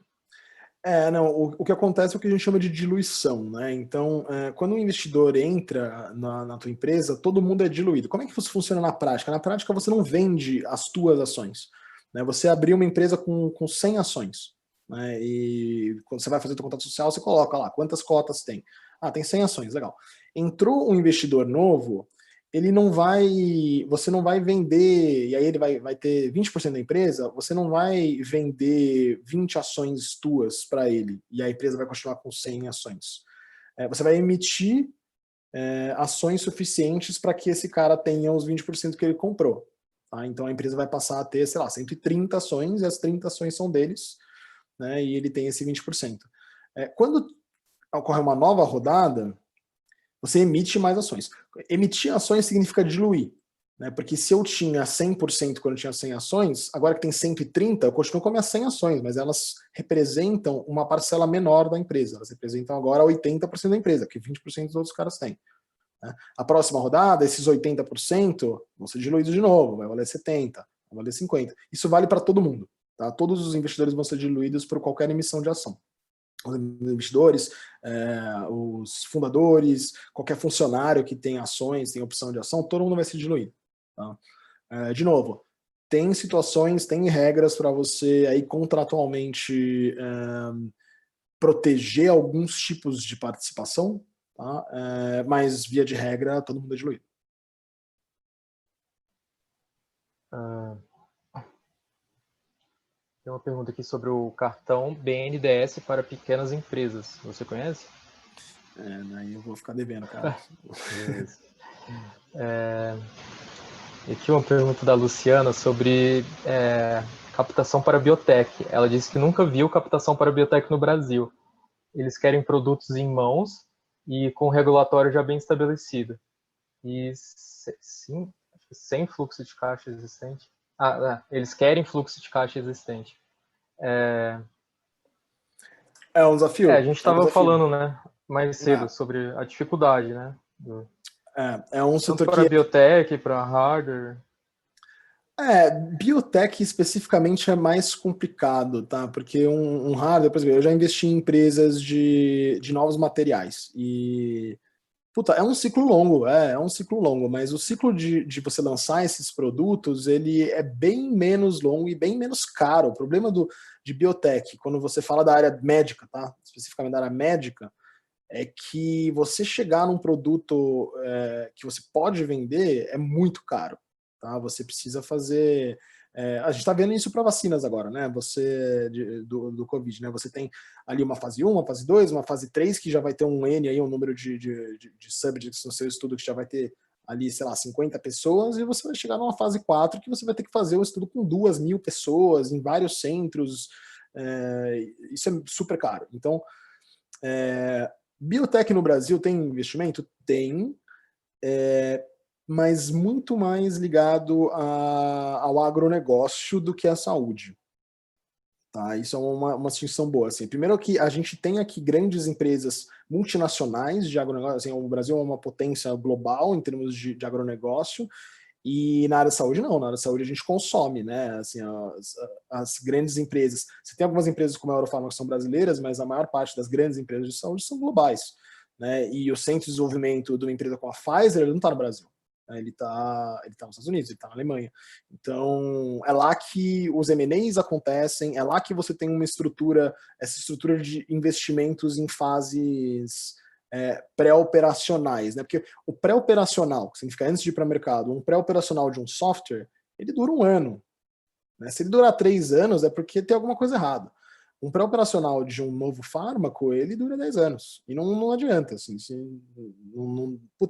Não, o que acontece é o que a gente chama de diluição, né? Então, quando um investidor entra na tua empresa, todo mundo é diluído. Como é que isso funciona na prática? Na prática, você não vende as tuas ações, né? Você abriu uma empresa com 100 ações, né? E quando você vai fazer o teu contrato social, você coloca lá, quantas cotas tem? Tem 100 ações, legal. Entrou um investidor novo, você não vai vender, e aí ele vai ter 20% da empresa, você não vai vender 20 ações tuas para ele, e a empresa vai continuar com 100 ações. Você vai emitir ações suficientes para que esse cara tenha os 20% que ele comprou. Tá? Então a empresa vai passar a ter, sei lá, 130 ações, e as 30 ações são deles, né, e ele tem esse 20%. Quando ocorre uma nova rodada, você emite mais ações. Emitir ações significa diluir, né, porque se eu tinha 100% quando eu tinha 100 ações, agora que tem 130, eu continuo com minhas 100 ações, mas elas representam uma parcela menor da empresa. Elas representam agora 80% da empresa, que 20% dos outros caras têm. A próxima rodada, esses 80% vão ser diluídos de novo, vai valer 70%, vai valer 50%. Isso vale para todo mundo. Tá? Todos os investidores vão ser diluídos por qualquer emissão de ação. Os investidores, os fundadores, qualquer funcionário que tem ações, tem opção de ação, todo mundo vai ser diluído. Tá? De novo, tem situações, tem regras para você aí contratualmente proteger alguns tipos de participação, tá? Mas via de regra, todo mundo é diluído. Tem uma pergunta aqui sobre o cartão BNDES para pequenas empresas. Você conhece? Daí eu vou ficar devendo, cara. E aqui uma pergunta da Luciana sobre captação para biotech. Ela disse que nunca viu captação para biotech no Brasil. Eles querem produtos em mãos e com regulatório já bem estabelecido. E sim, sem fluxo de caixa existente. Eles querem fluxo de caixa existente. É um desafio. A gente estava falando, né, mais cedo sobre a dificuldade, né? É um setor para biotech, para hardware. Biotech especificamente é mais complicado, tá? Porque um hardware, por exemplo, eu já investi em empresas de novos materiais e é um ciclo longo, é um ciclo longo, mas o ciclo de você lançar esses produtos, ele é bem menos longo e bem menos caro. O problema de biotech, quando você fala da área médica, tá? Especificamente da área médica, é que você chegar num produto que você pode vender é muito caro. Tá? Você precisa fazer... a gente está vendo isso para vacinas agora, né? Do Covid, né? Você tem ali uma fase 1, uma fase 2, uma fase 3, que já vai ter um N aí, um número de subjects no seu estudo que já vai ter ali, sei lá, 50 pessoas, e você vai chegar numa fase 4 que você vai ter que fazer um estudo com 2.000 pessoas, em vários centros. Isso é super caro. Então, biotech no Brasil tem investimento? Tem. Mas muito mais ligado ao agronegócio do que à saúde. Tá? Isso é uma distinção boa. Assim. Primeiro que a gente tem aqui grandes empresas multinacionais de agronegócio. Assim, o Brasil é uma potência global em termos de agronegócio, e na área de saúde não. Na área de saúde a gente consome, né? Assim, as grandes empresas. Você tem algumas empresas como a Eurofarma que são brasileiras, mas a maior parte das grandes empresas de saúde são globais. Né? E o centro de desenvolvimento de uma empresa como a Pfizer, ele não está no Brasil. Ele está nos Estados Unidos, ele está na Alemanha. Então, é lá que os M&As acontecem, é lá que você tem essa estrutura de investimentos em fases pré-operacionais. Né? Porque o pré-operacional, que significa antes de ir para o mercado, um pré-operacional de um software, ele dura 1 ano. Né? Se ele durar 3 anos, é porque tem alguma coisa errada. Um pré-operacional de um novo fármaco, ele dura 10 anos. E não adianta. Assim,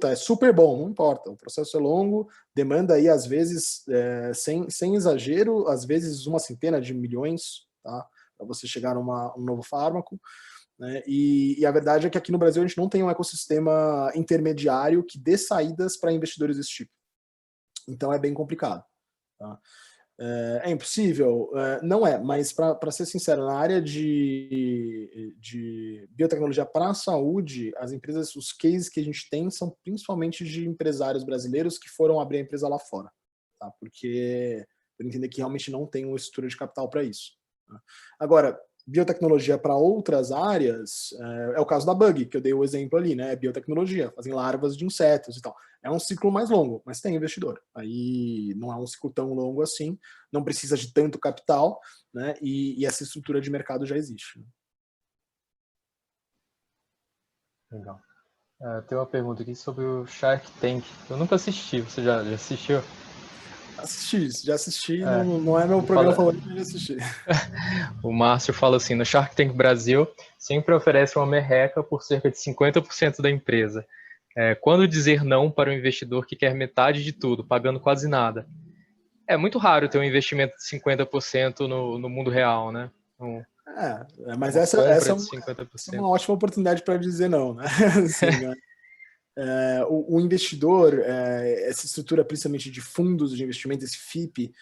é super bom, não importa. O processo é longo, demanda aí, às vezes, sem exagero, às vezes 100 de milhões, tá? Para você chegar a um novo fármaco. Né? E a verdade é que aqui no Brasil a gente não tem um ecossistema intermediário que dê saídas para investidores desse tipo. Então é bem complicado. Tá? É impossível? Não é, mas para ser sincero, na área de biotecnologia para a saúde, as empresas, os cases que a gente tem são principalmente de empresários brasileiros que foram abrir a empresa lá fora, tá? Porque eu entender que realmente não tem uma estrutura de capital para isso. Tá? Agora, biotecnologia para outras áreas, é o caso da Bug, que eu dei o exemplo ali, né? Biotecnologia, fazem larvas de insetos e tal. É um ciclo mais longo, mas tem investidor. Aí não é um ciclo tão longo assim, não precisa de tanto capital, né? E essa estrutura de mercado já existe. Legal. Tem uma pergunta aqui sobre o Shark Tank. Eu nunca assisti, você já assistiu? Já assisti, não é meu programa favorito, mas já assisti. O Márcio fala assim, no Shark Tank Brasil, sempre oferece uma merreca por cerca de 50% da empresa. Quando dizer não para um investidor que quer metade de tudo, pagando quase nada? É muito raro ter um investimento de 50% no mundo real, né? Mas Uma essa compra de é uma 50%. ótima oportunidade para dizer não, né? Assim, né? O investidor, essa estrutura principalmente de fundos de investimento, esse FIP,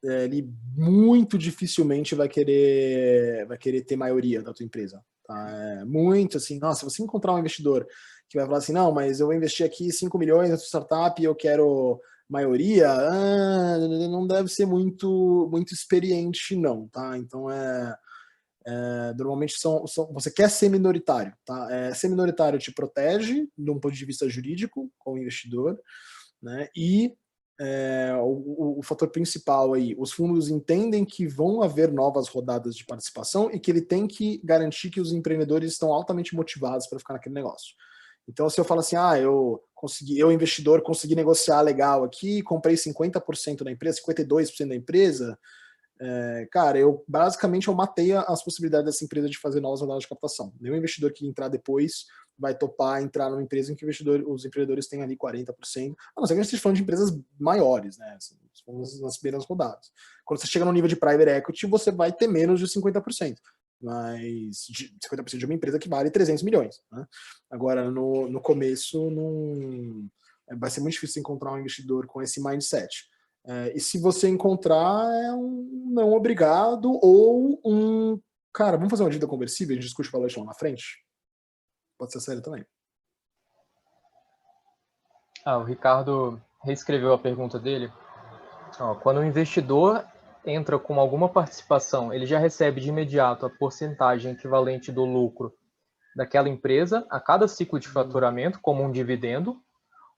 ele muito dificilmente vai querer ter maioria da tua empresa. Tá? Muito assim, nossa, se você encontrar um investidor que vai falar assim, não, mas eu vou investir aqui 5 milhões na tua startup e eu quero maioria, não deve ser muito experiente não, tá? Então normalmente você quer ser minoritário, tá? Ser minoritário te protege de um ponto de vista jurídico como investidor, né? E o fator principal aí, os fundos entendem que vão haver novas rodadas de participação e que ele tem que garantir que os empreendedores estão altamente motivados para ficar naquele negócio. Então, se eu falo assim, eu investidor, consegui negociar legal aqui, comprei 50% da empresa, 52% da empresa, cara, eu matei as possibilidades dessa empresa de fazer novas rodadas de captação. Nenhum investidor que entrar depois vai topar entrar numa empresa em que os empreendedores têm ali 40%, a não ser que a gente esteja falando de empresas maiores, né? Nas primeiras rodadas. Quando você chega no nível de private equity, você vai ter menos de 50%. Mas 50% de uma empresa que vale 300 milhões. Né? Agora, no começo, vai ser muito difícil encontrar um investidor com esse mindset. E se você encontrar, é um não obrigado ou um... Cara, vamos fazer uma dívida conversível? A gente discute o valuation lá na frente? Pode ser sério também. O Ricardo reescreveu a pergunta dele. Quando o investidor entra com alguma participação, ele já recebe de imediato a porcentagem equivalente do lucro daquela empresa a cada ciclo de faturamento, como um dividendo,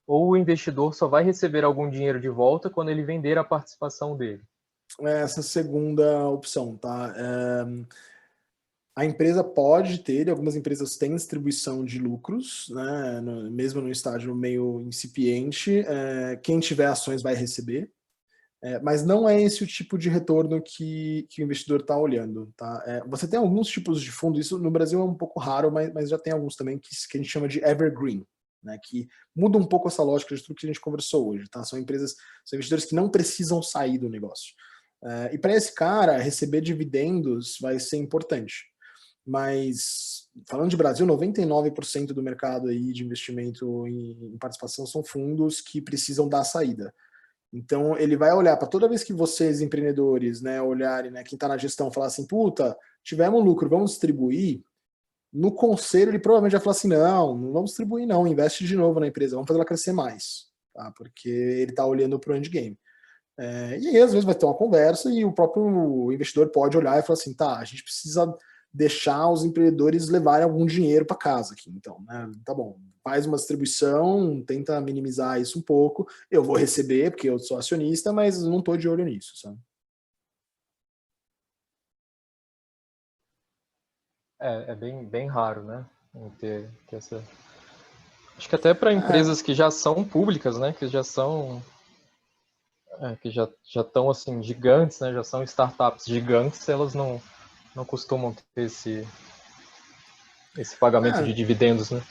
ou o investidor só vai receber algum dinheiro de volta quando ele vender a participação dele? Essa segunda opção, tá? A empresa pode ter, algumas empresas têm distribuição de lucros, né? Mesmo no estágio meio incipiente, quem tiver ações vai receber. Mas não é esse o tipo de retorno que o investidor está olhando. Tá? Você tem alguns tipos de fundo, isso no Brasil é um pouco raro, mas já tem alguns também que a gente chama de evergreen, né? Que muda um pouco essa lógica de tudo que a gente conversou hoje. Tá? São investidores que não precisam sair do negócio. E para esse cara, receber dividendos vai ser importante. Mas, falando de Brasil, 99% do mercado aí de investimento em participação são fundos que precisam dar saída. Então, ele vai olhar para toda vez que vocês, empreendedores, né, olharem, né, quem está na gestão, falar assim, puta, tivemos lucro, vamos distribuir. No conselho, ele provavelmente vai falar assim, não vamos distribuir não, investe de novo na empresa, vamos fazer ela crescer mais. Tá? Porque ele está olhando para o endgame. E aí, às vezes, vai ter uma conversa e o próprio investidor pode olhar e falar assim, tá, a gente precisa deixar os empreendedores levarem algum dinheiro para casa aqui. Então, né, tá bom, faz uma distribuição, tenta minimizar isso um pouco. Eu vou receber, porque eu sou acionista, mas não estou de olho nisso, sabe? É bem raro, né? Ter essa... Acho que até para empresas que já são públicas, né? Que já são... que já estão, assim, gigantes, né? Já são startups gigantes, elas não costumam ter esse pagamento de dividendos, né?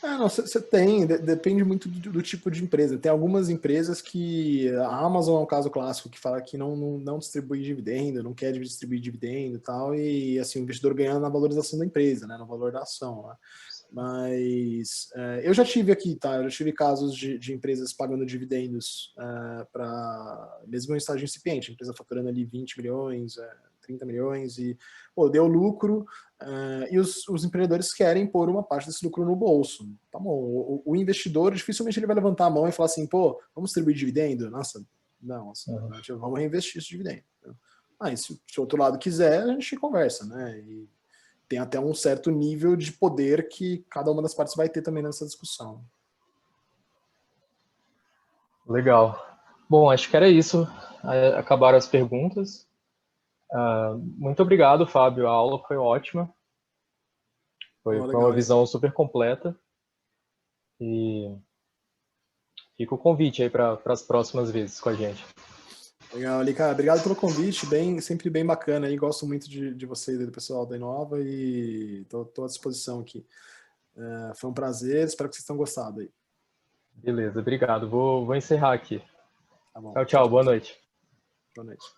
Não, você tem, depende muito do tipo de empresa. Tem algumas empresas que, a Amazon é um caso clássico, que fala que não distribui dividendo, não quer distribuir dividendo e tal, e assim, o investidor ganha na valorização da empresa, né, no valor da ação. Né? Mas eu já tive aqui, tá? Eu já tive casos de empresas pagando dividendos para mesmo em estágio incipiente, empresa faturando ali 20 milhões, 30 milhões, e deu lucro. E os empreendedores querem pôr uma parte desse lucro no bolso. Tá bom, o investidor dificilmente ele vai levantar a mão e falar assim, vamos distribuir dividendo? Nossa, não, assim, vamos reinvestir esse dividendo. Se o outro lado quiser, a gente conversa, né? E tem até um certo nível de poder que cada uma das partes vai ter também nessa discussão. Legal. Bom, acho que era isso. Acabaram as perguntas. Muito obrigado, Fábio. A aula foi ótima. Foi uma visão super completa. E fica o convite aí para as próximas vezes com a gente. Legal, Ali, cara, obrigado pelo convite, sempre bem bacana aí, gosto muito de vocês, do pessoal da Inova, e estou à disposição aqui. Foi um prazer, espero que vocês tenham gostado aí. Beleza, obrigado. Vou encerrar aqui. Tá bom. Tchau, tchau. Boa noite. Boa noite.